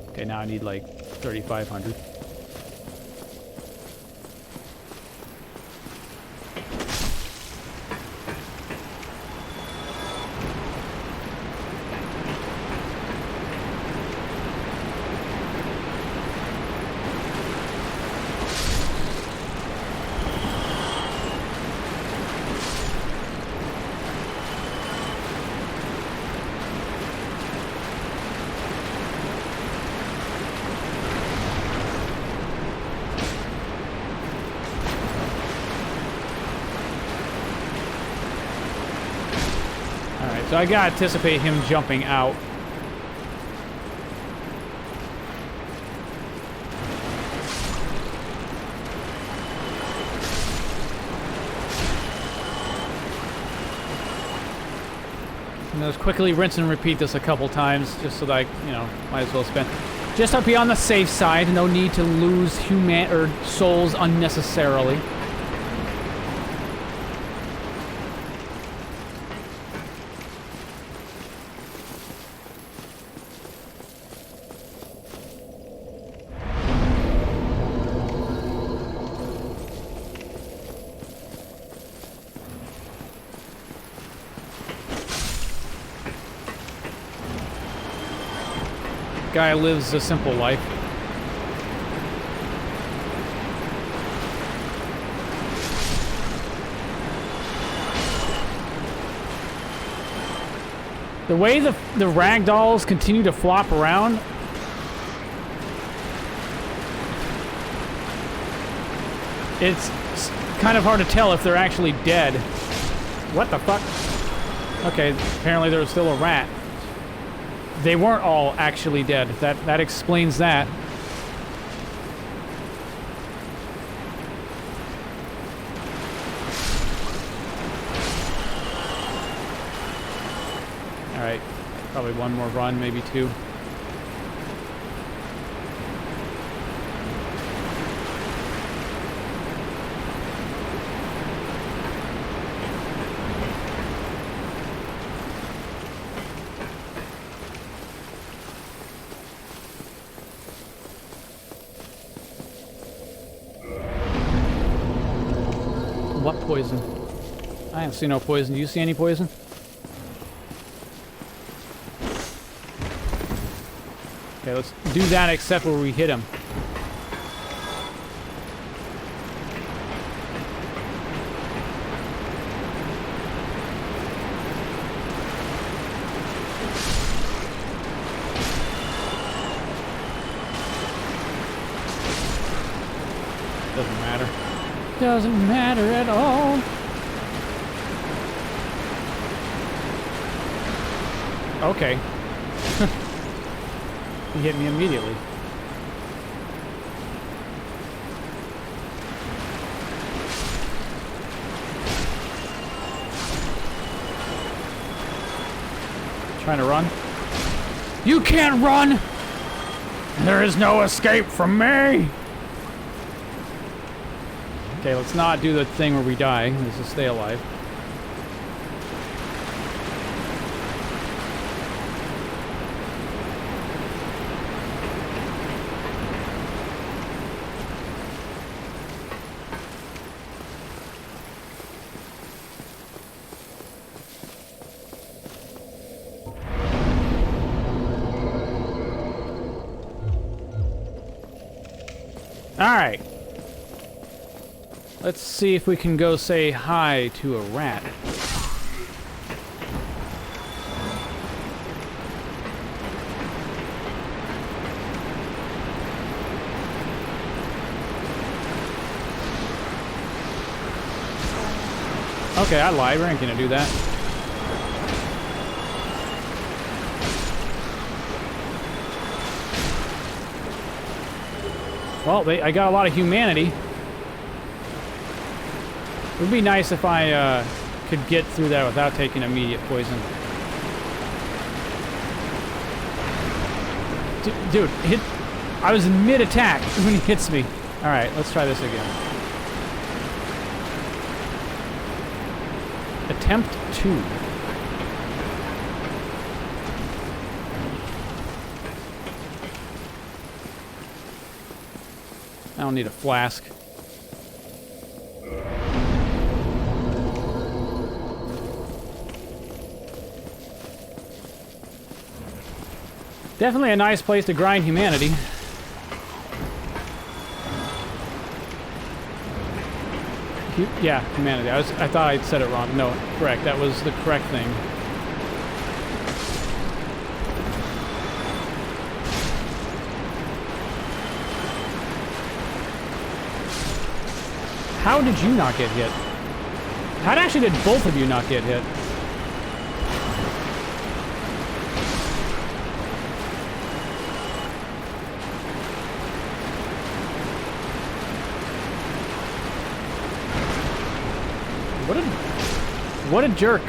[SPEAKER 1] Okay, now I need, like, 3,500. So I gotta anticipate him jumping out. And let's quickly rinse and repeat this a couple times, just so that I, you know, might as well spend. Just to be on the safe side, no need to lose souls unnecessarily. Guy lives a simple life. The way the ragdolls continue to flop around, it's kind of hard to tell if they're actually dead. What the fuck? Okay, apparently there's still a rat. They weren't all actually dead. That explains that. Alright. Probably one more run, maybe two. What poison? I don't see no poison. Do you see any poison? Okay, let's do that except where we hit him. Doesn't matter. Doesn't matter at all. Okay. He hit me immediately. Trying to run? You can't run! There is no escape from me! Okay, let's not do the thing where we die. Let's just stay alive. Alright. Let's see if we can go say hi to a rat. Okay, I lied. We ain't gonna do that. Well, I got a lot of humanity. It would be nice if I could get through that without taking immediate poison. Dude, I was in mid-attack when he hits me. Alright, let's try this again. Attempt 2. I don't need a flask. Definitely a nice place to grind humanity. Yeah, humanity. I thought I said it wrong. No, correct. That was the correct thing. How did you not get hit? How actually did both of you not get hit? What a jerk.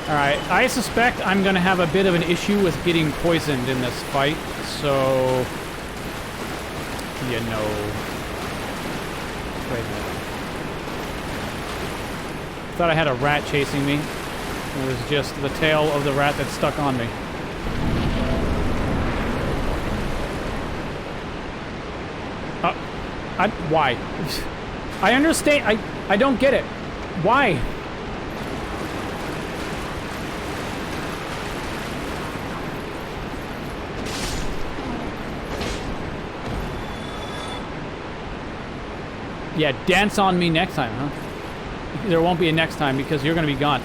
[SPEAKER 1] Alright, I suspect I'm gonna have a bit of an issue with getting poisoned in this fight, so... you know... Wait a minute. Thought I had a rat chasing me. It was just the tail of the rat that stuck on me. Why? I understand. I don't get it. Why? Yeah, dance on me next time, huh? There won't be a next time because you're gonna be gone.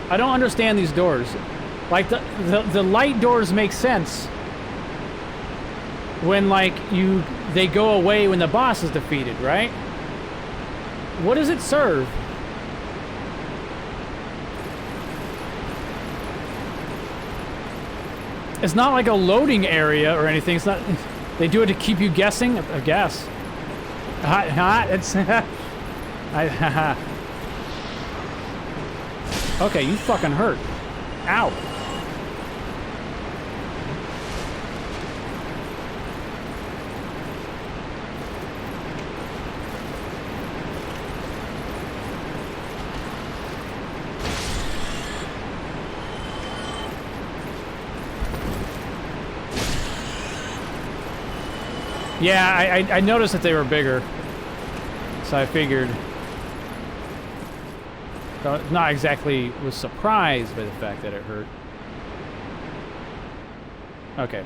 [SPEAKER 1] I don't understand these doors. Like, the light doors make sense when, like, they go away when the boss is defeated, right? What does it serve? It's not like a loading area or anything. It's not... They do it to keep you guessing, I guess. It's... Okay, you fucking hurt. Ow. Yeah, I noticed that they were bigger. So I figured... So not exactly was surprised by the fact that it hurt. Okay.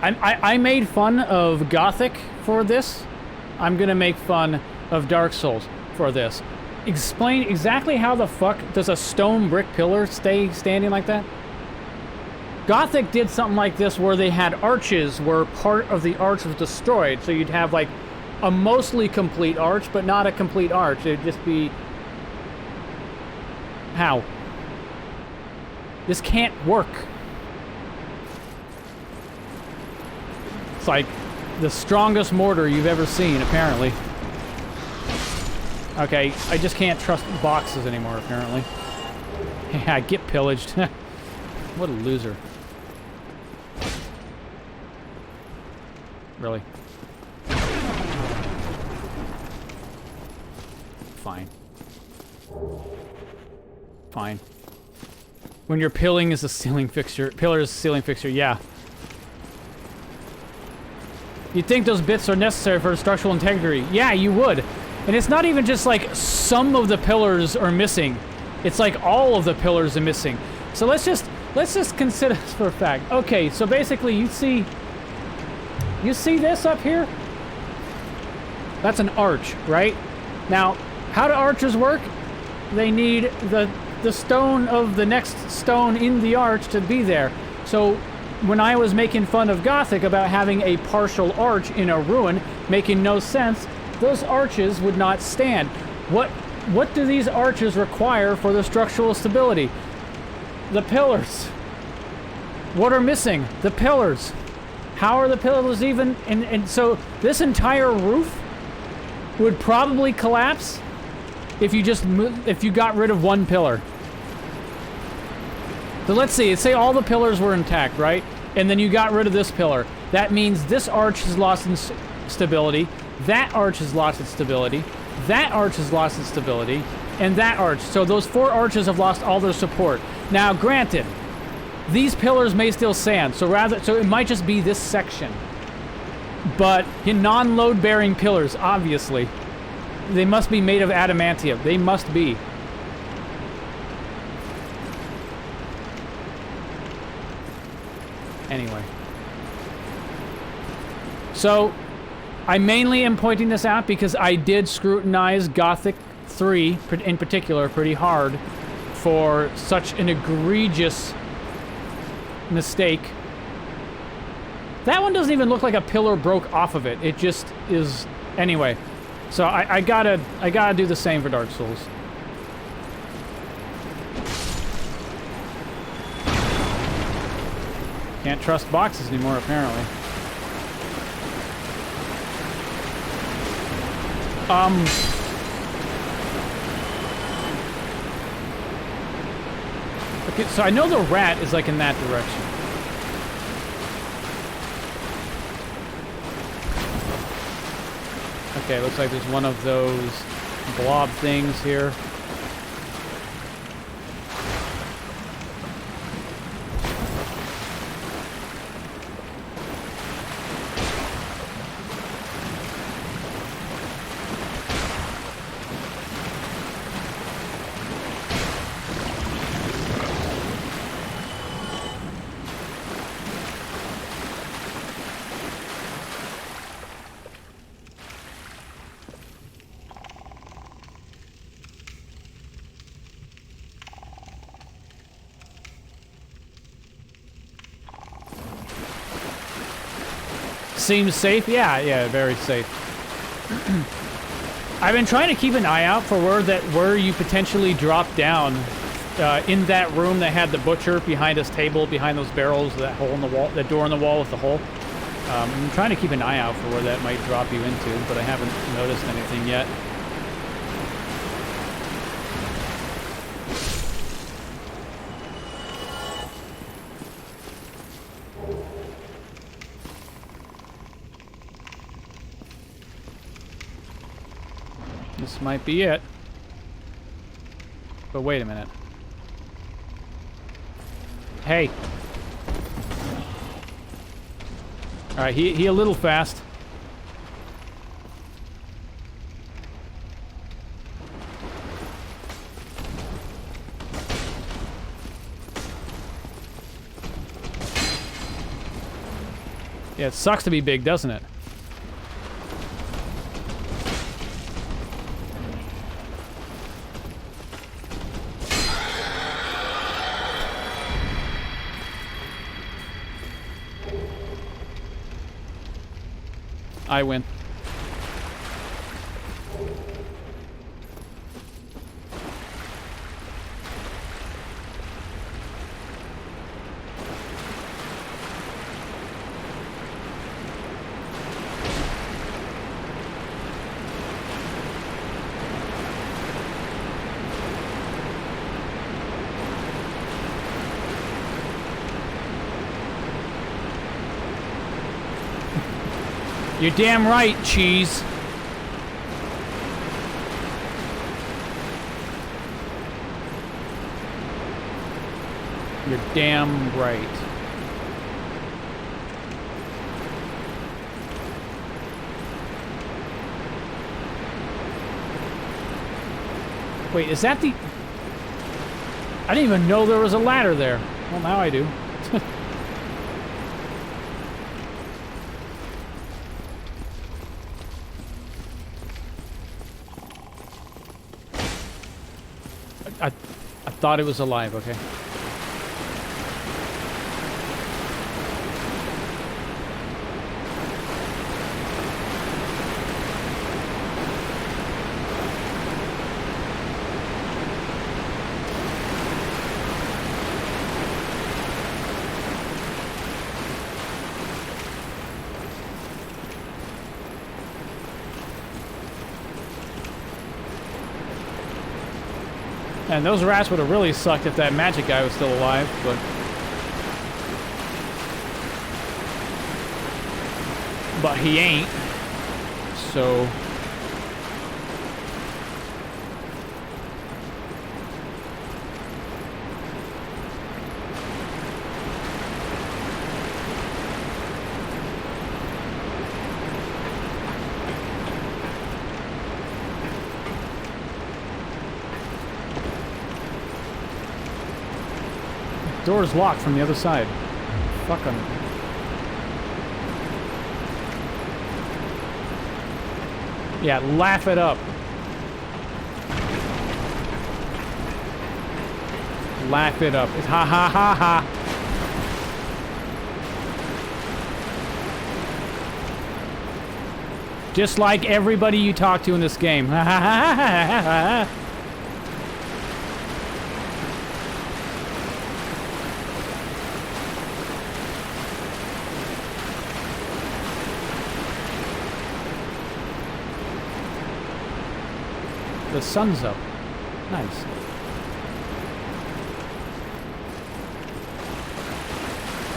[SPEAKER 1] I made fun of Gothic for this. I'm gonna make fun of Dark Souls for this. Explain exactly how the fuck does a stone brick pillar stay standing like that? Gothic did something like this where they had arches where part of the arch was destroyed, so you'd have like a mostly complete arch, but not a complete arch. It'd just be... How? This can't work. It's like the strongest mortar you've ever seen, apparently. Okay, I just can't trust boxes anymore, apparently. Yeah, get pillaged. What a loser. Really? Fine. Fine. When your pillar is a ceiling fixture, yeah. You'd think those bits are necessary for structural integrity. Yeah, you would. And it's not even just like some of the pillars are missing. It's like all of the pillars are missing. So let's just consider this for a fact. Okay, so basically you see this up here? That's an arch, right? Now, how do arches work? They need the stone of the next stone in the arch to be there. So when I was making fun of Gothic about having a partial arch in a ruin, making no sense, those arches would not stand. What do these arches require for the structural stability? The pillars. What are missing? The pillars. How are the pillars even? And so this entire roof would probably collapse if you got rid of one pillar. So let's see. Say all the pillars were intact, right? And then you got rid of this pillar. That means this arch has lost its stability. That arch has lost its stability. That arch has lost its stability. And that arch. So those 4 arches have lost all their support. Now, granted, these pillars may still stand. So it might just be this section. But in non-load bearing pillars, obviously, they must be made of adamantium. They must be. Anyway. So, I mainly am pointing this out because I did scrutinize Gothic 3, in particular, pretty hard for such an egregious mistake. That one doesn't even look like a pillar broke off of it. It just is... Anyway. So, I gotta do the same for Dark Souls. Can't trust boxes anymore, apparently. Okay, so I know the rat is like in that direction. Okay, looks like there's one of those blob things here. Seems safe? Yeah, very safe. I've been trying to keep an eye out for where you potentially drop down in that room that had the butcher behind his table, behind those barrels, that hole in the wall, that door in the wall with the hole. I'm trying to keep an eye out for where that might drop you into, but I haven't noticed anything yet. This might be it. But wait a minute. Hey. Alright, he a little fast. Yeah, it sucks to be big, doesn't it? I win. You're damn right, cheese. You're damn right. Wait, is that the... I didn't even know there was a ladder there. Well, now I do. I thought it was alive, okay. And those rats would have really sucked if that magic guy was still alive, but... But he ain't. So... Door's locked from the other side. Fuck 'em. Yeah, laugh it up. Laugh it up. It's ha ha ha ha. Just like everybody you talk to in this game. Ha ha ha ha ha ha. The sun's up. Nice.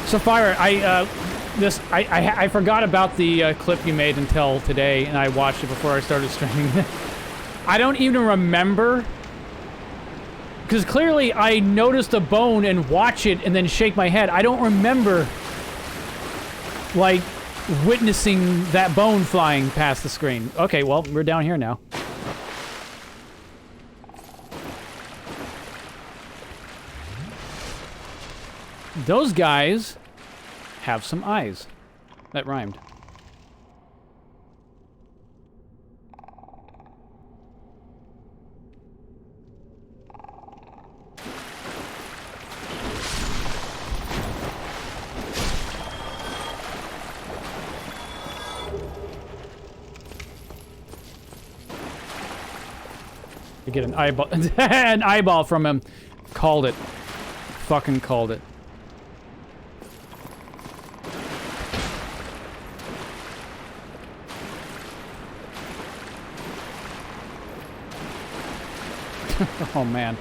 [SPEAKER 1] So, Fire, I forgot about the clip you made until today, and I watched it before I started streaming. I don't even remember, because clearly I noticed a bone and watch it and then shake my head. I don't remember, like, witnessing that bone flying past the screen. Okay, well, we're down here now. Those guys have some eyes. That rhymed. You get an eyeball, an eyeball from him. Called it. Fucking called it. Oh, man.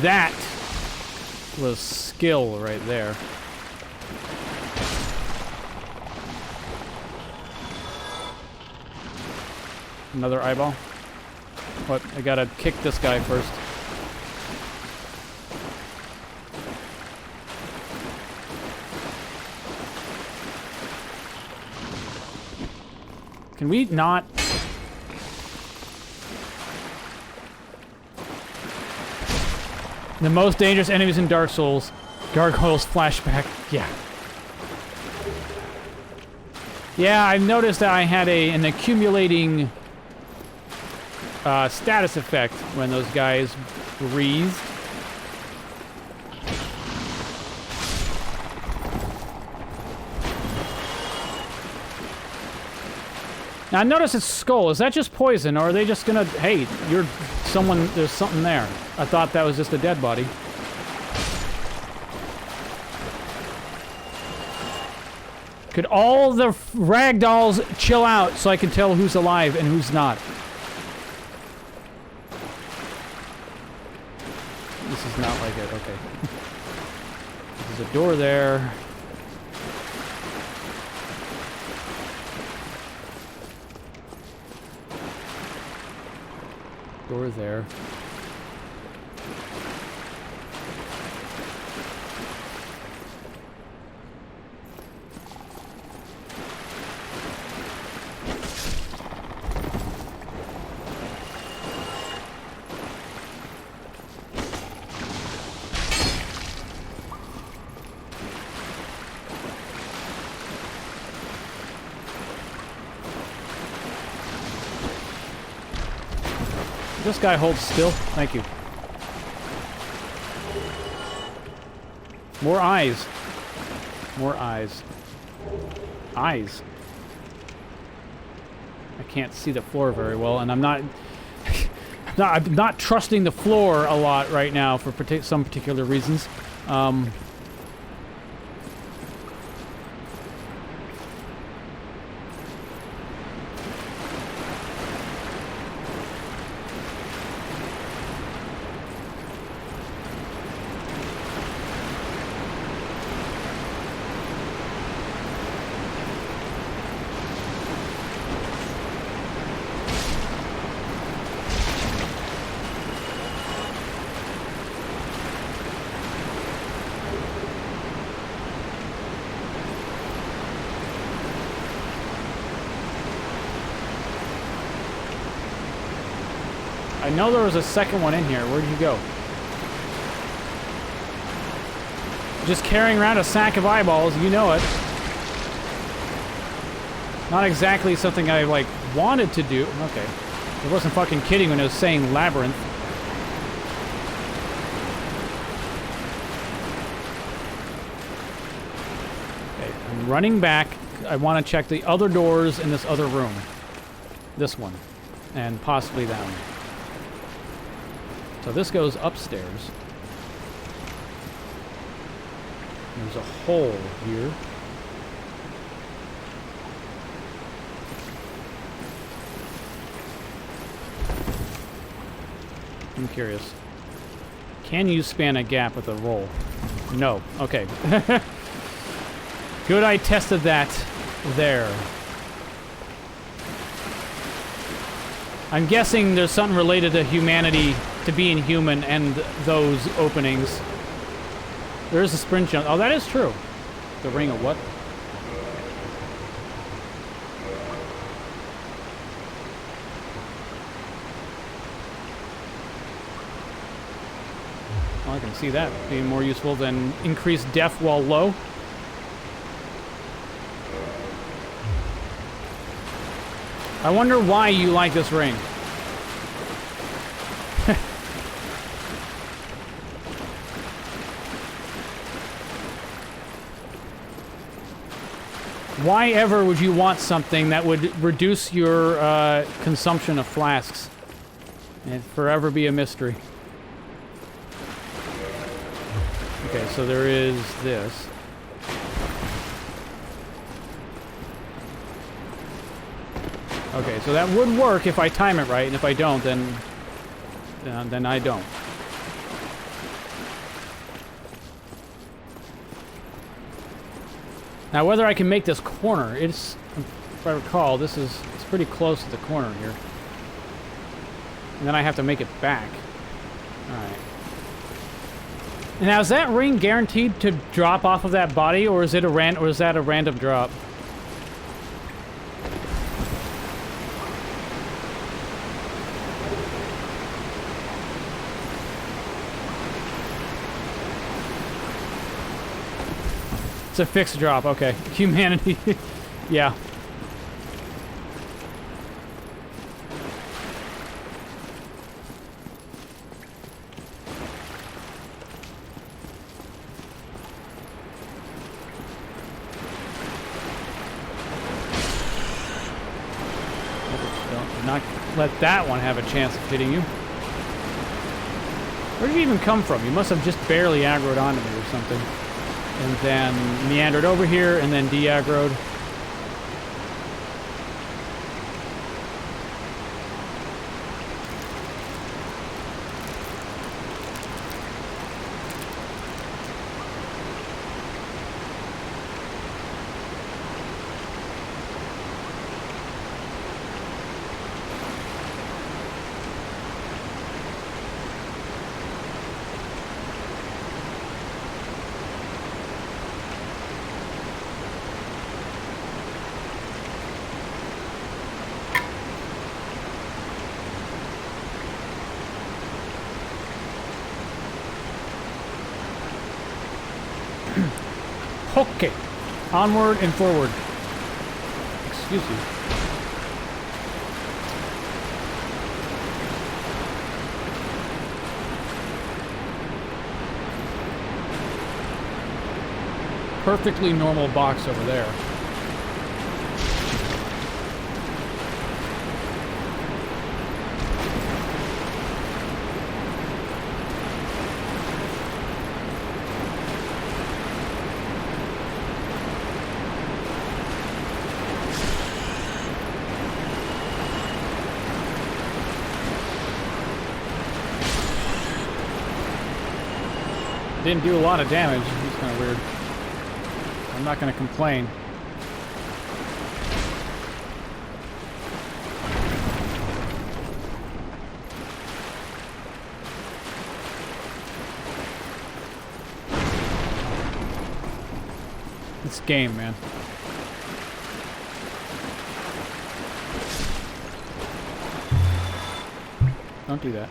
[SPEAKER 1] That was skill right there. Another eyeball? What? I gotta kick this guy first. Can we not... The most dangerous enemies in Dark Souls. Gargoyles flashback. Yeah. Yeah, I've noticed that I had an accumulating status effect when those guys breathed. Now, notice it's skull. Is that just poison, or are they just gonna... Hey, you're someone... There's something there. I thought that was just a dead body. Could all the ragdolls chill out so I can tell who's alive and who's not? This is not like it. Okay. There's a door there. Door there. This guy holds still. Thank you. More eyes. More eyes. Eyes. I can't see the floor very well, and I'm not... I'm not trusting the floor a lot right now for some particular reasons. I know there was a second one in here. Where'd you go? Just carrying around a sack of eyeballs, you know it. Not exactly something I, like, wanted to do. Okay. I wasn't fucking kidding when I was saying labyrinth. Okay, I'm running back. I want to check the other doors in this other room. This one. And possibly that one. So this goes upstairs. There's a hole here. I'm curious. Can you span a gap with a roll? No. Okay. Good, I tested that there. I'm guessing there's something related to humanity, to being human, and those openings. There is a sprint jump. Oh, that is true. The ring of what? Well, I can see that being more useful than increased def while low. I wonder why you like this ring. Why ever would you want something that would reduce your consumption of flasks? It'd forever be a mystery. Okay, so there is this. Okay, so that would work if I time it right, and if I don't, then I don't. Now, whether I can make this corner, it's, if I recall, it's pretty close to the corner here. And then I have to make it back. Alright. Now, is that ring guaranteed to drop off of that body, or is that a random drop? It's a fixed drop, okay. Humanity. Yeah. Do not let that one have a chance of hitting you. Where did you even come from? You must have just barely aggroed onto me or something. And then meandered over here, and then de-aggroed. Okay. Onward and forward. Excuse you. Perfectly normal box over there. Didn't do a lot of damage. It's kind of weird. I'm not going to complain. It's game, man. Don't do that.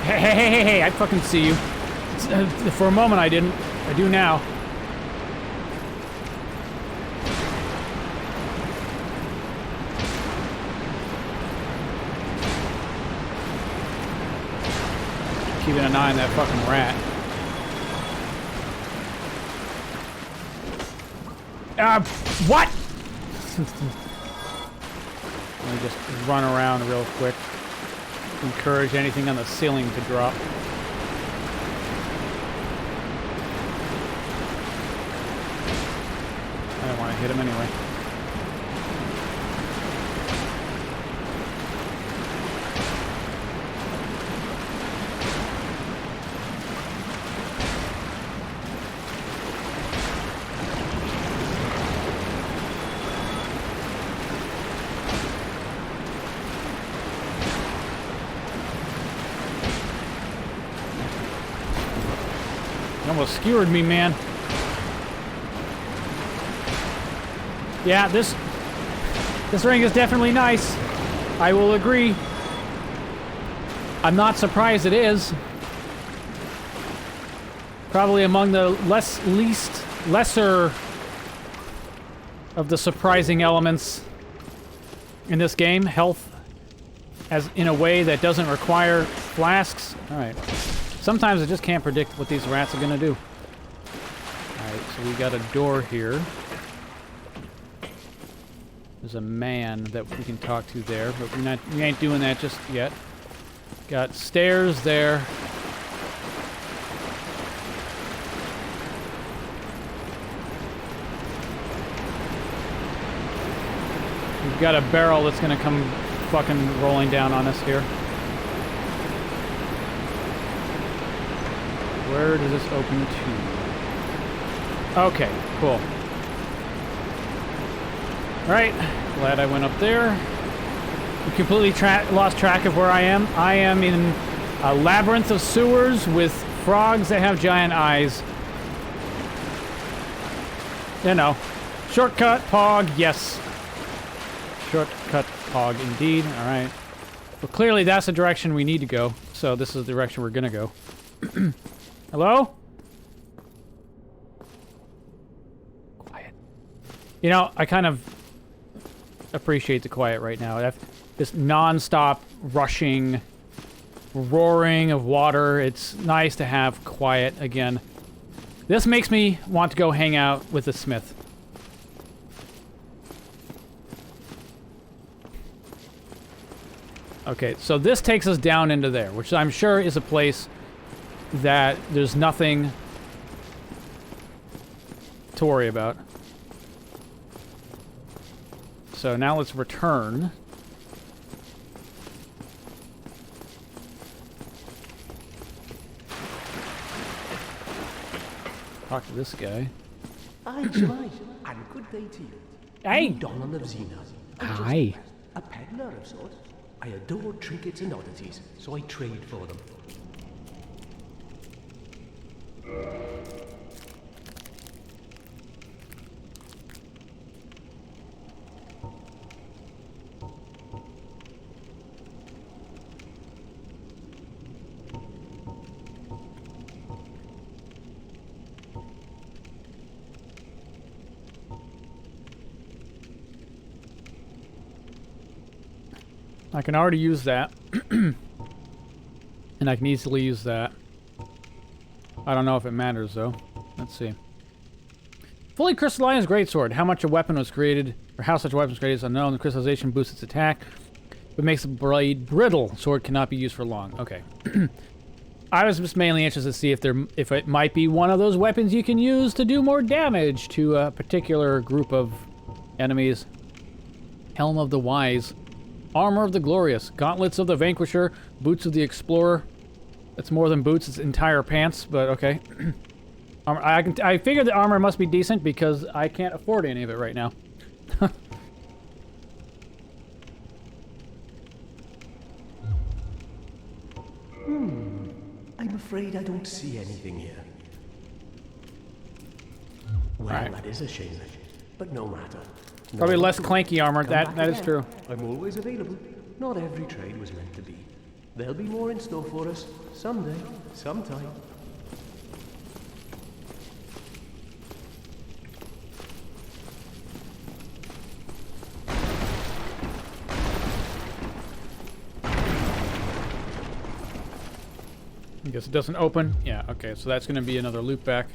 [SPEAKER 1] Hey, I fucking see you. For a moment I didn't. I do now. Keeping an eye on that fucking rat. What? Let me just run around real quick. Encourage anything on the ceiling to drop. I don't want to hit him anyway. Almost skewered me, man. Yeah, this ring is definitely nice. I will agree. I'm not surprised it is. Probably among the lesser of the surprising elements in this game. Health as in a way that doesn't require flasks. All right. Sometimes I just can't predict what these rats are gonna do. Alright, so we got a door here. There's a man that we can talk to there, but we ain't doing that just yet. Got stairs there. We've got a barrel that's gonna come fucking rolling down on us here. Where does this open to? Okay, cool. Alright, glad I went up there. I completely lost track of where I am. I am in a labyrinth of sewers with frogs that have giant eyes. You know. Shortcut, Pog, yes. Shortcut, Pog, indeed. Alright. Well, clearly that's the direction we need to go. So this is the direction we're gonna go. Hello? Quiet. You know, I kind of appreciate the quiet right now. This non-stop rushing, roaring of water. It's nice to have quiet again. This makes me want to go hang out with the smith. Okay, so this takes us down into there, which I'm sure is a place that there's nothing to worry about. So now let's return. Talk to this guy.
[SPEAKER 8] Aye, July, and good day to you.
[SPEAKER 1] Hey!
[SPEAKER 8] Donald of Xena.
[SPEAKER 1] Hi.
[SPEAKER 8] A peddler of sorts. I adore trinkets and oddities, so I trade for them.
[SPEAKER 1] I can already use that. And I can easily use that. I don't know if it matters, though. Let's see. Fully crystallized greatsword. How much a weapon was created, or how such a weapon was created is unknown. The crystallization boosts its attack, but makes the blade brittle. Sword cannot be used for long. Okay. I was just mainly interested to see if it might be one of those weapons you can use to do more damage to a particular group of enemies. Helm of the Wise. Armor of the Glorious. Gauntlets of the Vanquisher. Boots of the Explorer. That's more than boots, it's entire pants, but okay. I figured the armor must be decent because I can't afford any of it right now.
[SPEAKER 8] afraid I don't see anything here. Well,
[SPEAKER 1] Right.
[SPEAKER 8] that is a shame, but no matter.
[SPEAKER 1] Probably
[SPEAKER 8] No,
[SPEAKER 1] less
[SPEAKER 8] come
[SPEAKER 1] clanky armor.
[SPEAKER 8] back
[SPEAKER 1] That is
[SPEAKER 8] again.
[SPEAKER 1] true.
[SPEAKER 8] I'm always available. Not every trade was meant to be. There'll be more in store for us someday, sometime.
[SPEAKER 1] I guess it doesn't open. Yeah, okay, so that's gonna be another loop back.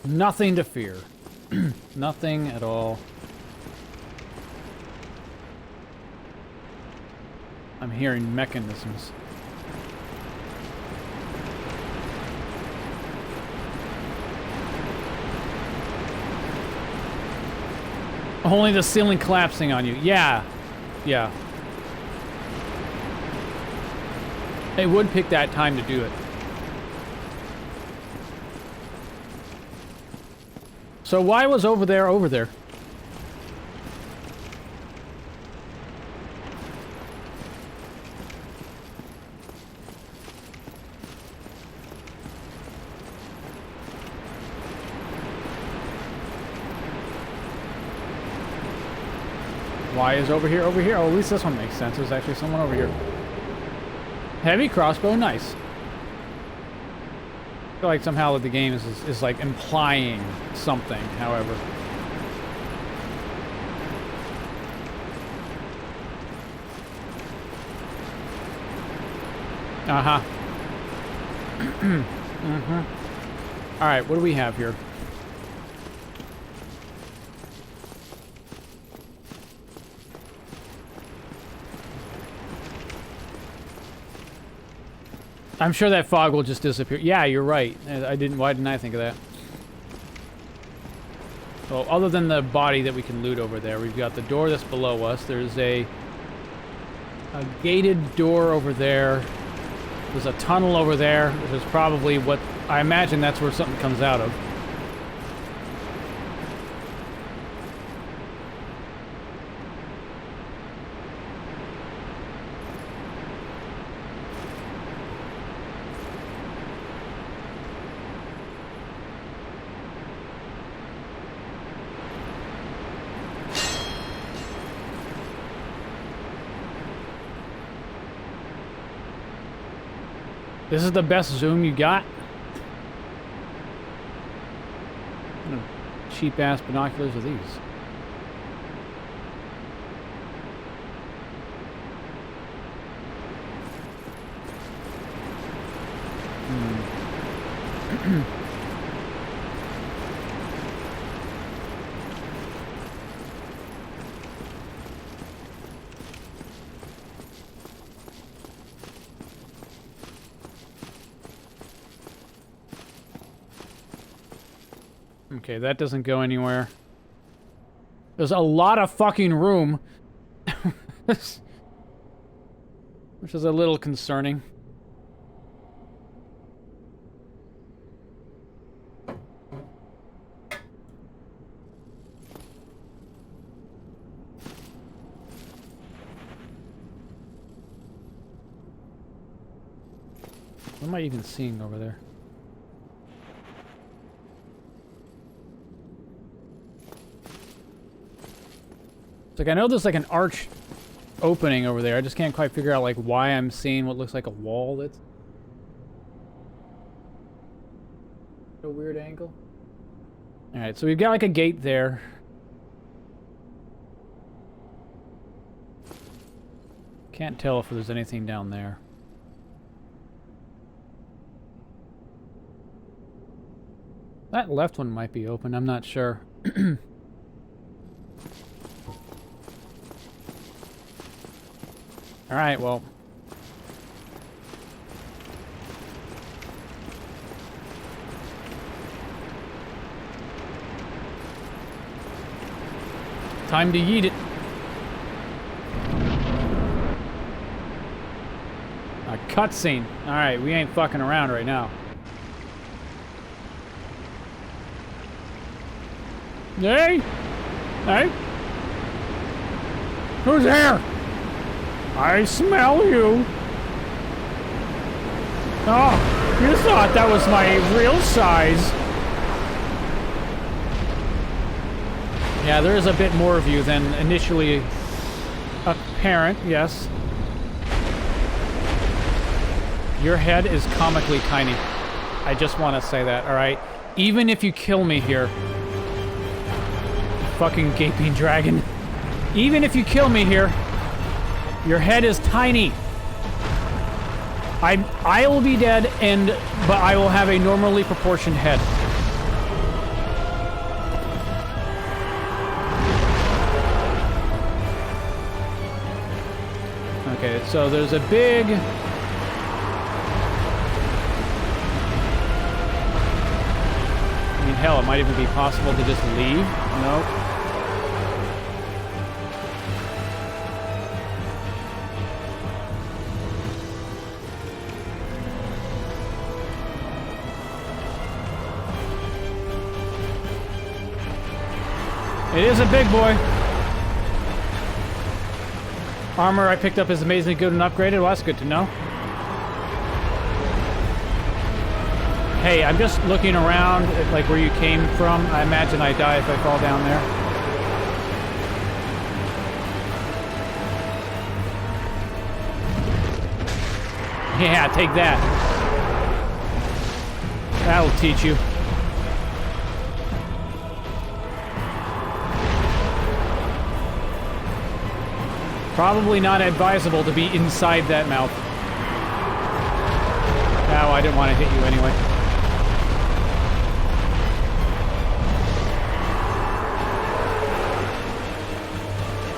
[SPEAKER 1] Nothing to fear. Nothing at all. I'm hearing mechanisms. Only the ceiling collapsing on you. Yeah. Yeah. It would pick that time to do it. So why was over there over there? Why is over here over here? Oh, at least this one makes sense. There's actually someone over here. Heavy crossbow, nice. I feel like somehow the game is like implying something, however. Uh-huh. Mm-hmm. Alright, what do we have here? I'm sure that fog will just disappear. Yeah, you're right. Why didn't I think of that? Well, other than the body that we can loot over there, we've got the door that's below us. There's a gated door over there. There's a tunnel over there, which is probably what... I imagine that's where something comes out of. This is the best zoom you got? What kind of cheap-ass binoculars are these? Okay, that doesn't go anywhere. There's a lot of fucking room. Which is a little concerning. What am I even seeing over there? Like, I know there's like an arch opening over there. I just can't quite figure out like why I'm seeing what looks like a wall that's a weird angle. Alright, so we've got like a gate there. Can't tell if there's anything down there. That left one might be open, I'm not sure. Alright, well. Time to yeet it. A cutscene. Alright, we ain't fucking around right now. Hey! Hey! Who's there? I smell you. Oh, you thought that was my real size. Yeah, there is a bit more of you than initially apparent, yes. Your head is comically tiny. I just want to say that, alright? Even if you kill me here, fucking gaping dragon. Even if you kill me here, your head is tiny. I will be dead, but I will have a normally proportioned head. Okay, so there's a big... I mean, hell, it might even be possible to just leave. Nope. It is a big boy. Armor I picked up is amazingly good and upgraded. Well, that's good to know. Hey, I'm just looking around at, like, where you came from. I imagine I die if I fall down there. Yeah, take that. That'll teach you. Probably not advisable to be inside that mouth. No, I didn't want to hit you anyway.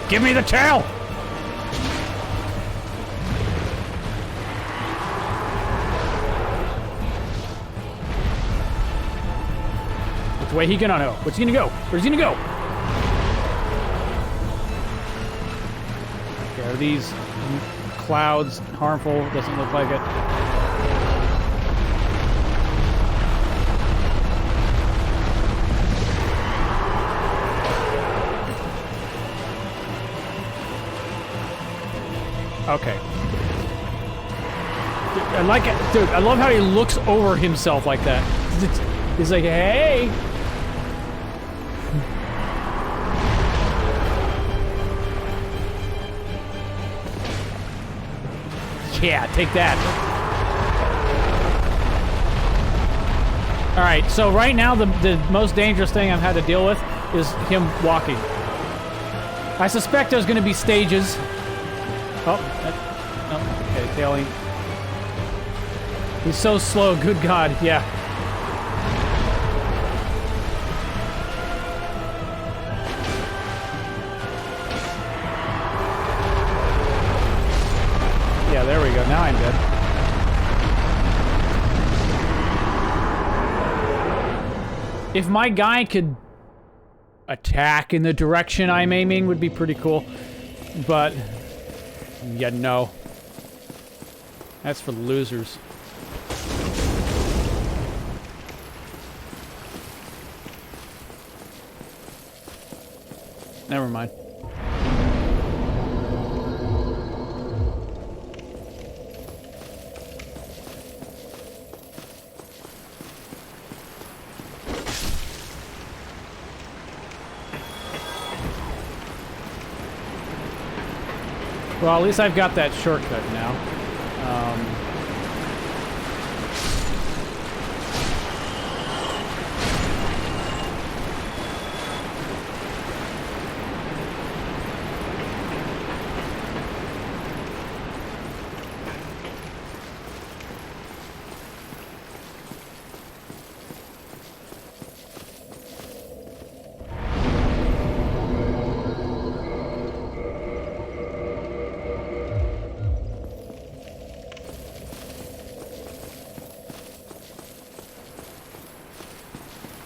[SPEAKER 1] Give me the tail! Which way he gonna go? Where's he gonna go? Where's he gonna go? Okay, are these clouds harmful? Doesn't look like it. Okay. I like it. Dude, I love how he looks over himself like that. He's like, hey! Yeah, take that. Alright, so right now the most dangerous thing I've had to deal with is him walking. I suspect there's going to be stages. Oh, okay, tailing. He's so slow, good God, yeah. Yeah, there we go, now I'm dead. If my guy could attack in the direction I'm aiming, would be pretty cool. But... yeah, no. That's for losers. Never mind. Well, at least I've got that shortcut now.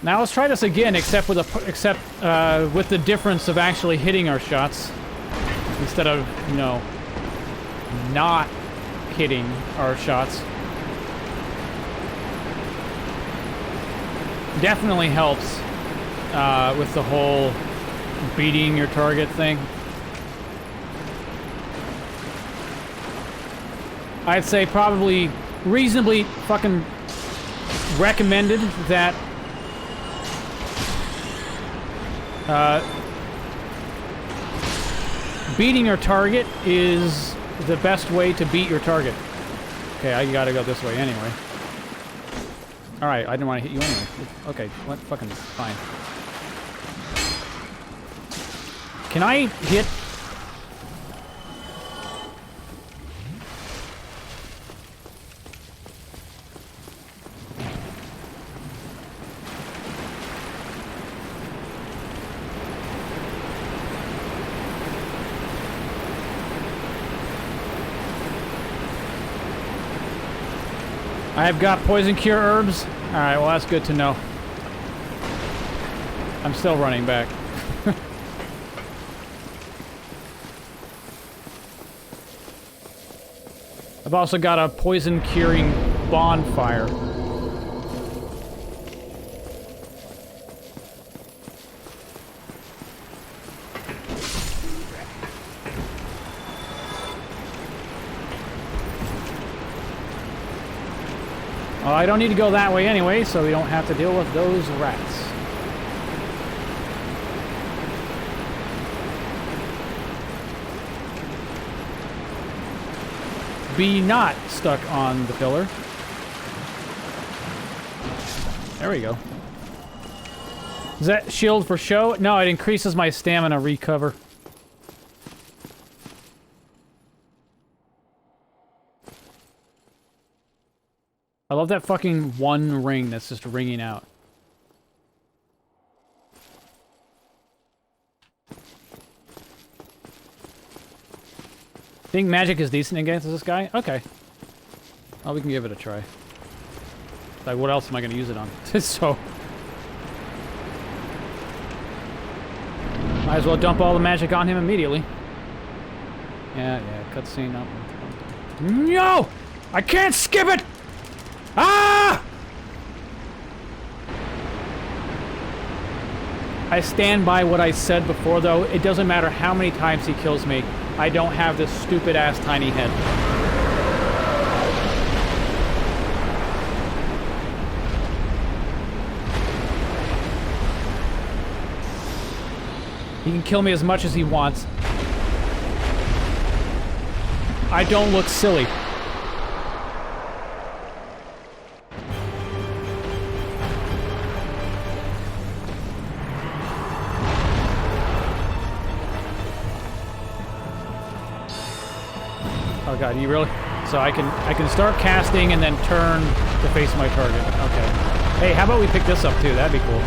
[SPEAKER 1] Now let's try this again, except with the difference of actually hitting our shots instead of, you know, not hitting our shots. Definitely helps with the whole beating your target thing. I'd say probably reasonably fucking recommended that beating your target is the best way to beat your target. Okay, I gotta go this way anyway. Alright, I didn't want to hit you anyway. Okay, what? Fucking fine. Can I hit... I have got poison cure herbs. Alright, well that's good to know. I'm still running back. I've also got a poison curing bonfire. Well, I don't need to go that way anyway, so we don't have to deal with those rats. Be not stuck on the pillar. There we go. Is that shield for show? No, it increases my stamina recover. I love that fucking one ring that's just ringing out. Think magic is decent against this guy? Okay. Well, we can give it a try. Like, what else am I going to use it on? So... might as well dump all the magic on him immediately. Yeah, cutscene up. No! I can't skip it! Ah! I stand by what I said before, though. It doesn't matter how many times he kills me. I don't have this stupid-ass tiny head. He can kill me as much as he wants. I don't look silly. Oh god, you really? So I can start casting and then turn to face my target. Okay. Hey, how about we pick this up too? That'd be cool.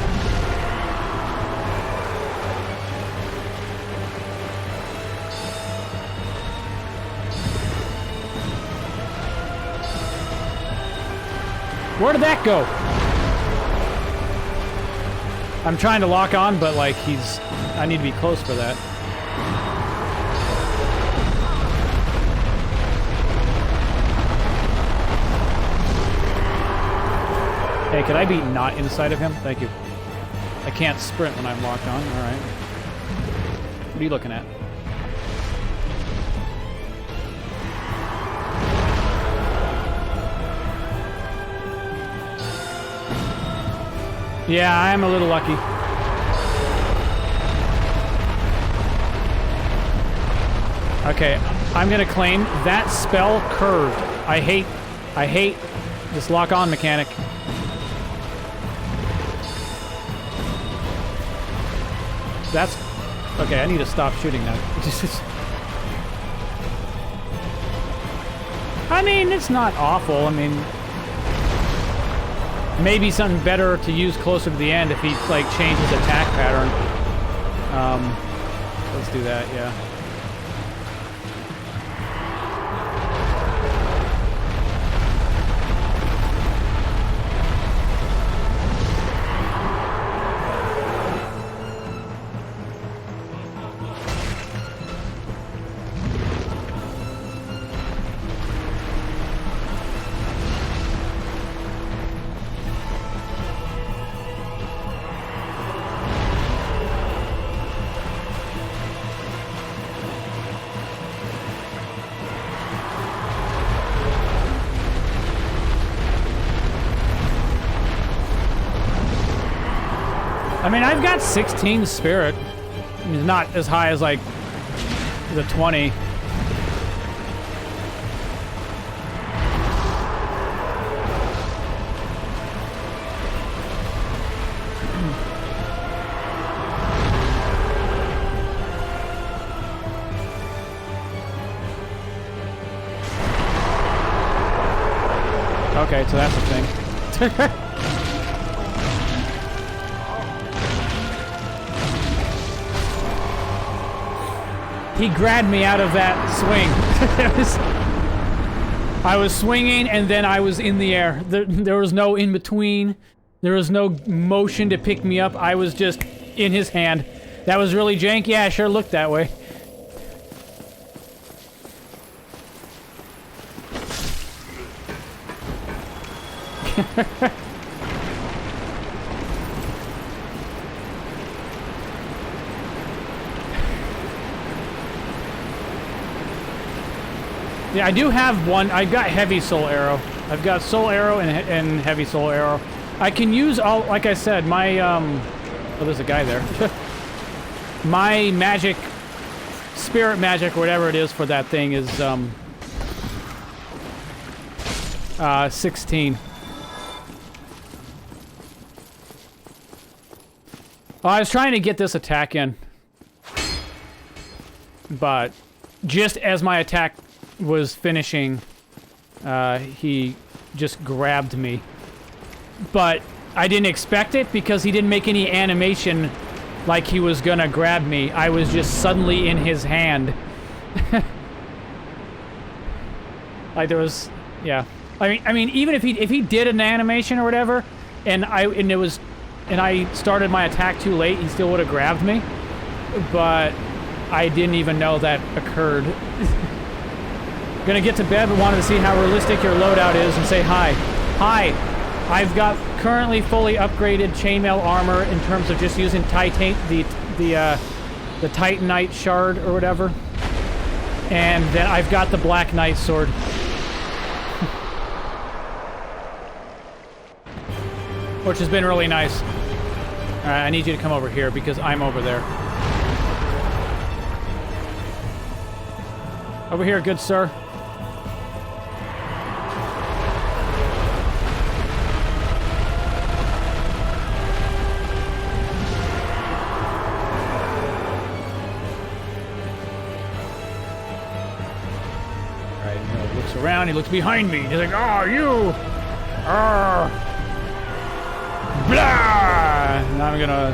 [SPEAKER 1] Where did that go? I'm trying to lock on, but like I need to be close for that. Hey, could I be not inside of him? Thank you. I can't sprint when I'm locked on. All right. What are you looking at? Yeah, I am a little lucky. Okay, I'm gonna claim that spell curved. I hate this lock-on mechanic. That's... okay, I need to stop shooting now. I mean, it's not awful. I mean... maybe something better to use closer to the end if he, like, changes attack pattern. Let's do that, yeah. I mean, I've got 16 spirit. I mean, it's not as high as, like, the 20. Okay, so that's the thing. He grabbed me out of that swing. I was swinging, and then I was in the air. There was no in-between. There was no motion to pick me up. I was just in his hand. That was really janky. Yeah, it sure looked that way. Yeah, I do have one. I've got heavy soul arrow. I've got soul arrow and heavy soul arrow. I can use all, like I said, my, oh, there's a guy there. My magic, spirit magic, or whatever it is for that thing is, 16. Oh, I was trying to get this attack in. But just as my attack was finishing, he just grabbed me. But I didn't expect it because he didn't make any animation like he was gonna grab me. I was just suddenly in his hand. Like there was, yeah. I mean, even if he did an animation or whatever, and I started my attack too late, he still would have grabbed me. But I didn't even know that occurred. Gonna get to bed, but wanted to see how realistic your loadout is and say hi. Hi! I've got currently fully upgraded chainmail armor in terms of just using the Titanite shard or whatever. And then I've got the Black Knight sword. Which has been really nice. Alright, I need you to come over here because I'm over there. Over here, good sir. Around, he looks behind me. He's like, "Oh, you! Blah!" Now I'm gonna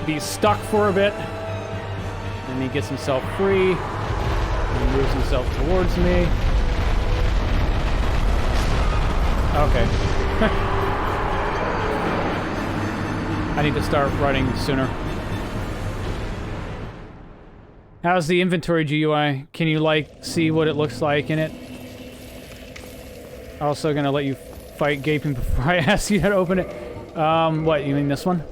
[SPEAKER 1] be stuck for a bit. And he gets himself free. He moves himself towards me. Okay. I need to start running sooner. How's the inventory GUI? Can you, like, see what it looks like in it? Also gonna let you fight Gaping before I ask you how to open it. What, you mean this one?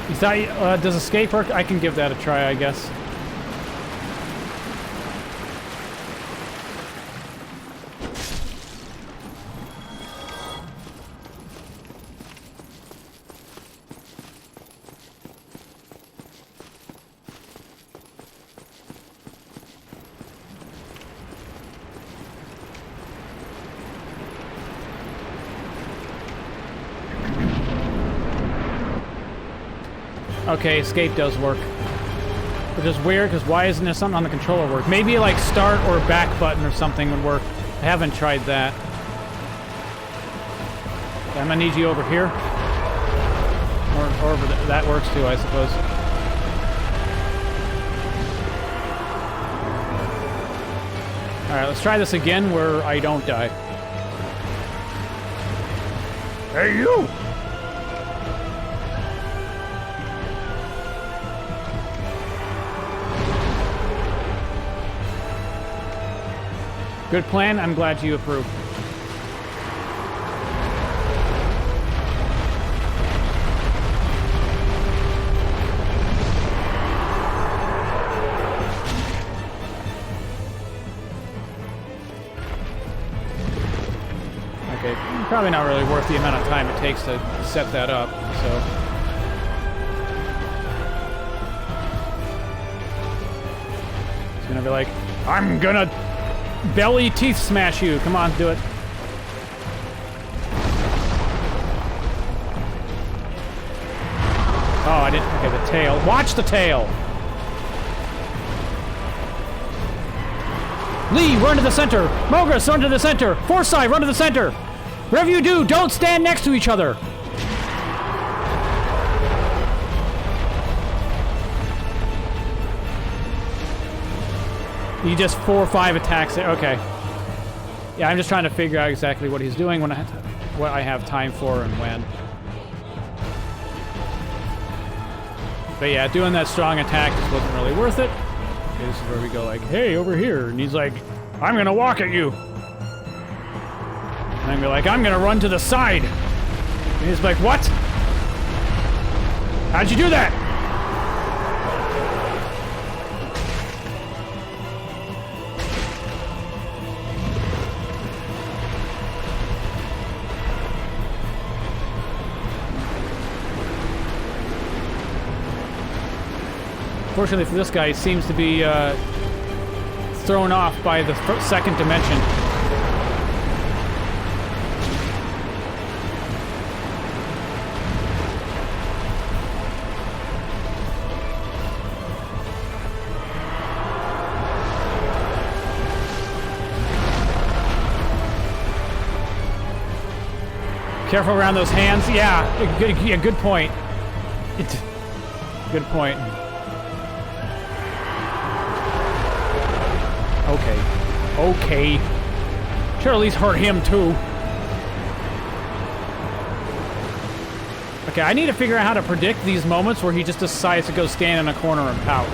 [SPEAKER 1] Is that, does escape work? I can give that a try, I guess. Okay, escape does work. Which is weird, because why isn't there something on the controller work? Maybe like start or back button or something would work. I haven't tried that. Okay, I'm gonna need you over here. Or over there. That works too, I suppose. Alright, let's try this again where I don't die. Hey, you! Good plan. I'm glad you approve. Okay, probably not really worth the amount of time it takes to set that up, so... He's gonna be like, I'm gonna belly teeth smash you. Come on, do it. Oh, I didn't... Okay, the tail. Watch the tail! Lee, run to the center! Mogris, run to the center! Forsyth, run to the center! Whatever you do, don't stand next to each other! You just 4 or 5 attacks there. Okay. Yeah, I'm just trying to figure out exactly what he's doing, when what I have time for and when. But yeah, doing that strong attack just wasn't really worth it. Okay, this is where we go like, hey, over here. And he's like, I'm gonna walk at you. And I'm like, I'm gonna run to the side. And he's like, what? How'd you do that? Fortunately for this guy, he seems to be thrown off by the second dimension. Careful around those hands. Yeah, good point. Good point. Okay. Should at least hurt him, too. Okay, I need to figure out how to predict these moments where he just decides to go stand in a corner and pout.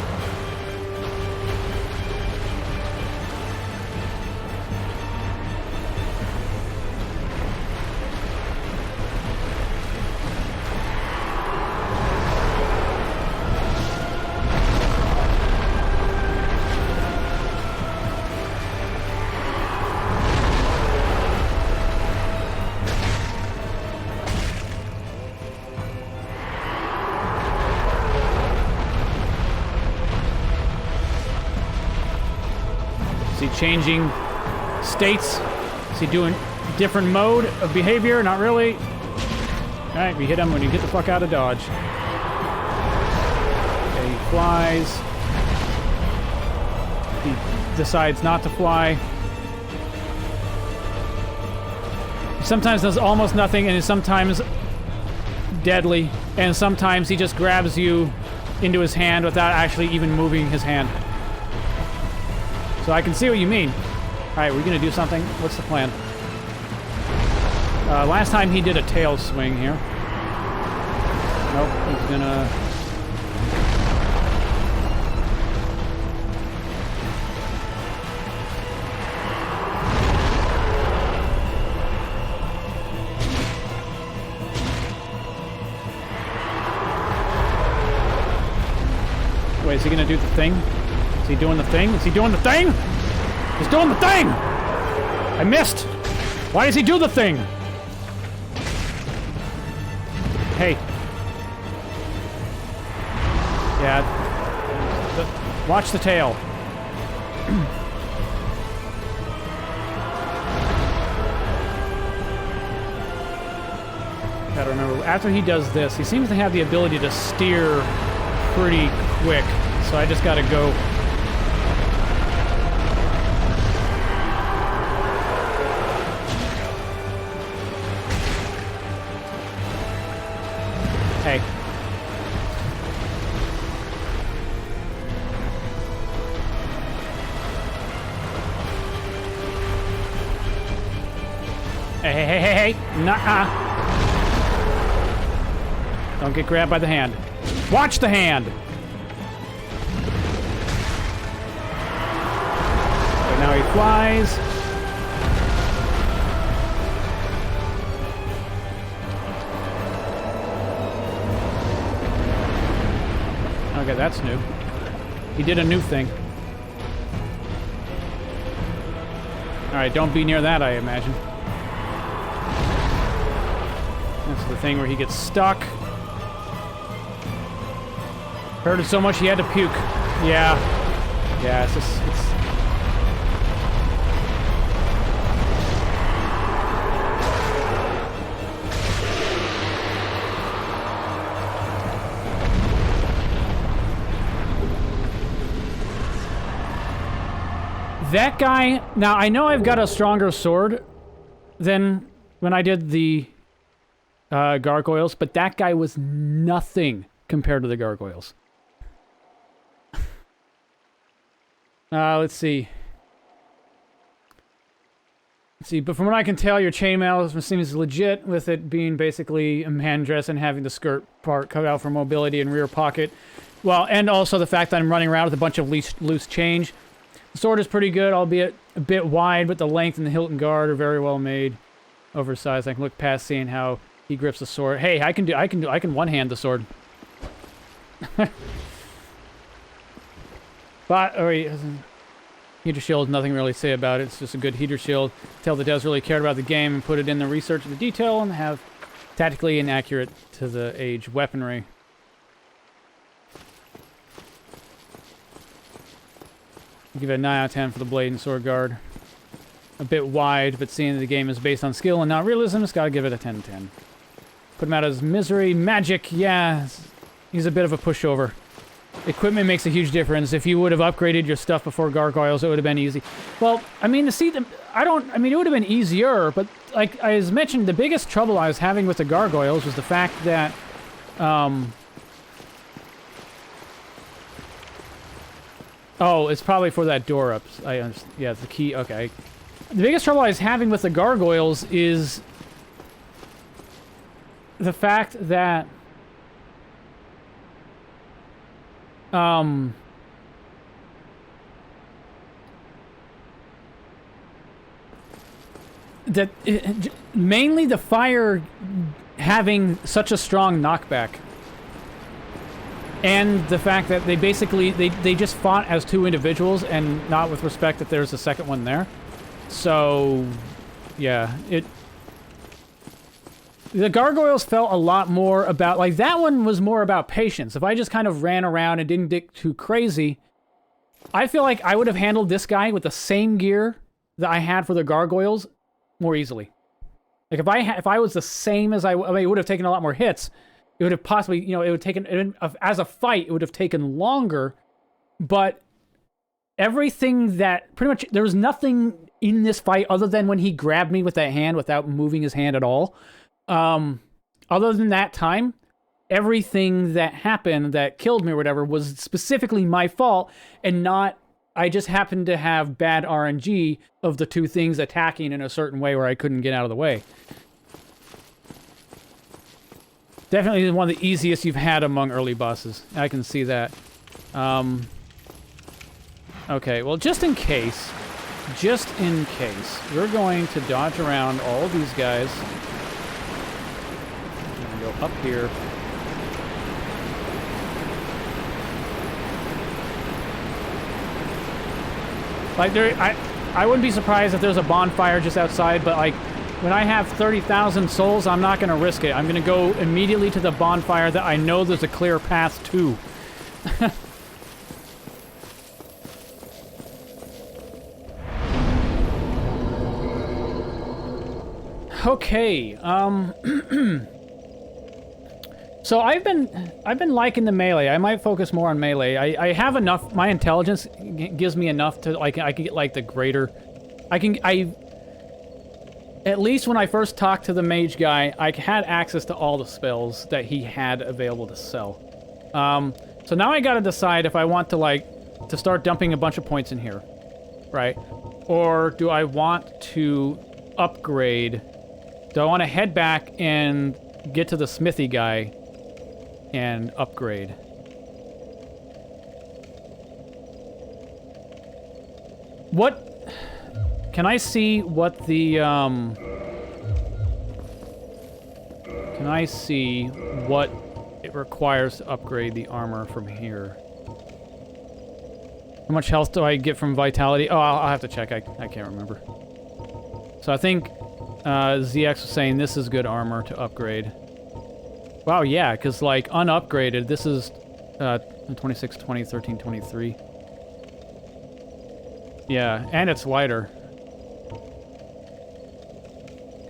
[SPEAKER 1] Changing states? Is he doing different mode of behavior? Not really. Alright, we hit him when you get the fuck out of dodge. Okay, he flies. He decides not to fly. He sometimes does almost nothing, and is sometimes deadly. And sometimes he just grabs you into his hand without actually even moving his hand. So I can see what you mean. Alright, we're gonna do something. What's the plan? Last time he did a tail swing here. Nope, he's gonna... Wait, is he gonna do the thing? Is he doing the thing? Is he doing the thing? He's doing the thing! I missed! Why does he do the thing? Hey. Yeah. Watch the tail. Gotta remember, after he does this, he seems to have the ability to steer pretty quick. So I just gotta go... Hey. Hey. Nuh-uh. Don't get grabbed by the hand. Watch the hand! Okay, now he flies. Okay, that's new. He did a new thing. Alright, don't be near that, I imagine. That's the thing where he gets stuck. Hurt it so much he had to puke. Yeah. Yeah, it's just... That guy... Now, I know I've got a stronger sword than when I did the gargoyles, but that guy was nothing compared to the gargoyles. Let's see. Let's see, but from what I can tell, your chainmail seems legit, with it being basically a hand dress and having the skirt part cut out for mobility and rear pocket. Well, and also the fact that I'm running around with a bunch of loose change. The sword is pretty good, albeit a bit wide, but the length and the hilt and guard are very well made. Oversized. I can look past seeing how he grips the sword. Hey, I can one-hand the sword. But, heater shield, nothing really to say about it. It's just a good heater shield. Tell the devs really cared about the game and put it in the research of the detail and have tactically and accurate to the age weaponry. Give it a 9 out of 10 for the blade and sword guard. A bit wide, but seeing that the game is based on skill and not realism, it's got to give it a 10/10. Put him out as misery. Magic, yeah, he's a bit of a pushover. Equipment makes a huge difference. If you would have upgraded your stuff before gargoyles, it would have been easy. Well, I mean, it would have been easier, but like I was mentioned, the biggest trouble I was having with the gargoyles was the fact that, oh, it's probably for that door up. I understand. Yeah, the key. Okay. The biggest trouble I was having with the gargoyles is the fact that mainly the fire having such a strong knockback. And the fact that they basically, they just fought as two individuals and not with respect that there's a second one there. So, yeah, the gargoyles felt a lot more about, like, that one was more about patience. If I just kind of ran around and didn't get too crazy, I feel like I would have handled this guy with the same gear that I had for the gargoyles more easily. Like, if I was the same as I mean, it would have taken a lot more hits. It would have possibly, you know, it would have taken, as a fight, it would have taken longer, but everything that, pretty much, there was nothing in this fight other than when he grabbed me with that hand without moving his hand at all. Other than that time, everything that happened that killed me or whatever was specifically my fault and not, I just happened to have bad RNG of the two things attacking in a certain way where I couldn't get out of the way. Definitely one of the easiest you've had among early bosses. I can see that. Okay, well, just in case, we're going to dodge around all of these guys. And go up here. Like, I wouldn't be surprised if there's a bonfire just outside, but, like, when I have 30,000 souls, I'm not going to risk it. I'm going to go immediately to the bonfire that I know there's a clear path to. Okay, so I've been liking the melee. I might focus more on melee. I have enough, my intelligence gives me enough to, like, I can get, like, the greater... At least when I first talked to the mage guy, I had access to all the spells that he had available to sell. So now I gotta decide if I want to, like, to start dumping a bunch of points in here, right? Or do I want to upgrade? Do I want to head back and get to the smithy guy and upgrade? What... Can I see what the, Can I see what it requires to upgrade the armor from here? How much health do I get from vitality? Oh, I'll have to check. I can't remember. So I think ZX was saying this is good armor to upgrade. Wow, yeah, because, like, unupgraded, this is 26, 20, 13, 23. Yeah, and it's lighter.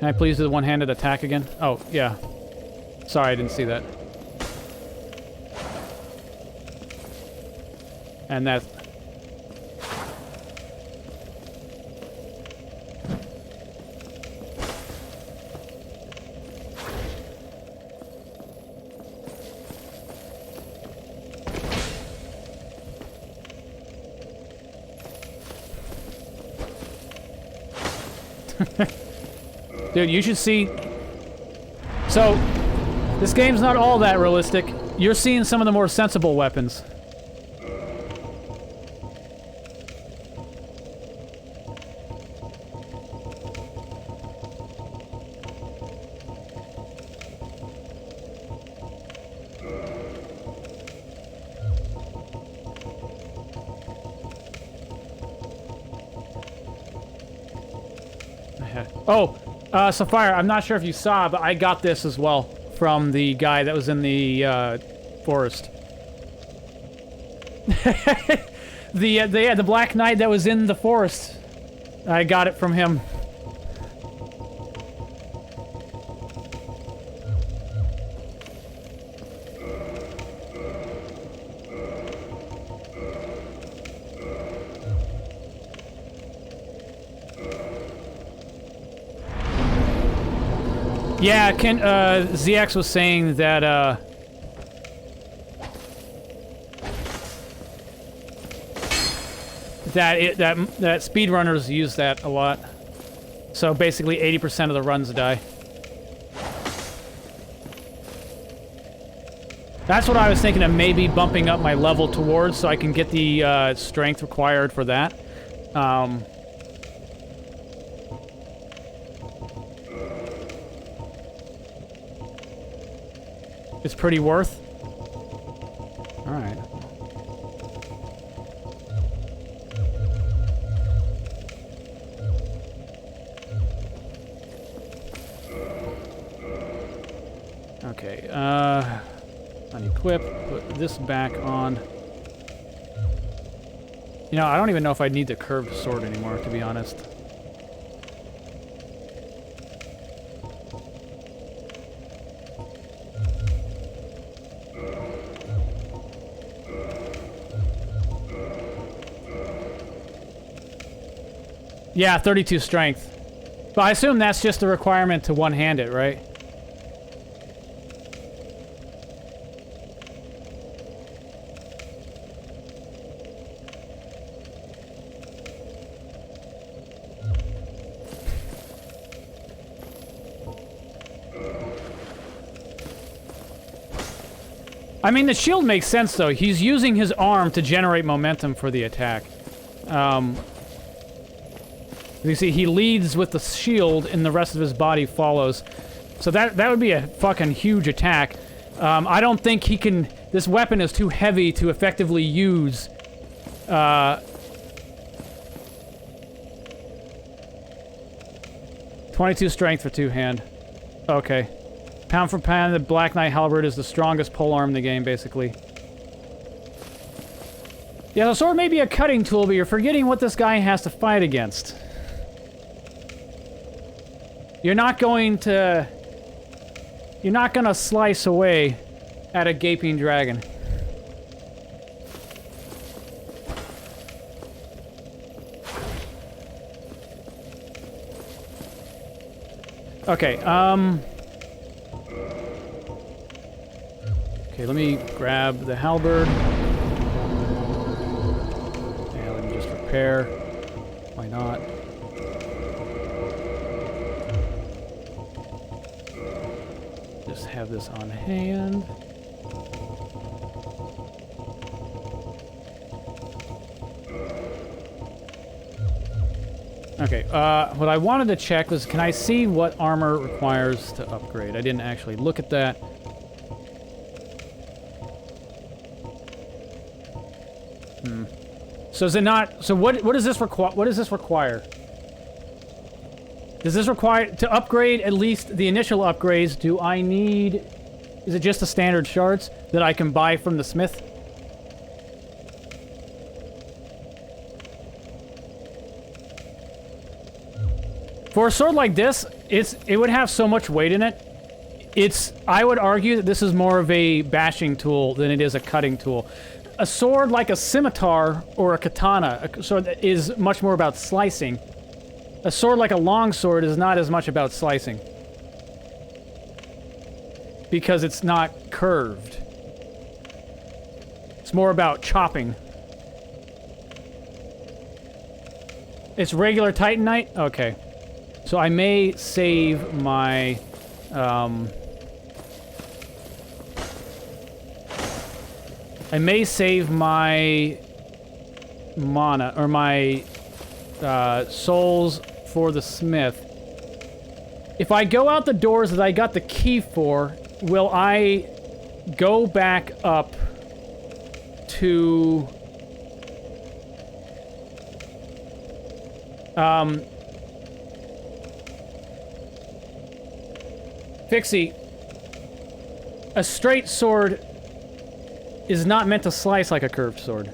[SPEAKER 1] Can I please do the one-handed attack again? Oh, yeah. Sorry, I didn't see that. And that... Dude, you should see... So, this game's not all that realistic. You're seeing some of the more sensible weapons. Oh, Sapphire, I'm not sure if you saw, but I got this as well from the guy that was in the forest. the Black Knight that was in the forest. I got it from him. Yeah, ZX was saying that, that speedrunners use that a lot. So basically 80% of the runs die. That's what I was thinking of maybe bumping up my level towards so I can get the strength required for that. It's pretty worth. All right. Okay, unequip, put this back on. You know, I don't even know if I need the curved sword anymore, to be honest. Yeah, 32 strength. But I assume that's just a requirement to one-hand it, right? I mean, the shield makes sense, though. He's using his arm to generate momentum for the attack. You see, he leads with the shield, and the rest of his body follows. So that would be a fucking huge attack. I don't think he can... This weapon is too heavy to effectively use. 22 strength for two-hand. Okay. Pound for pound, the Black Knight Halberd is the strongest polearm in the game, basically. Yeah, the sword may be a cutting tool, but you're forgetting what this guy has to fight against. You're not going to... You're not gonna slice away at a gaping dragon. Okay, okay, let me grab the halberd. Yeah, let me just repair. Why not? Just have this on hand. Okay, what I wanted to check was, can I see what armor requires to upgrade? I didn't actually look at that. So is it not? So what does this require? What does this require? Does this require to upgrade at least the initial upgrades? Do I need? Is it just the standard shards that I can buy from the smith? For a sword like this, it would have so much weight in it. I would argue that this is more of a bashing tool than it is a cutting tool. A sword like a scimitar or a katana, a sword that is much more about slicing. A sword like a longsword is not as much about slicing. Because it's not curved. It's more about chopping. It's regular Titanite? Okay. So I may save my... I may save my mana, or my souls for the smith. If I go out the doors that I got the key for, will I go back up to... Fixie, a straight sword is not meant to slice like a curved sword.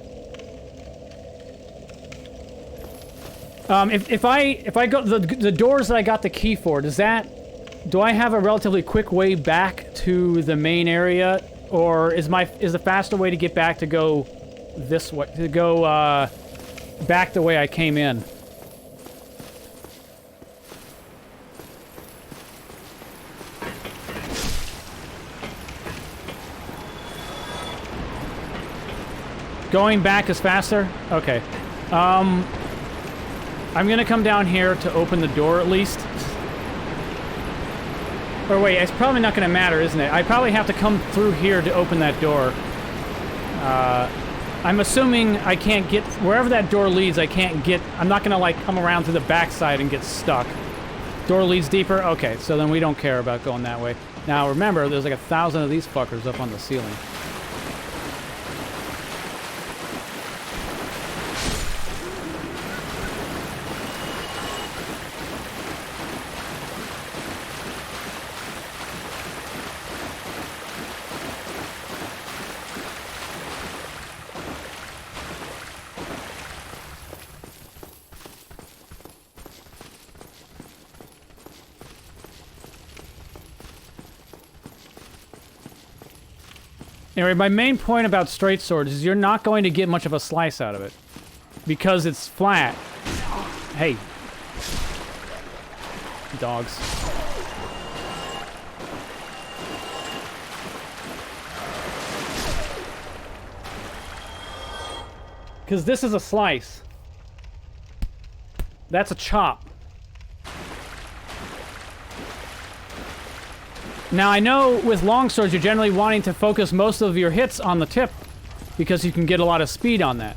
[SPEAKER 1] If I go the doors that I got the key for, do I have a relatively quick way back to the main area, or is the faster way to get back to go this way, to go back the way I came in? Going back is faster? Okay. I'm gonna come down here to open the door at least. Or wait, it's probably not gonna matter, isn't it? I probably have to come through here to open that door. I'm assuming I can't get... Wherever that door leads, I can't get... I'm not gonna, like, come around to the backside and get stuck. Door leads deeper? Okay, so then we don't care about going that way. Now, remember, there's like 1,000 of these fuckers up on the ceiling. Anyway, my main point about straight swords is you're not going to get much of a slice out of it. Because it's flat. Hey. Dogs. Because this is a slice. That's a chop. Now, I know with longswords, you're generally wanting to focus most of your hits on the tip, because you can get a lot of speed on that.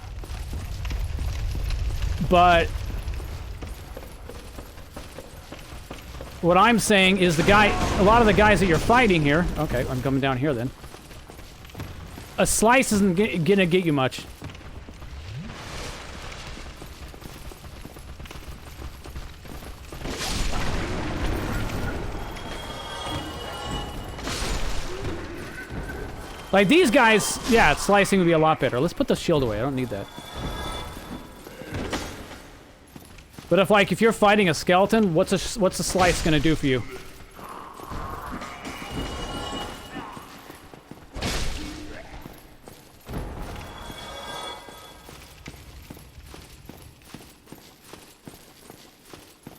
[SPEAKER 1] But what I'm saying is a lot of the guys that you're fighting here... Okay, I'm coming down here then. A slice isn't gonna get you much. Like these guys, yeah, slicing would be a lot better. Let's put the shield away. I don't need that. But if you're fighting a skeleton, what's a slice gonna do for you?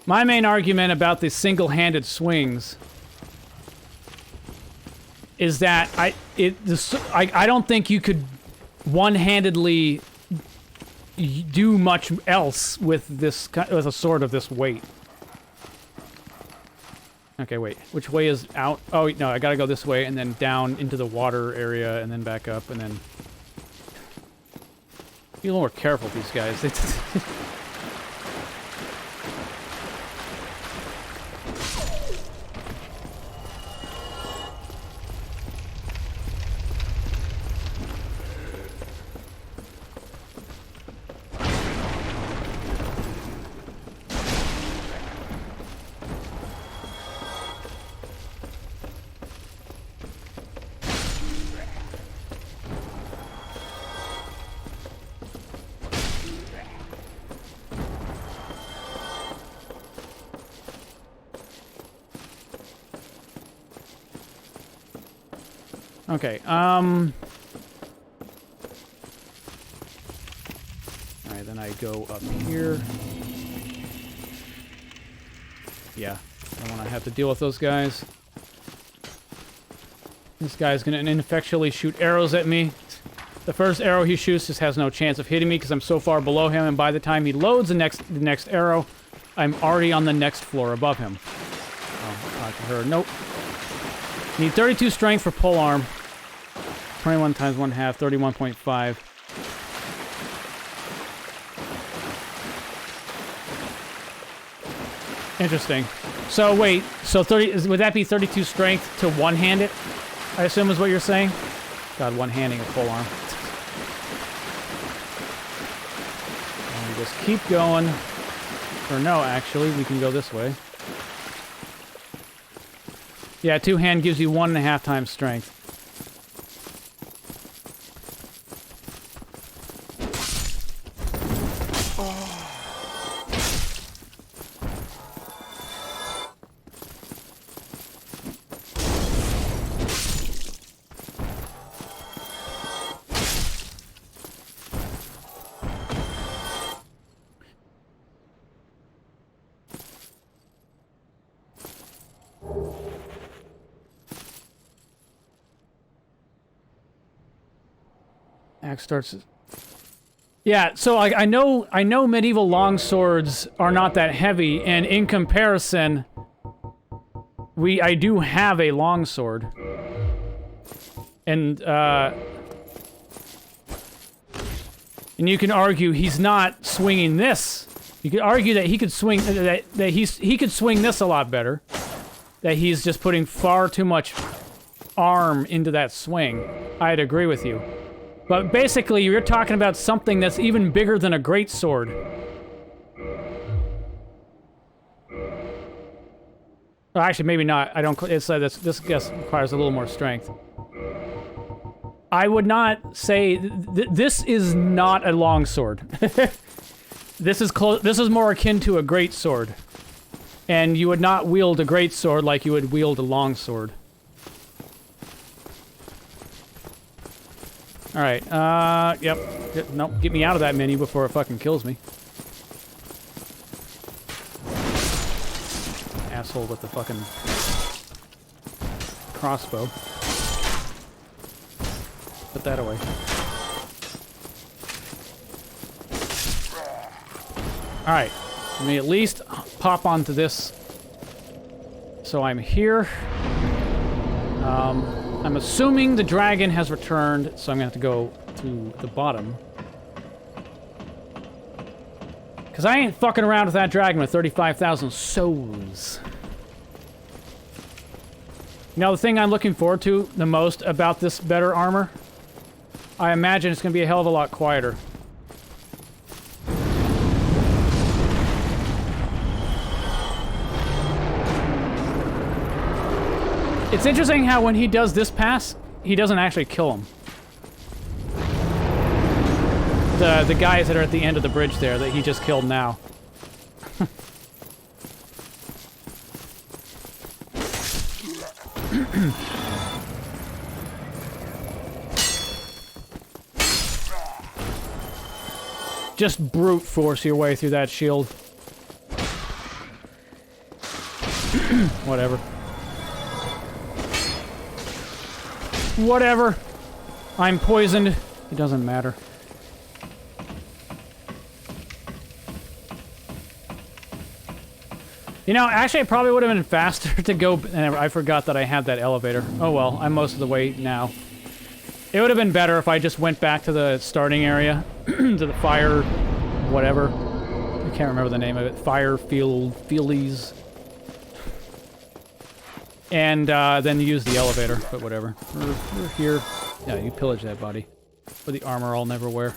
[SPEAKER 1] My main argument about the single-handed swings is that I don't think you could one-handedly do much else with a sword of this weight. Okay, wait. Which way is out? Oh, no, I gotta go this way and then down into the water area and then back up and then... Be a little more careful with these guys. Okay, Alright, then I go up here. Yeah, I don't want to have to deal with those guys. This guy's gonna ineffectually shoot arrows at me. The first arrow he shoots just has no chance of hitting me because I'm so far below him, and by the time he loads the next arrow, I'm already on the next floor above him. Oh, talk to her. Nope. Need 32 strength for pole arm. 21 times 1/2, 31.5. Interesting. So wait, so 30 would that be 32 strength to one-hand it? I assume is what you're saying? God, one-handing a pole arm. And we just keep going. Or no, actually, we can go this way. Yeah, two-hand gives you 1.5 times strength. Axe starts. Yeah, so I know medieval longswords are not that heavy, and in comparison, I do have a longsword, and you can argue he's not swinging this. You could argue that he could swing he could swing this a lot better. That he's just putting far too much arm into that swing. I'd agree with you. But basically, you're talking about something that's even bigger than a greatsword. Well, actually, maybe not. I don't. It's this guess requires a little more strength. I would not say this is not a longsword. This is close. This is more akin to a greatsword, and you would not wield a greatsword like you would wield a longsword. Alright, yep. Nope, get me out of that menu before it fucking kills me. Asshole with the fucking crossbow. Put that away. Alright, let me at least pop onto this. So I'm here. I'm assuming the dragon has returned, so I'm gonna have to go to the bottom. Because I ain't fucking around with that dragon with 35,000 souls. Now, the thing I'm looking forward to the most about this better armor, I imagine it's gonna be a hell of a lot quieter. It's interesting how when he does this pass, he doesn't actually kill him. The guys that are at the end of the bridge there that he just killed now. Just brute force your way through that shield. Whatever. Whatever. I'm poisoned. It doesn't matter. You know, actually, it probably would have been faster to go... I forgot that I had that elevator. Oh well, I'm most of the way now. It would have been better if I just went back to the starting area. To the fire... whatever. I can't remember the name of it. Fire fieldies. And then use the elevator, but whatever. We're here. Yeah, you pillage that body. For the armor I'll never wear.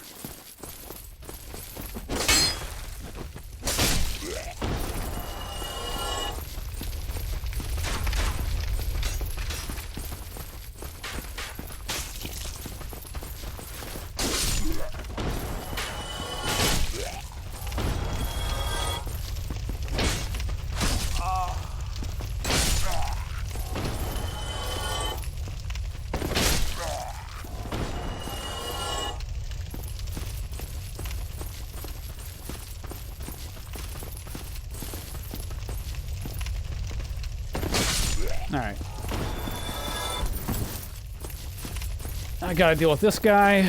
[SPEAKER 1] Alright. I gotta deal with this guy.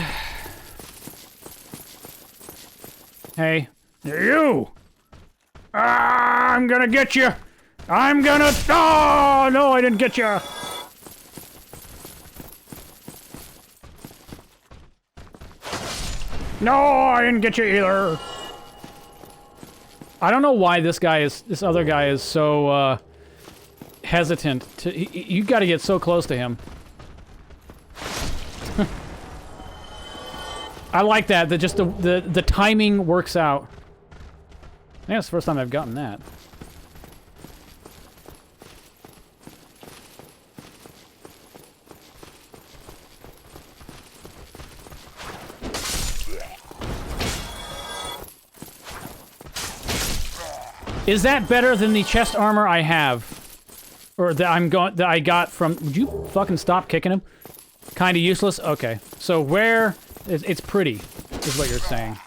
[SPEAKER 1] Hey. You! Ah, I'm gonna get you! I'm gonna... Oh, no, I didn't get you! No, I didn't get you either! I don't know why this other guy is so, hesitant to... You gotta get so close to him. I like that just the timing works out. I think it's the first time I've gotten that. Is that better than the chest armor I have? Or that I got from... Would you fucking stop kicking him? Kinda useless? Okay. So where... It's pretty, is what you're saying.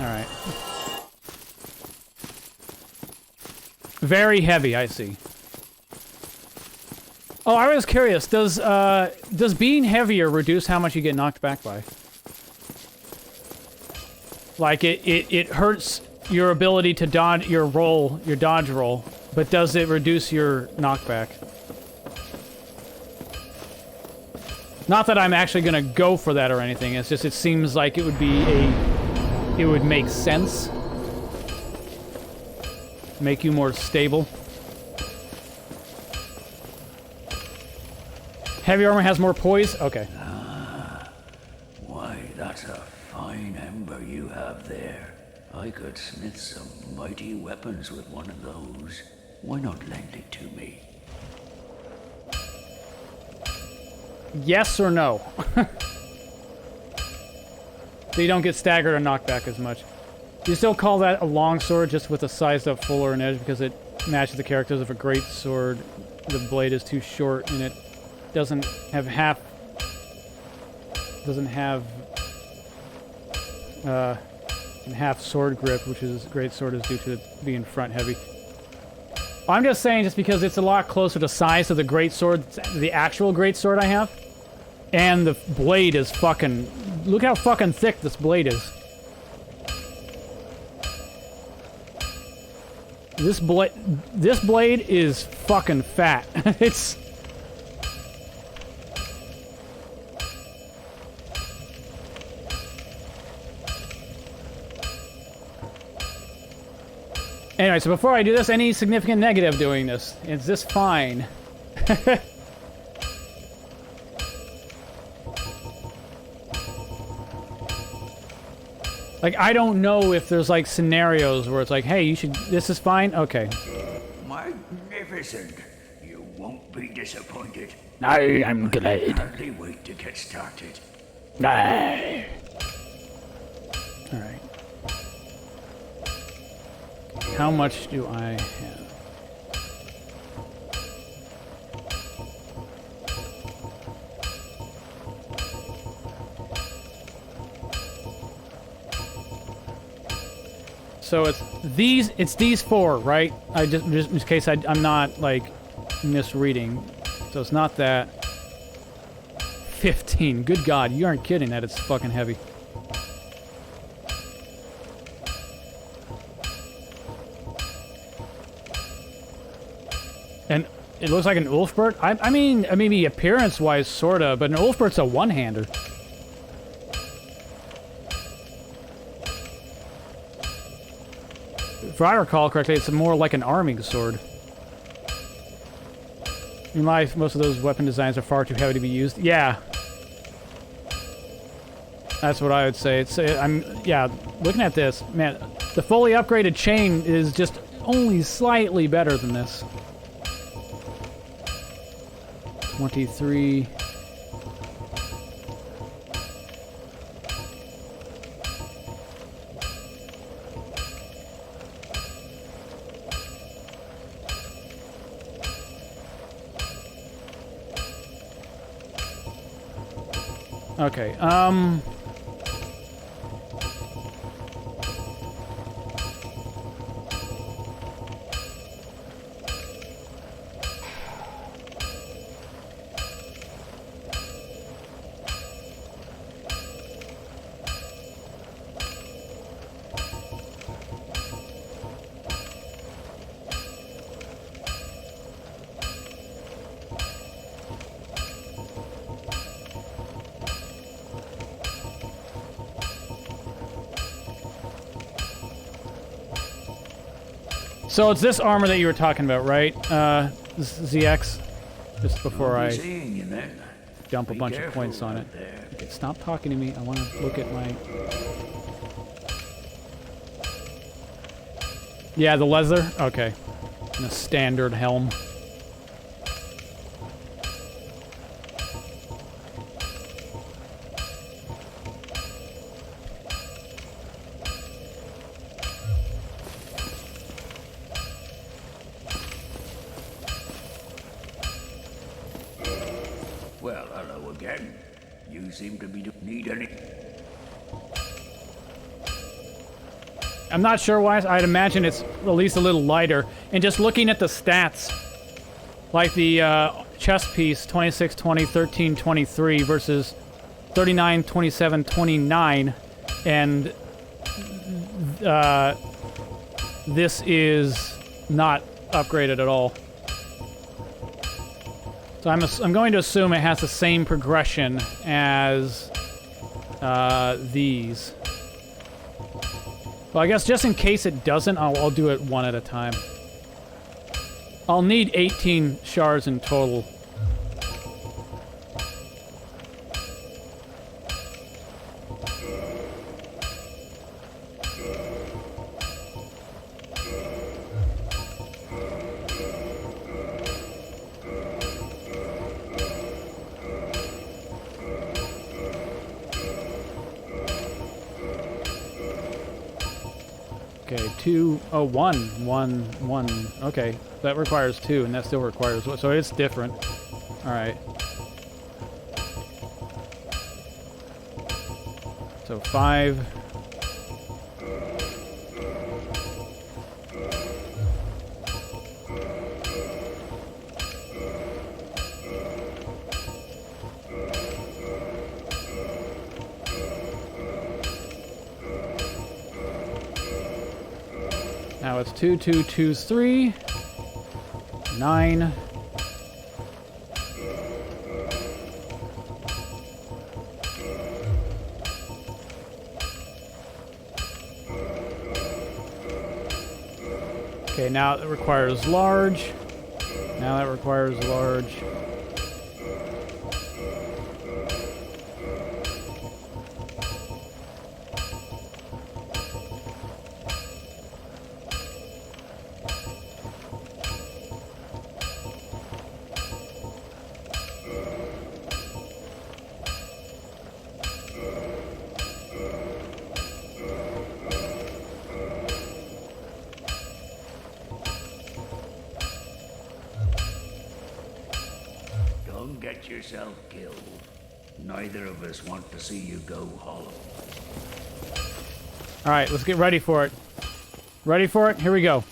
[SPEAKER 1] Alright. Very heavy, I see. Oh, I was curious. Does being heavier reduce how much you get knocked back by? Like, it hurts your ability to dodge your dodge roll, but does it reduce your knockback? Not that I'm actually gonna go for that or anything, it's just it seems like it would be it would make sense. Make you more stable. Heavy armor has more poise? Okay.
[SPEAKER 2] Ah, why, that's a fine ember you have there. I could smith some mighty weapons with one of those. Why not lend it to me?
[SPEAKER 1] Yes or no? So you don't get staggered or knocked back as much. You still call that a long sword just with a sized up fuller an edge because it matches the characters of a great sword. The blade is too short and it doesn't have half sword grip, which is great sword is due to it being front heavy. I'm just saying just because it's a lot closer to size of the great sword, the actual great sword I have. And the blade is fucking... Look how fucking thick this blade is. This blade is fucking fat. It's... Anyway, so before I do this, any significant negative doing this? Is this fine? Like, I don't know if there's, like, scenarios where it's like, hey, you should... This is fine? Okay.
[SPEAKER 2] Magnificent. You won't be disappointed.
[SPEAKER 1] I am glad.
[SPEAKER 2] Hardly wait to get started.
[SPEAKER 1] Alright. How much do I have? So it's these four, right? Just in case I'm not, like, misreading. So it's not that. 15. Good God, you aren't kidding that it's fucking heavy. And it looks like an Ulfbert? I mean, maybe appearance-wise, sorta, but an Ulfbert's a one-hander. If I recall correctly, it's more like an arming sword. In life, most of those weapon designs are far too heavy to be used. Yeah. That's what I would say. Yeah, looking at this, man, the fully upgraded chain is just only slightly better than this. 23... Okay, So it's this armor that you were talking about, right? ZX? Just before I
[SPEAKER 2] Seeing you then.
[SPEAKER 1] dump a
[SPEAKER 2] Be
[SPEAKER 1] bunch of
[SPEAKER 2] careful
[SPEAKER 1] points on it.
[SPEAKER 2] out there.
[SPEAKER 1] Okay, stop talking to me. I want to look at my... Yeah, the leather? Okay. And a standard helm.
[SPEAKER 2] Well, hello again. You seem to be need any.
[SPEAKER 1] I'm not sure why. I'd imagine it's at least a little lighter. And just looking at the stats, like the chest piece, 26, 20, 13, 23 versus 39, 27, 29, and this is not upgraded at all. So I'm going to assume it has the same progression as these. Well, I guess just in case it doesn't, I'll do it one at a time. I'll need 18 shards in total. Okay, 2, oh, 1, 1, 1. Okay, that requires 2, and that still requires 1. So it's different. Alright. So 5. Now it's 2, 2, 2, 3, 9. Okay, now it requires large. Now that requires large.
[SPEAKER 2] Don't get yourself killed. Neither of us want to see you go hollow.
[SPEAKER 1] Alright, let's get ready for it. Ready for it? Here we go.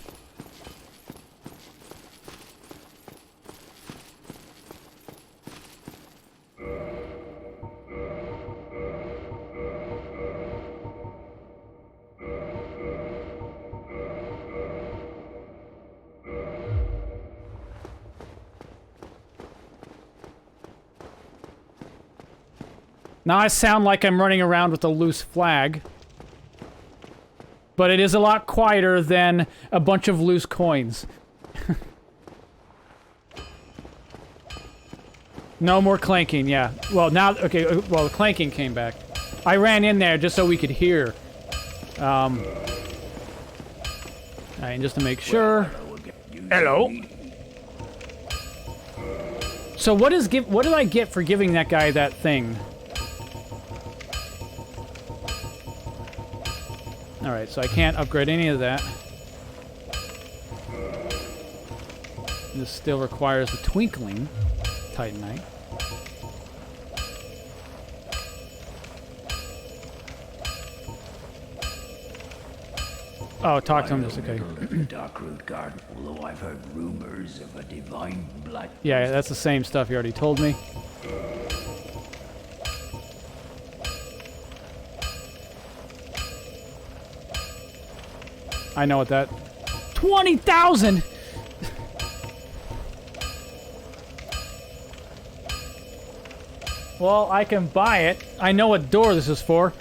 [SPEAKER 1] Now I sound like I'm running around with a loose flag. But it is a lot quieter than a bunch of loose coins. No more clanking, yeah. Well, now, okay, well, the clanking came back. I ran in there just so we could hear. Alright, and just to make sure. Hello. So what did I get for giving that guy that thing? Alright, so I can't upgrade any of that. This still requires the twinkling Titanite. Oh, talk to him just okay.
[SPEAKER 2] Darkroot Garden, although I've heard rumors of a divine black.
[SPEAKER 1] Yeah, that's the same stuff you already told me. I know what that... 20,000! Well, I can buy it. I know what door this is for.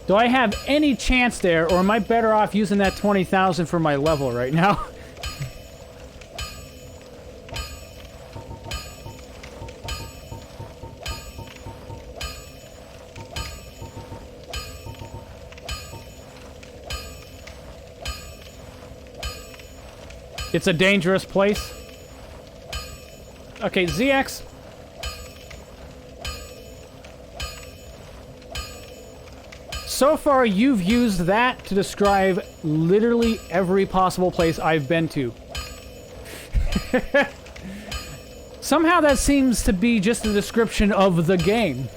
[SPEAKER 1] Do I have any chance there, or am I better off using that 20,000 for my level right now? It's a dangerous place. Okay, ZX. So far, you've used that to describe literally every possible place I've been to. Somehow that seems to be just a description of the game.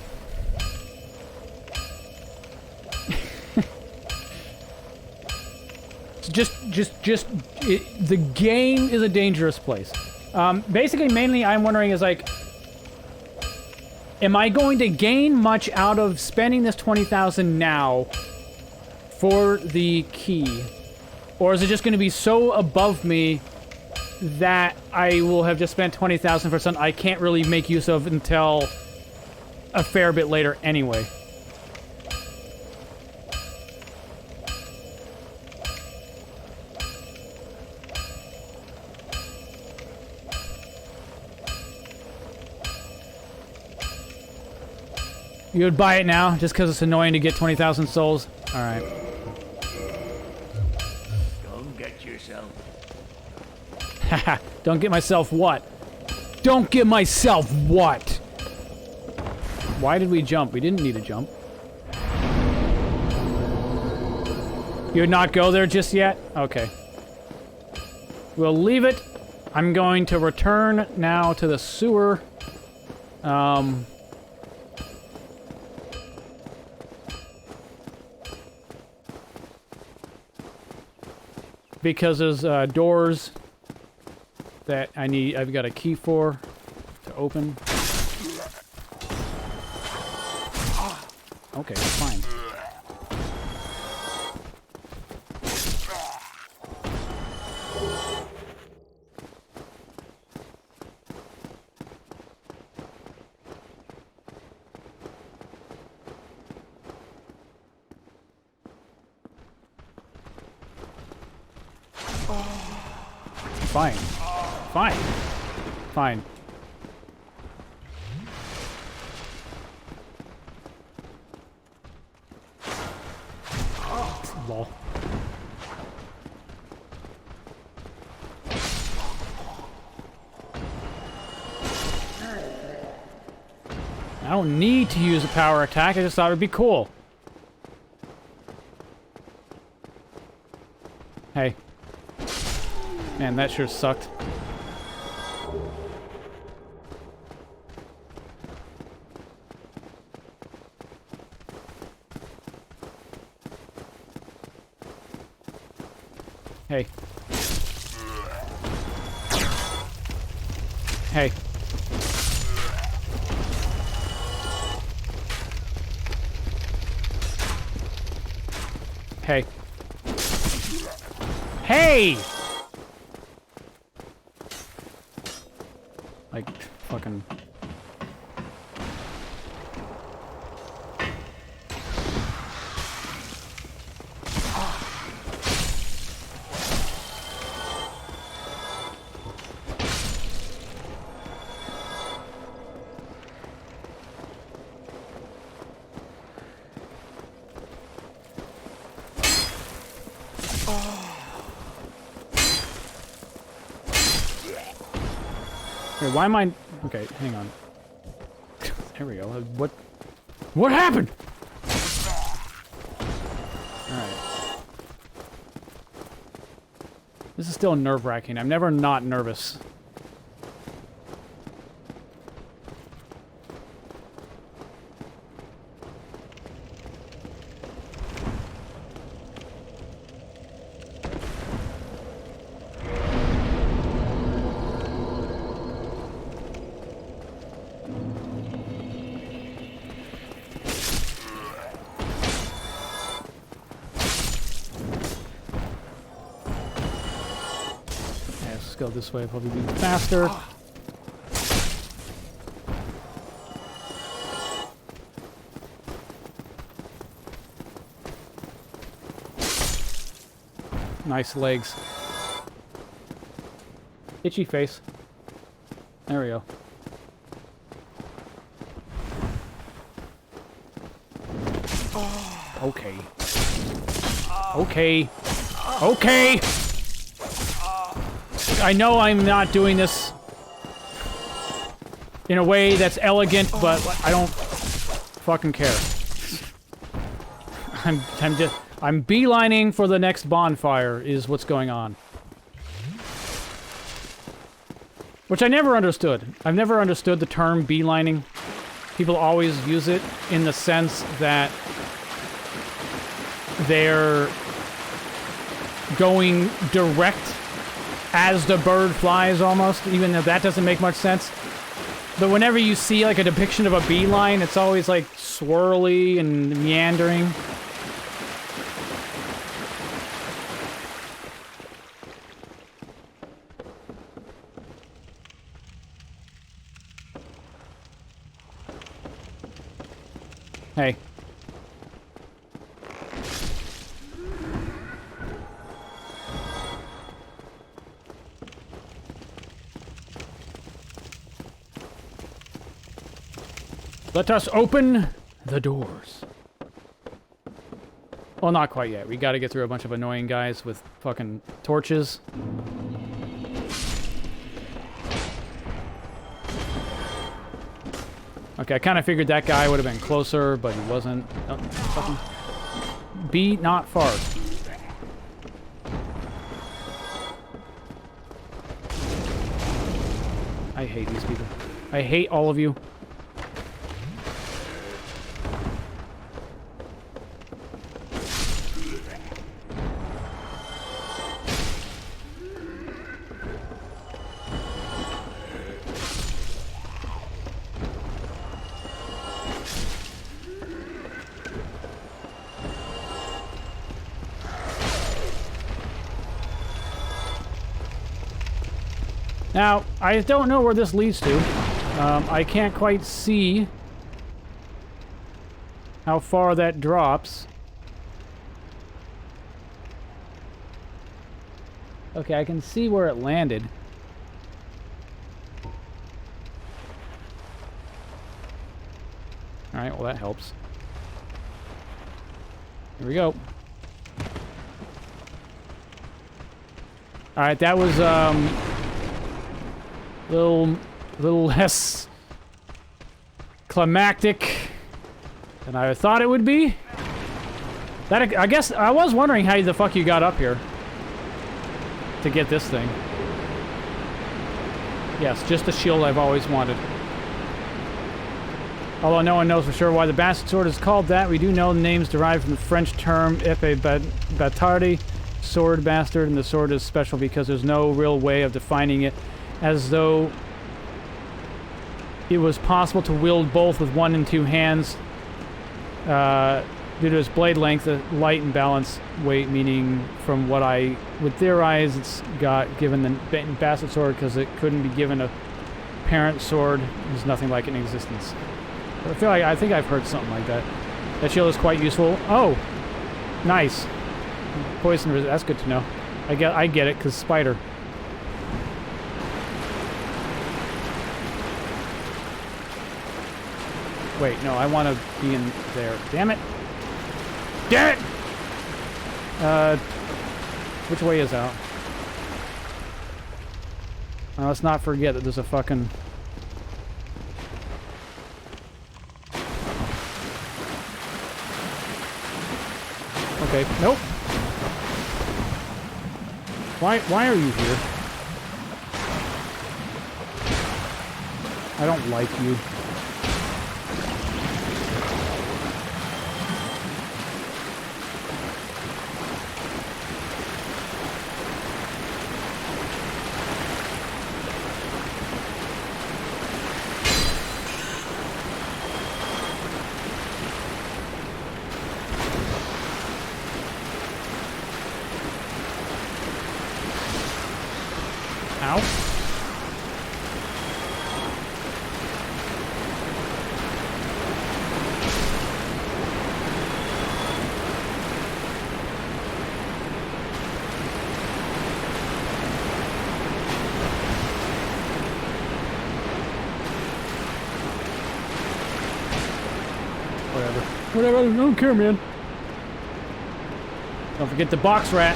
[SPEAKER 1] The game is a dangerous place. Basically, mainly, I'm wondering is like, am I going to gain much out of spending this 20,000 now for the key? Or is it just going to be so above me that I will have just spent 20,000 for something I can't really make use of until a fair bit later anyway? You would buy it now, just because it's annoying to get 20,000 souls? Alright.
[SPEAKER 2] Don't get yourself.
[SPEAKER 1] Haha, don't get myself what? Don't get myself what? Why did we jump? We didn't need to jump. You would not go there just yet? Okay. We'll leave it. I'm going to return now to the sewer. Because there's doors that I've got a key for to open. Okay, fine. Fine. Fine. Fine. Lol. I don't need to use a power attack, I just thought it'd be cool. Hey. Man, that sure sucked. Hey. Hey. Hey. Hey! Like, fucking... Wait, why am I... Okay, hang on. There we go. What happened? Alright. This is still nerve-wracking. I'm never not nervous. Go this way, probably be faster. nice legs. Itchy face. There we go. Okay. Okay. Okay! I know I'm not doing this in a way that's elegant, but I don't fucking care. I'm beelining for the next bonfire is what's going on. Which I never understood. I've never understood the term beelining. People always use it in the sense that they're going direct as the bird flies almost, even though that doesn't make much sense. But whenever you see like a depiction of a beeline, it's always like swirly and meandering. Hey. Let us open the doors. Well, not quite yet. We gotta get through a bunch of annoying guys with fucking torches. Okay, I kind of figured that guy would have been closer, but he wasn't. Oh, fucking be not far. I hate these people. I hate all of you. Now, I don't know where this leads to. I can't quite see how far that drops. Okay, I can see where it landed. Alright, well that helps. Here we go. Alright, that was, little less climactic than I thought it would be. That, I guess, I was wondering how the fuck you got up here to get this thing. Yes, just the shield I've always wanted. Although no one knows for sure why the bastard sword is called that, we do know the name's derived from the French term épée bâtarde, sword bastard, and the sword is special because there's no real way of defining it, as though it was possible to wield both with one and two hands due to its blade length, light and balance weight, meaning from what I would theorize it's got given the bastard sword because it couldn't be given a parent sword. There's nothing like it in existence. But I think I've heard something like that. That shield is quite useful. Oh, nice. Poison resist. That's good to know. I get it because spider. Wait, no, I want to be in there. Damn it! Damn it! Which way is out? Let's not forget that there's a fucking... Okay, nope. Why are you here? I don't like you. Whatever, I don't care, man. Don't forget the box rat.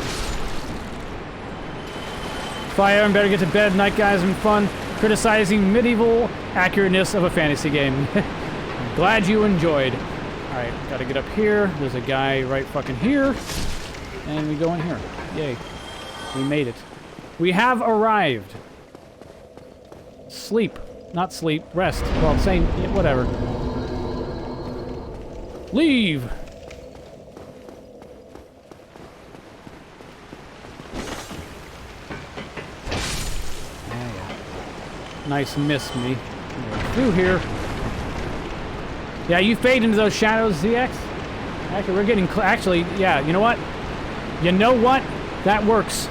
[SPEAKER 1] Fire and better get to bed. Night guys and fun. Criticizing medieval accurateness of a fantasy game. Glad you enjoyed. Alright, gotta get up here. There's a guy right fucking here. And we go in here. Yay. We made it. We have arrived. Sleep. Not sleep. Rest. Well, same. Yeah, whatever. Leave! Nice miss me. Through here. Yeah, you fade into those shadows, ZX. Actually, we're getting actually, yeah, you know what? You know what? That works.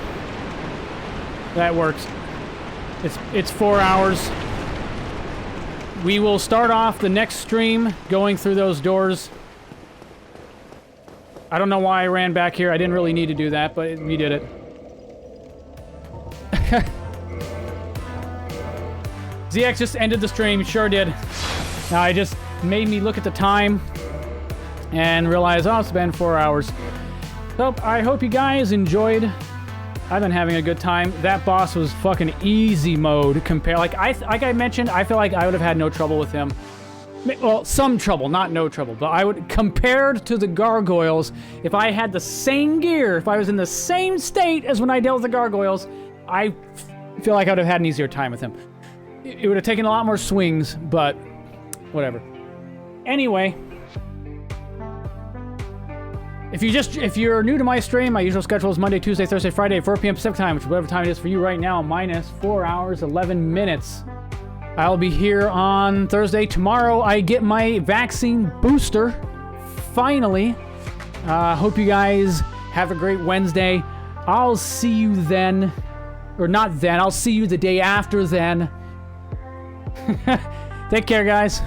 [SPEAKER 1] That works. It's 4 hours. We will start off the next stream going through those doors. I don't know why I ran back here. I didn't really need to do that, but we did it. ZX just ended the stream, sure did. Now I just made me look at the time and realize, oh, it's been 4 hours. So I hope you guys enjoyed. I've been having a good time. That boss was fucking easy mode compared. Like I mentioned, I feel like I would have had no trouble with him. Well, some trouble, not no trouble, but I would, compared to the gargoyles, if I had the same gear, if I was in the same state as when I dealt with the gargoyles, I feel like I would have had an easier time with him. It would have taken a lot more swings, but whatever. Anyway, if you're new to my stream, my usual schedule is Monday, Tuesday, Thursday, Friday, 4 p.m. Pacific time, which is whatever time it is for you right now, minus 4 hours, 11 minutes. I'll be here on Thursday. Tomorrow, I get my vaccine booster. Finally. Hope you guys have a great Wednesday. I'll see you then. Or not then. I'll see you the day after then. Take care, guys.